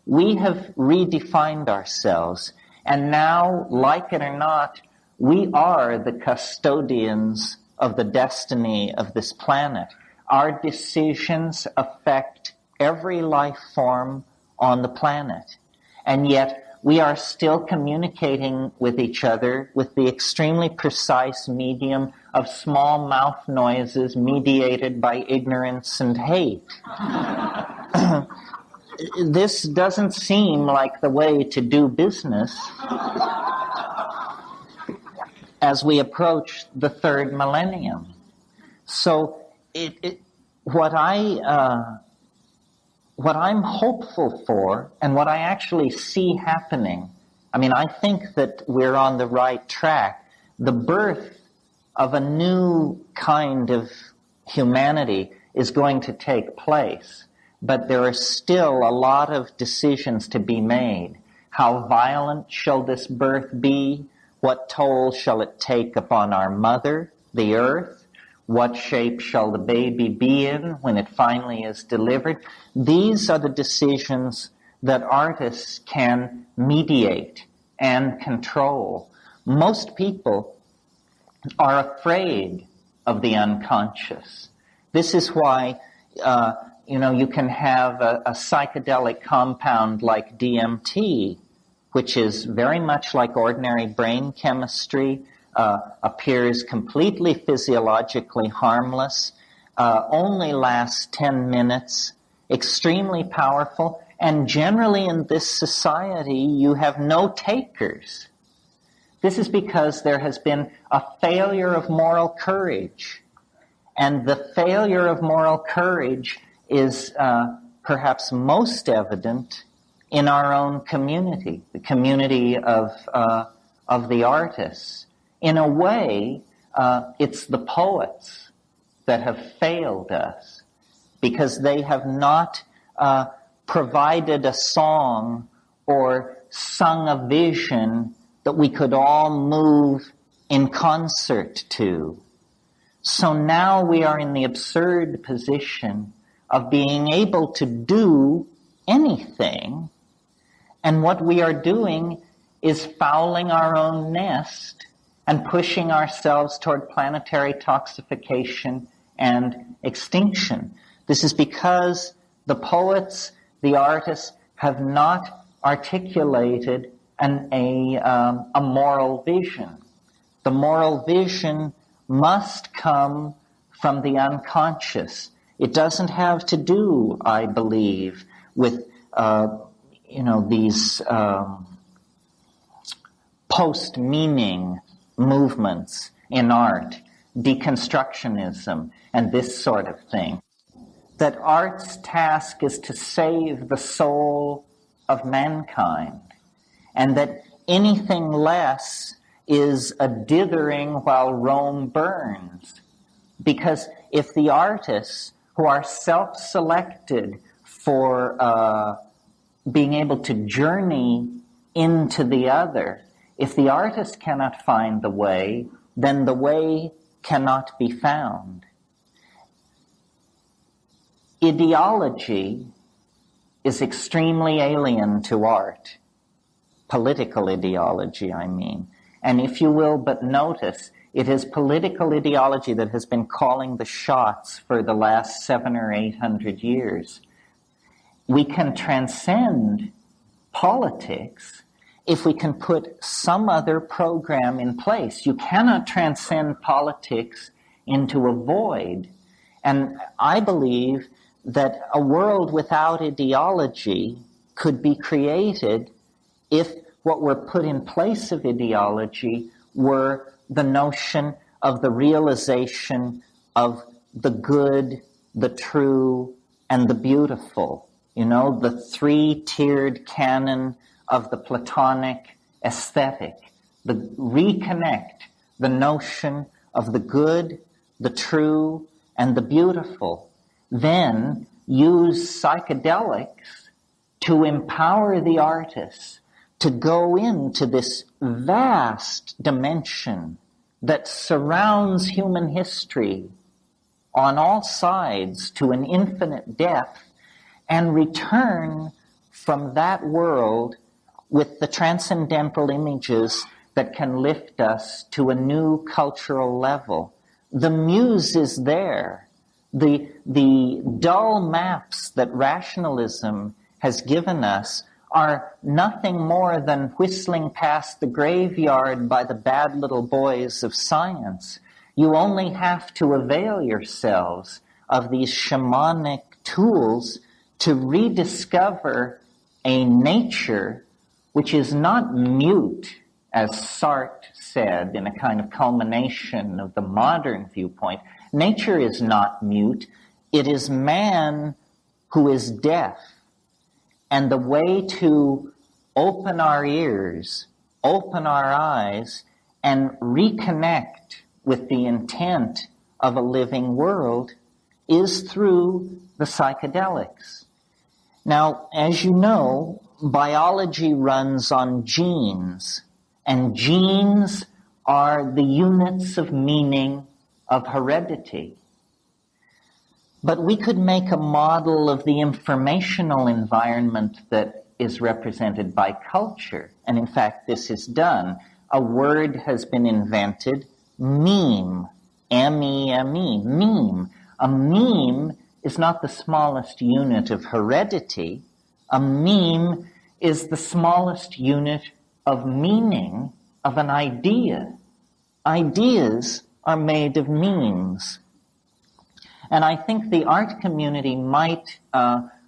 we have redefined ourselves. And now, like it or not, we are the custodians of the destiny of this planet. Our decisions affect every life form on the planet. And yet, we are still communicating with each other with the extremely precise medium of small mouth noises mediated by ignorance and hate. This doesn't seem like the way to do business as we approach the third millennium. So what I'm hopeful for, and what I actually see happening, I think that we're on the right track. The birth of a new kind of humanity is going to take place, but there are still a lot of decisions to be made. How violent shall this birth be? What toll shall it take upon our mother, the earth? What shape shall the baby be in when it finally is delivered? These are the decisions that artists can mediate and control. Most people are afraid of the unconscious. This is why, you can have a psychedelic compound like DMT, which is very much like ordinary brain chemistry, appears completely physiologically harmless, only lasts 10 minutes, extremely powerful, and generally in this society you have no takers. This is because there has been a failure of moral courage. And the failure of moral courage is perhaps most evident in our own community, the community of the artists. In a way, it's the poets that have failed us because they have not provided a song or sung a vision that we could all move in concert to. So now we are in the absurd position of being able to do anything, and what we are doing is fouling our own nest and pushing ourselves toward planetary toxification and extinction. This is because the poets, the artists, have not articulated a moral vision. The moral vision must come from the unconscious. It doesn't have to do, I believe, with these post-meaning movements in art, deconstructionism, and this sort of thing. That art's task is to save the soul of mankind, and that anything less is a dithering while Rome burns. Because if the artists who are self-selected for being able to journey into the other, if the artist cannot find the way, then the way cannot be found. Ideology is extremely alien to art. Political ideology, I mean. And if you will but notice, it is political ideology that has been calling the shots for the last 700 or 800 years. We can transcend politics if we can put some other program in place. You cannot transcend politics into a void. And I believe that a world without ideology could be created if what were put in place of ideology were the notion of the realization of the good, the true, and the beautiful. You know, the three-tiered canon of the Platonic aesthetic. Reconnect the notion of the good, the true, and the beautiful. Then use psychedelics to empower the artists to go into this vast dimension that surrounds human history on all sides to an infinite depth, and return from that world with the transcendental images that can lift us to a new cultural level. The muse is there. The dull maps that rationalism has given us are nothing more than whistling past the graveyard by the bad little boys of science. You only have to avail yourselves of these shamanic tools to rediscover a nature which is not mute, as Sartre said in a kind of culmination of the modern viewpoint. Nature is not mute. It is man who is deaf. And the way to open our ears, open our eyes, and reconnect with the intent of a living world is through the psychedelics. Now, as you know, biology runs on genes, and genes are the units of meaning of heredity. But we could make a model of the informational environment that is represented by culture. And in fact, this is done. A word has been invented, meme, M-E-M-E, meme. A meme is not the smallest unit of heredity. A meme is the smallest unit of meaning of an idea. Ideas are made of memes. And I think the art community might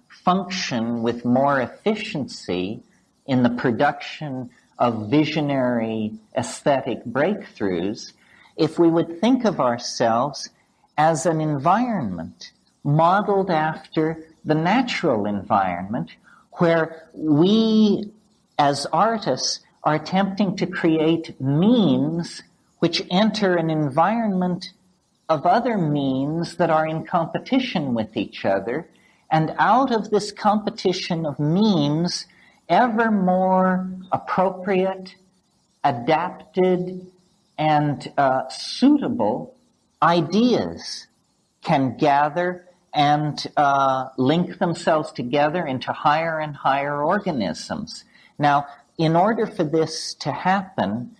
function with more efficiency in the production of visionary aesthetic breakthroughs if we would think of ourselves as an environment modeled after the natural environment, where we as artists are attempting to create memes which enter an environment of other memes that are in competition with each other, and out of this competition of memes, ever more appropriate, adapted, and suitable ideas can gather and link themselves together into higher and higher organisms. Now, in order for this to happen,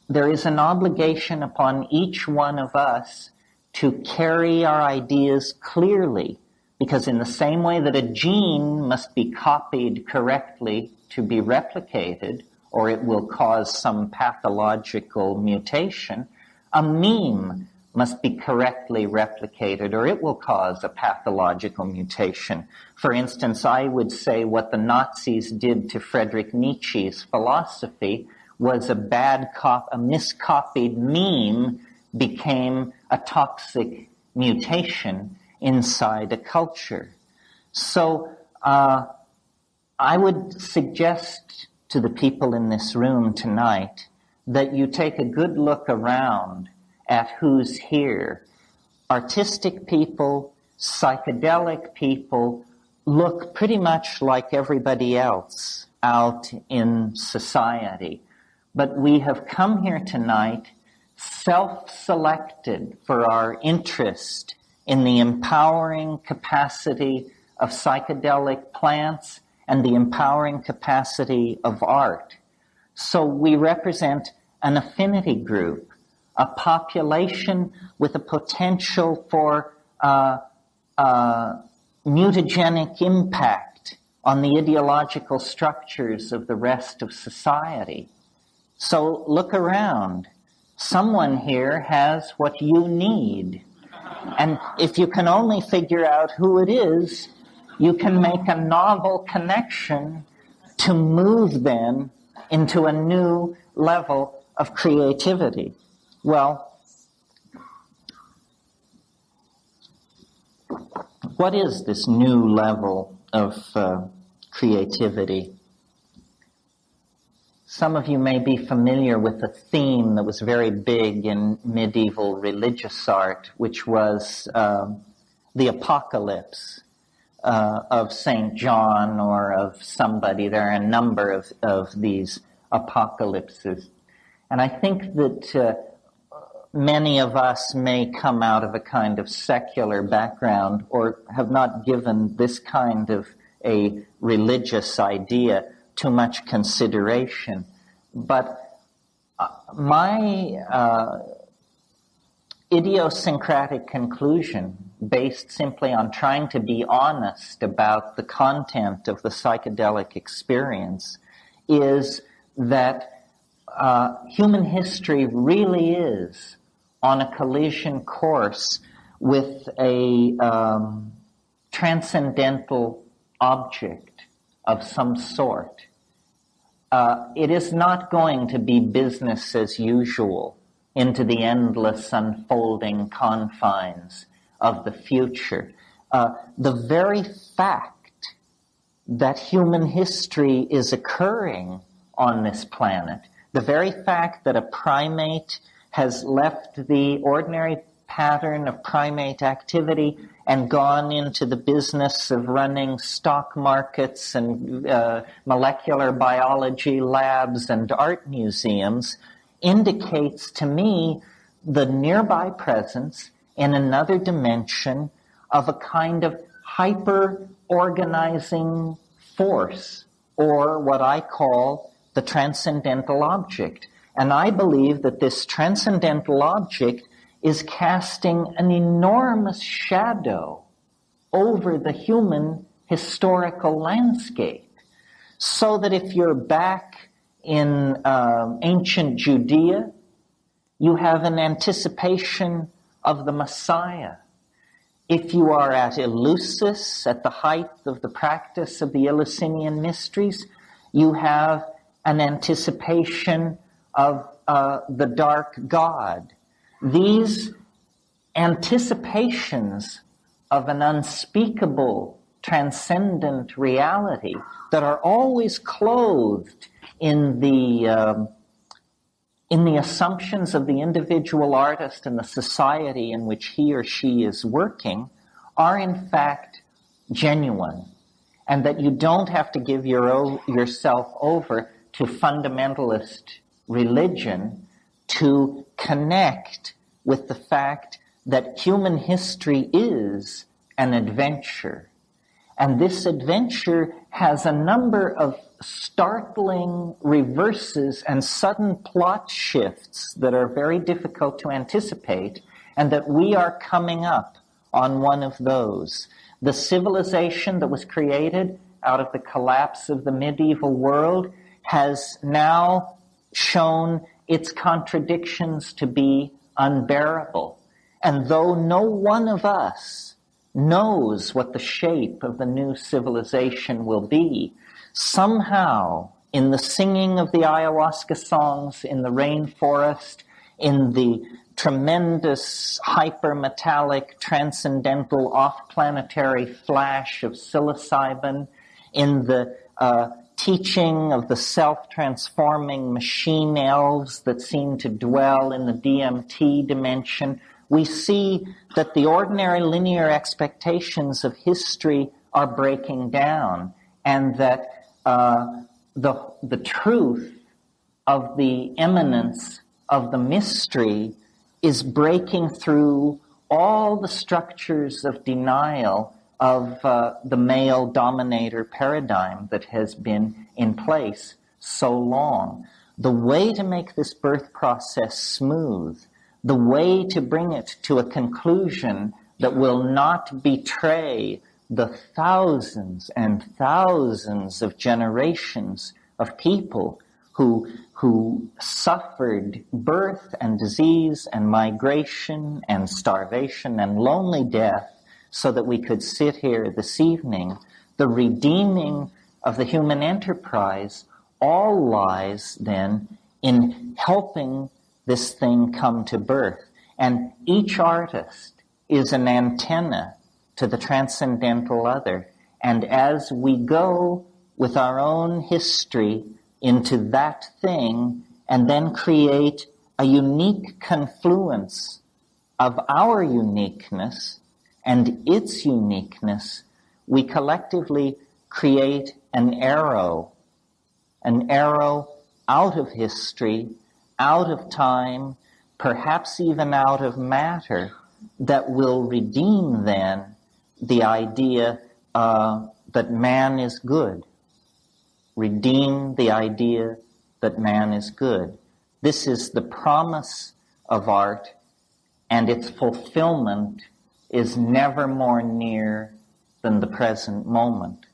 there is an obligation upon each one of us to carry our ideas clearly, because in the same way that a gene must be copied correctly to be replicated, or it will cause some pathological mutation, a meme must be correctly replicated, or it will cause a pathological mutation. For instance, I would say what the Nazis did to Friedrich Nietzsche's philosophy was a miscopied meme became a toxic mutation inside a culture. So I would suggest to the people in this room tonight that you take a good look around at who's here. Artistic people, psychedelic people look pretty much like everybody else out in society. But we have come here tonight self-selected for our interest in the empowering capacity of psychedelic plants and the empowering capacity of art. So we represent an affinity group, a population with a potential for mutagenic impact on the ideological structures of the rest of society. So look around. Someone here has what you need. And if you can only figure out who it is, you can make a novel connection to move them into a new level of creativity. Well, what is this new level of creativity? Some of you may be familiar with a theme that was very big in medieval religious art, which was the apocalypse of St. John or of somebody. There are a number of these apocalypses. And I think that many of us may come out of a kind of secular background or have not given this kind of a religious idea too much consideration. But my idiosyncratic conclusion, based simply on trying to be honest about the content of the psychedelic experience, is that human history really is on a collision course with a transcendental object of some sort. It is not going to be business as usual into the endless unfolding confines of the future. The very fact that human history is occurring on this planet, the very fact that a primate has left the ordinary pattern of primate activity and gone into the business of running stock markets and molecular biology labs and art museums, indicates to me the nearby presence in another dimension of a kind of hyper-organizing force, or what I call the transcendental object. And I believe that this transcendental object is casting an enormous shadow over the human historical landscape. So that if you're back in ancient Judea, you have an anticipation of the Messiah. If you are at Eleusis, at the height of the practice of the Eleusinian mysteries, you have an anticipation of the dark God. These anticipations of an unspeakable, transcendent reality that are always clothed in the assumptions of the individual artist and the society in which he or she is working are in fact genuine, and that you don't have to give yourself over to fundamentalist religion to connect with the fact that human history is an adventure. And this adventure has a number of startling reverses and sudden plot shifts that are very difficult to anticipate, and that we are coming up on one of those. The civilization that was created out of the collapse of the medieval world has now shown its contradictions to be unbearable. And though no one of us knows what the shape of the new civilization will be, somehow in the singing of the ayahuasca songs in the rainforest, in the tremendous hypermetallic transcendental off-planetary flash of psilocybin, in the teaching of the self-transforming machine elves that seem to dwell in the DMT dimension, we see that the ordinary linear expectations of history are breaking down, and that the truth of the immanence of the mystery is breaking through all the structures of denial of the male dominator paradigm that has been in place so long. The way to make this birth process smooth, the way to bring it to a conclusion that will not betray the thousands and thousands of generations of people who suffered birth and disease and migration and starvation and lonely death so that we could sit here this evening, the redeeming of the human enterprise all lies then in helping this thing come to birth. And each artist is an antenna to the transcendental other. And as we go with our own history into that thing and then create a unique confluence of our uniqueness and its uniqueness, we collectively create an arrow out of history, out of time, perhaps even out of matter, that will redeem then the idea that man is good. Redeem the idea that man is good. This is the promise of art, and its fulfillment is never more near than the present moment.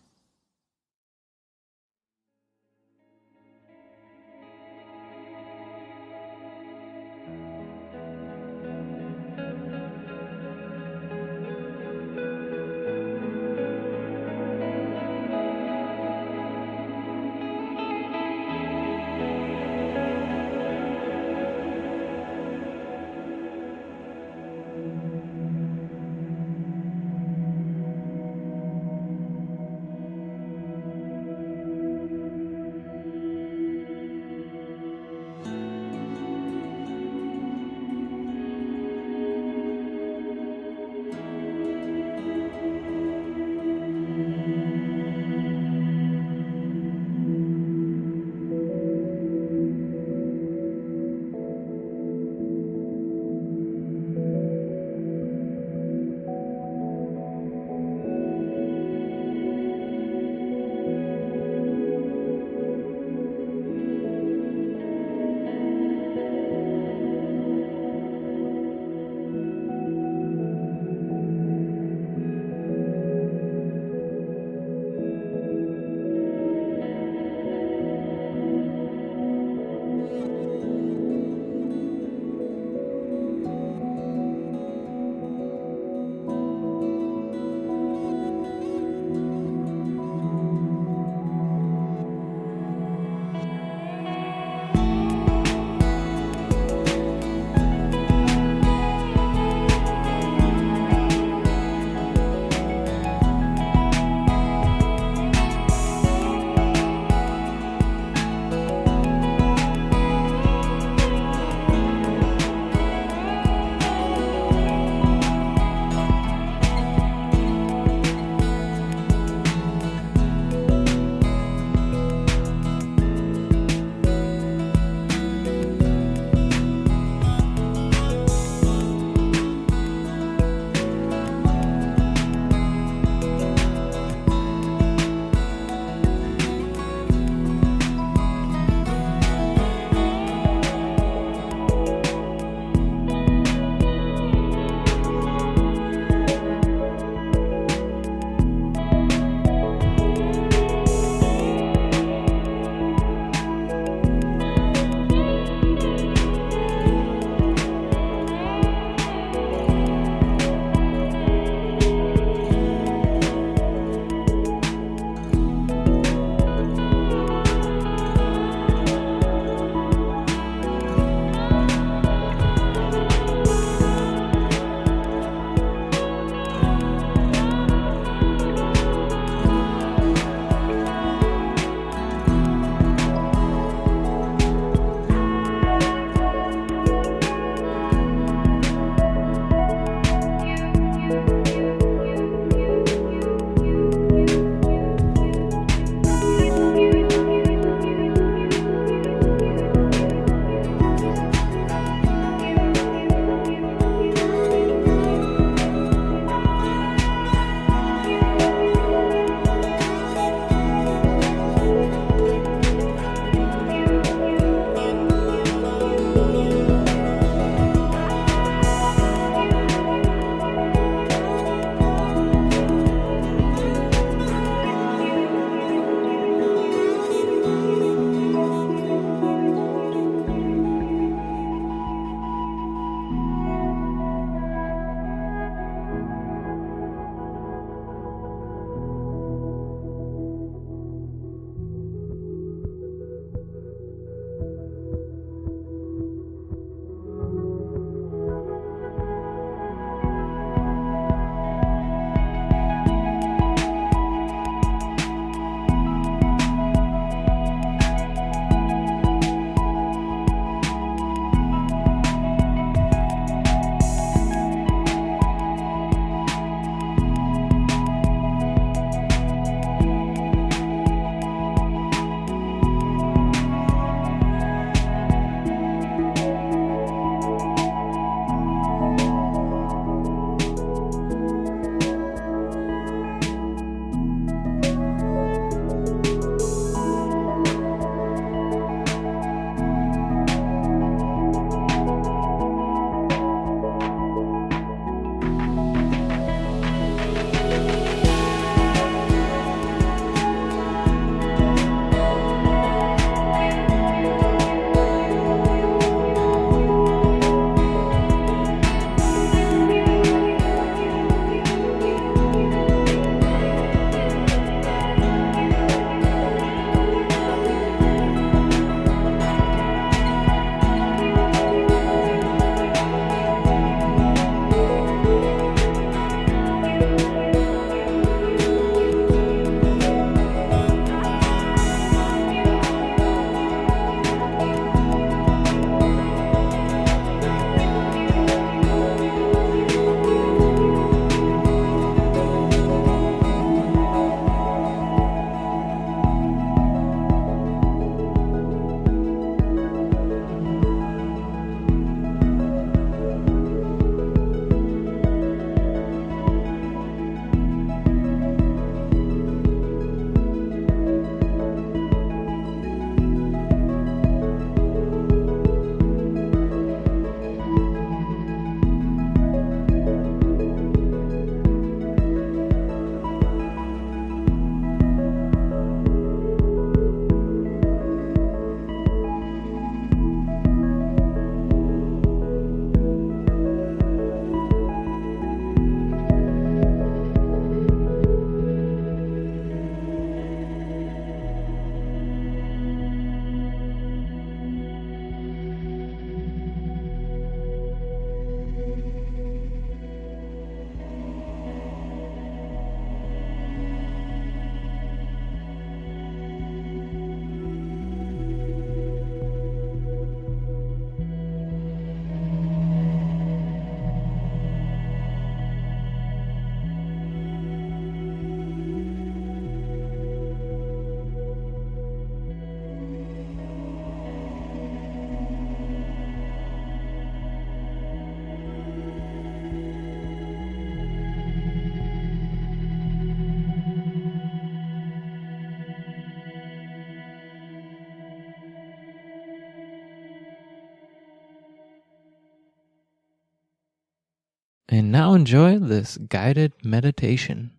And now enjoy this guided meditation.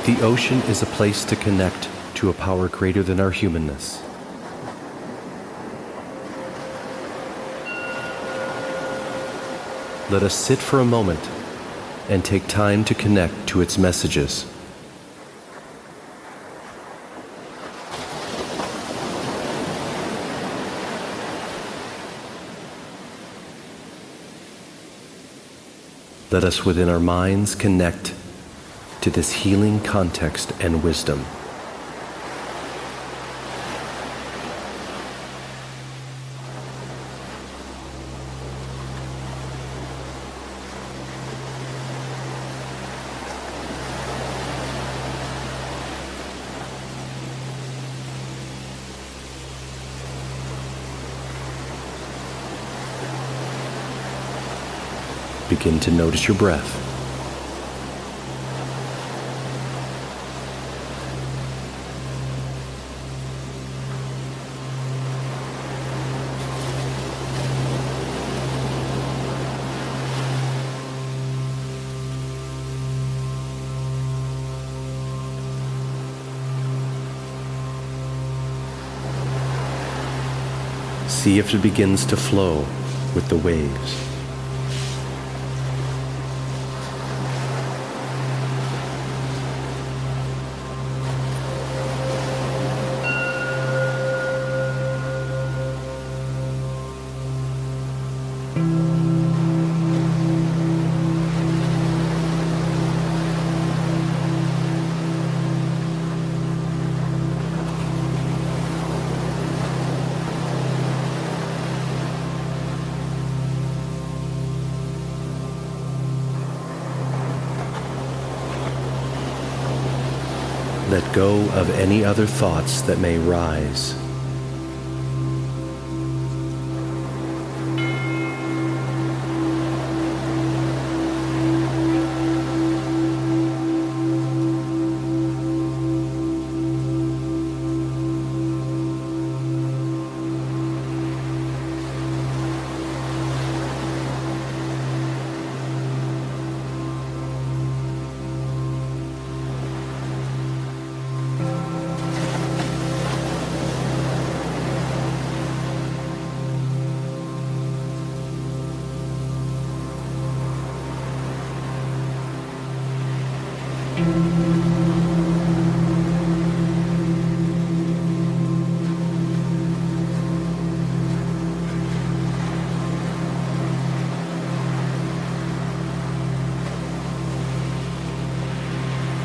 The ocean is a place to connect to a power greater than our humanness. Let us sit for a moment and take time to connect to its messages. Let us within our minds connect to this healing context and wisdom. Begin to notice your breath. See if it begins to flow with the waves. Let go of any other thoughts that may rise.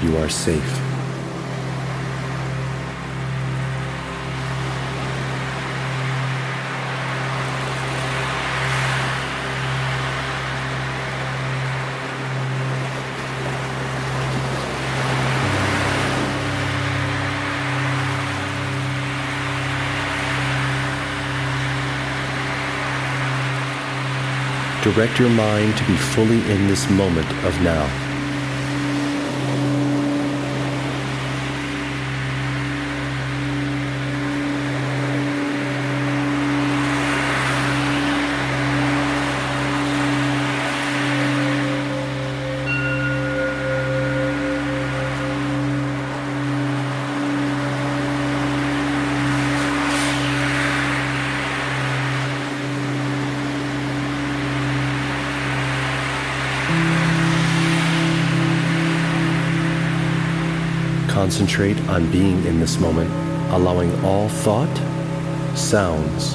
You are safe. Direct your mind to be fully in this moment of now. Concentrate on being in this moment, allowing all thought, sounds,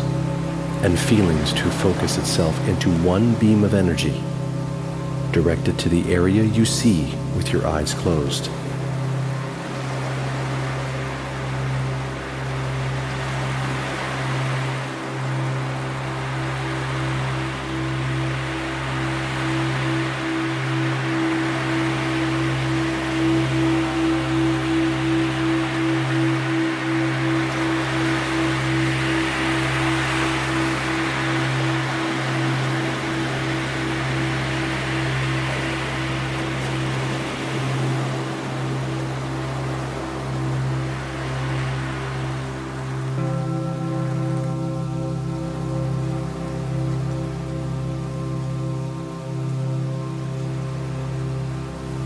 and feelings to focus itself into one beam of energy, directed to the area you see with your eyes closed.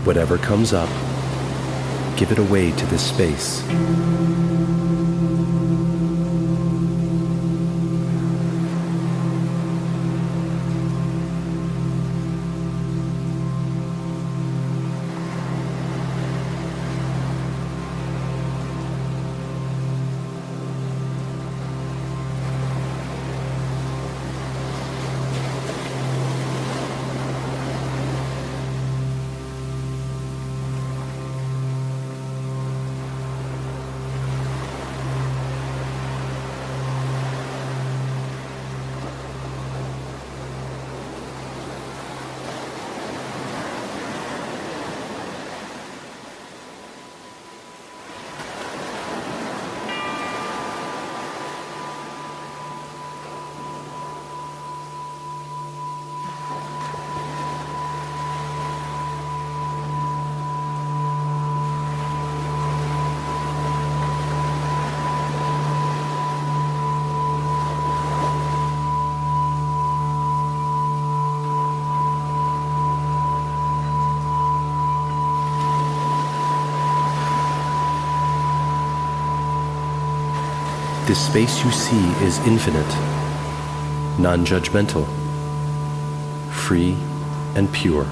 Whatever comes up, give it away to this space. This space you see is infinite, non-judgmental, free and pure.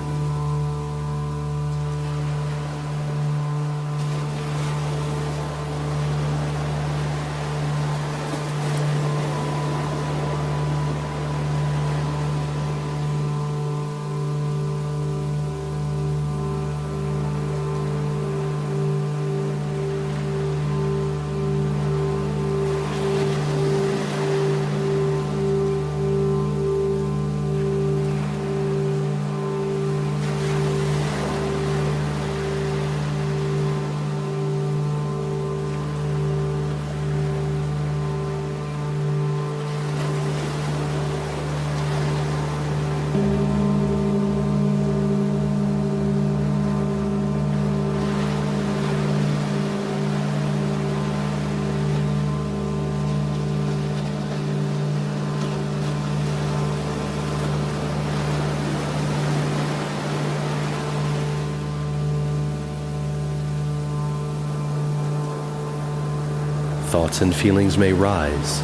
Thoughts and feelings may rise,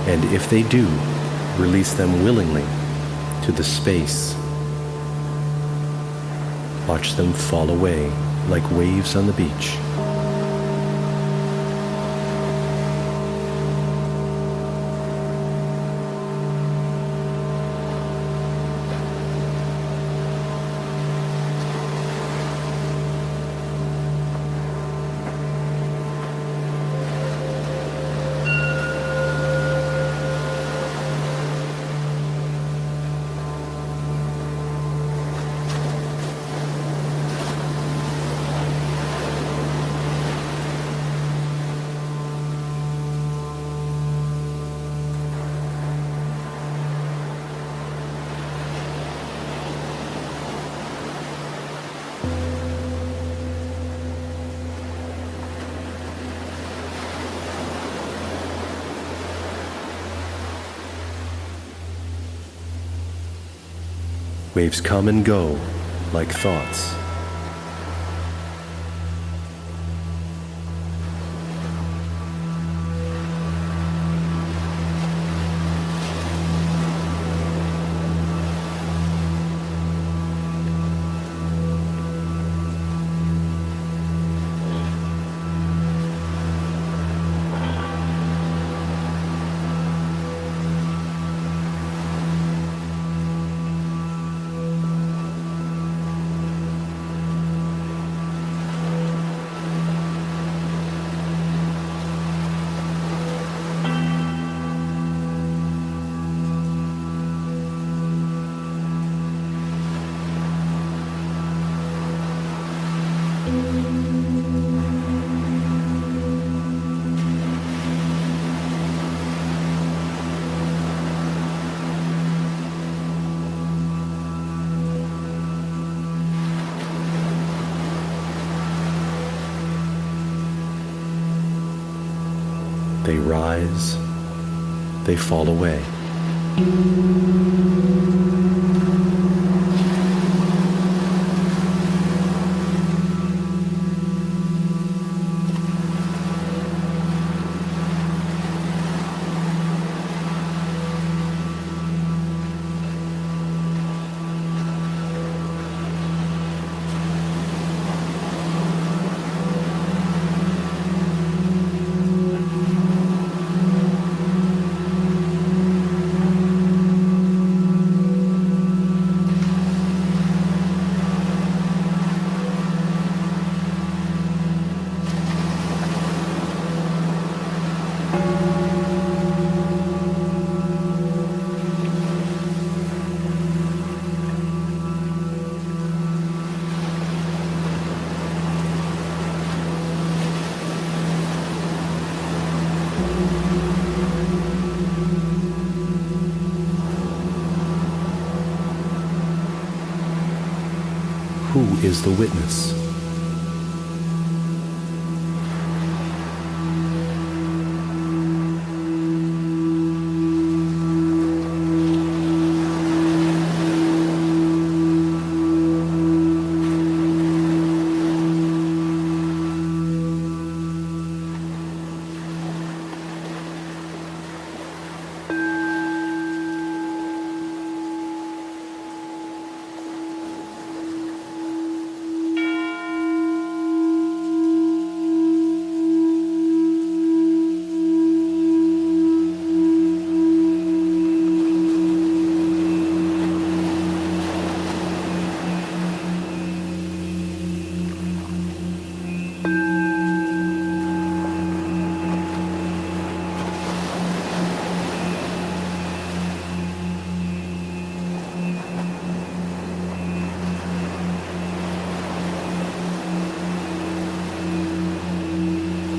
and if they do, release them willingly to the space. Watch them fall away like waves on the beach. Waves come and go like thoughts. They rise, they fall away. Who is the witness?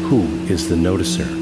Who is the noticer?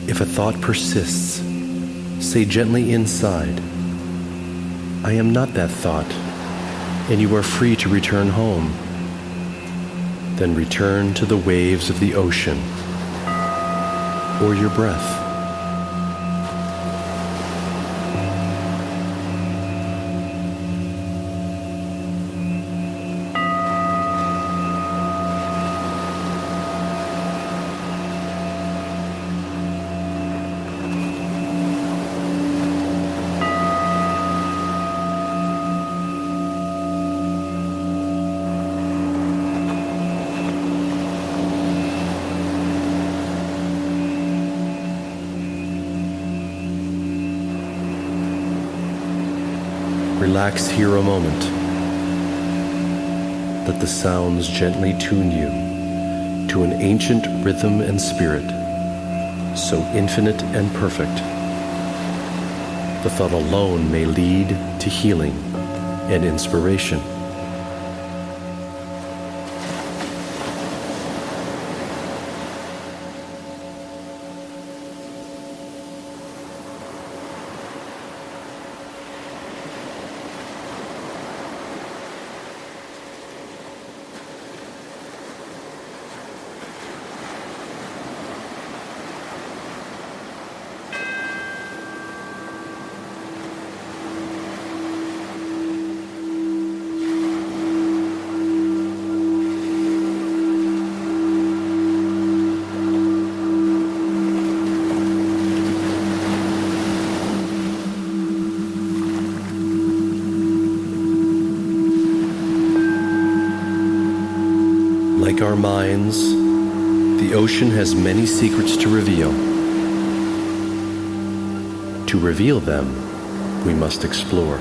If a thought persists, say gently inside, I am not that thought, and you are free to return home. Then return to the waves of the ocean, or your breath. Relax here a moment. Let the sounds gently tune you to an ancient rhythm and spirit, so infinite and perfect. The thought alone may lead to healing and inspiration. Like our minds, the ocean has many secrets to reveal. To reveal them, we must explore.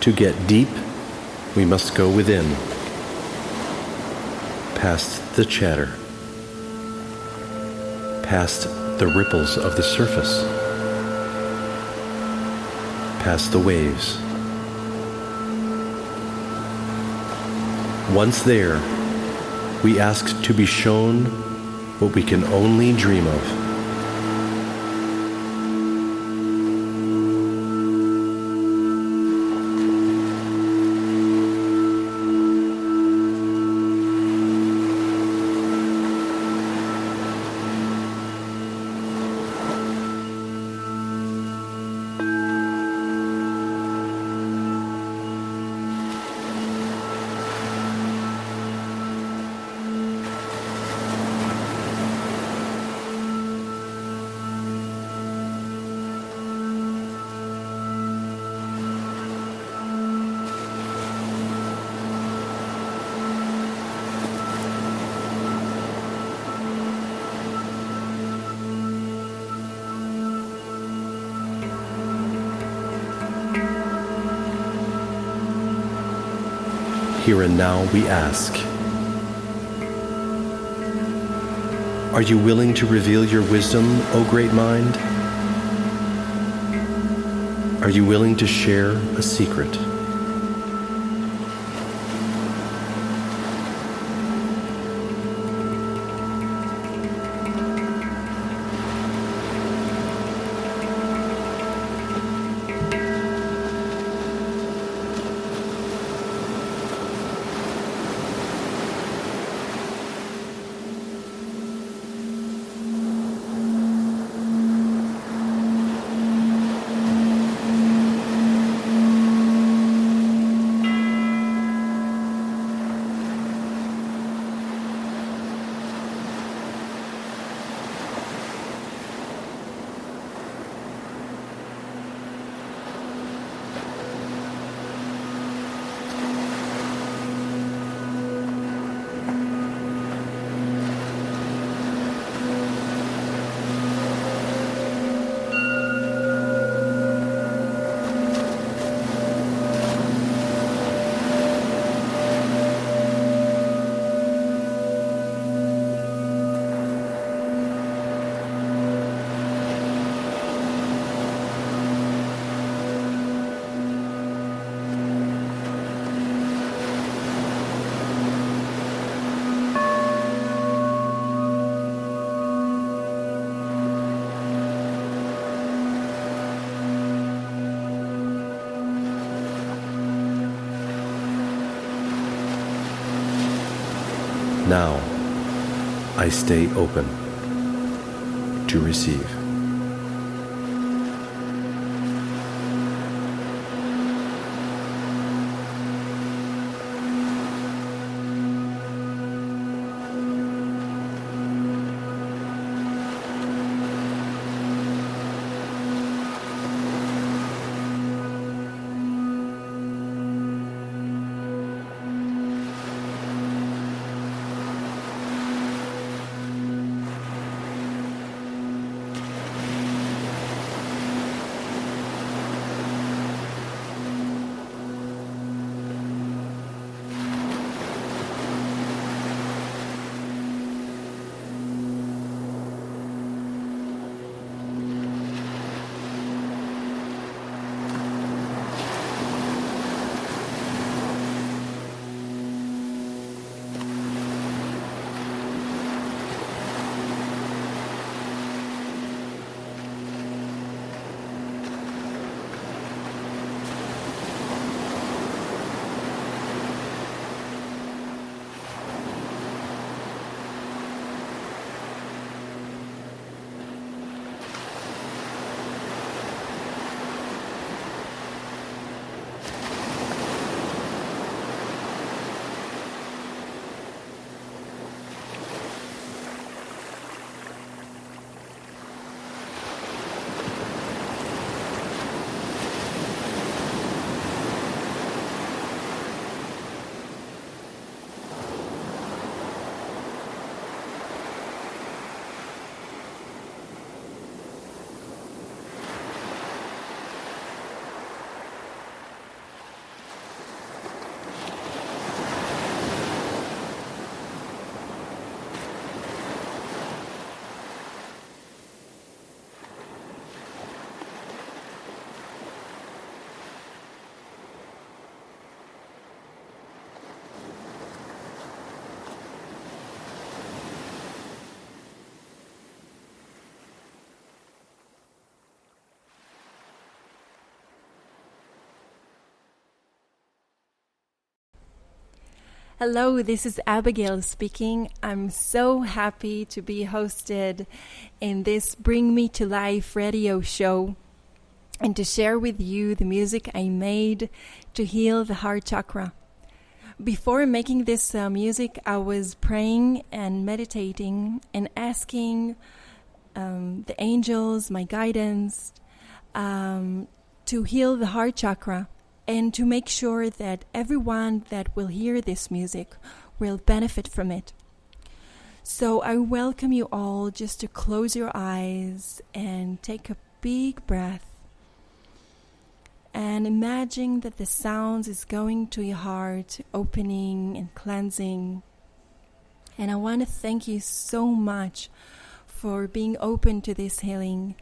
To get deep, we must go within, past the chatter, past the ripples of the surface, past the waves. Once there, we ask to be shown what we can only dream of. Here and now we ask, are you willing to reveal your wisdom, O great mind? Are you willing to share a secret? Now, I stay open to receive. Hello, this is Abigail speaking. I'm so happy to be hosted in this Bring Me to Life radio show and to share with you the music I made to heal the heart chakra. Before making this music, I was praying and meditating and asking the angels, my guidance, to heal the heart chakra and to make sure that everyone that will hear this music will benefit from it. So I welcome you all just to close your eyes and take a big breath and imagine that the sounds is going to your heart, opening and cleansing. And I want to thank you so much for being open to this healing.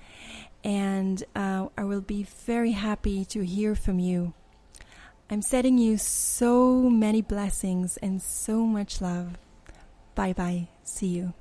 And I will be very happy to hear from you. I'm sending you so many blessings and so much love. Bye-bye. See you.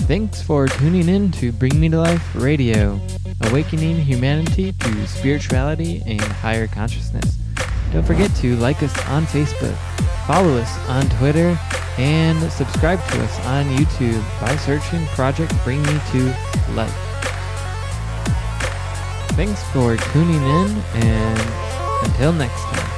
Thanks for tuning in to Bring Me to Life Radio, awakening humanity to spirituality and higher consciousness. Don't forget to like us on Facebook, follow us on Twitter, and subscribe to us on YouTube by searching Project Bring Me to Life. Thanks for tuning in, and until next time.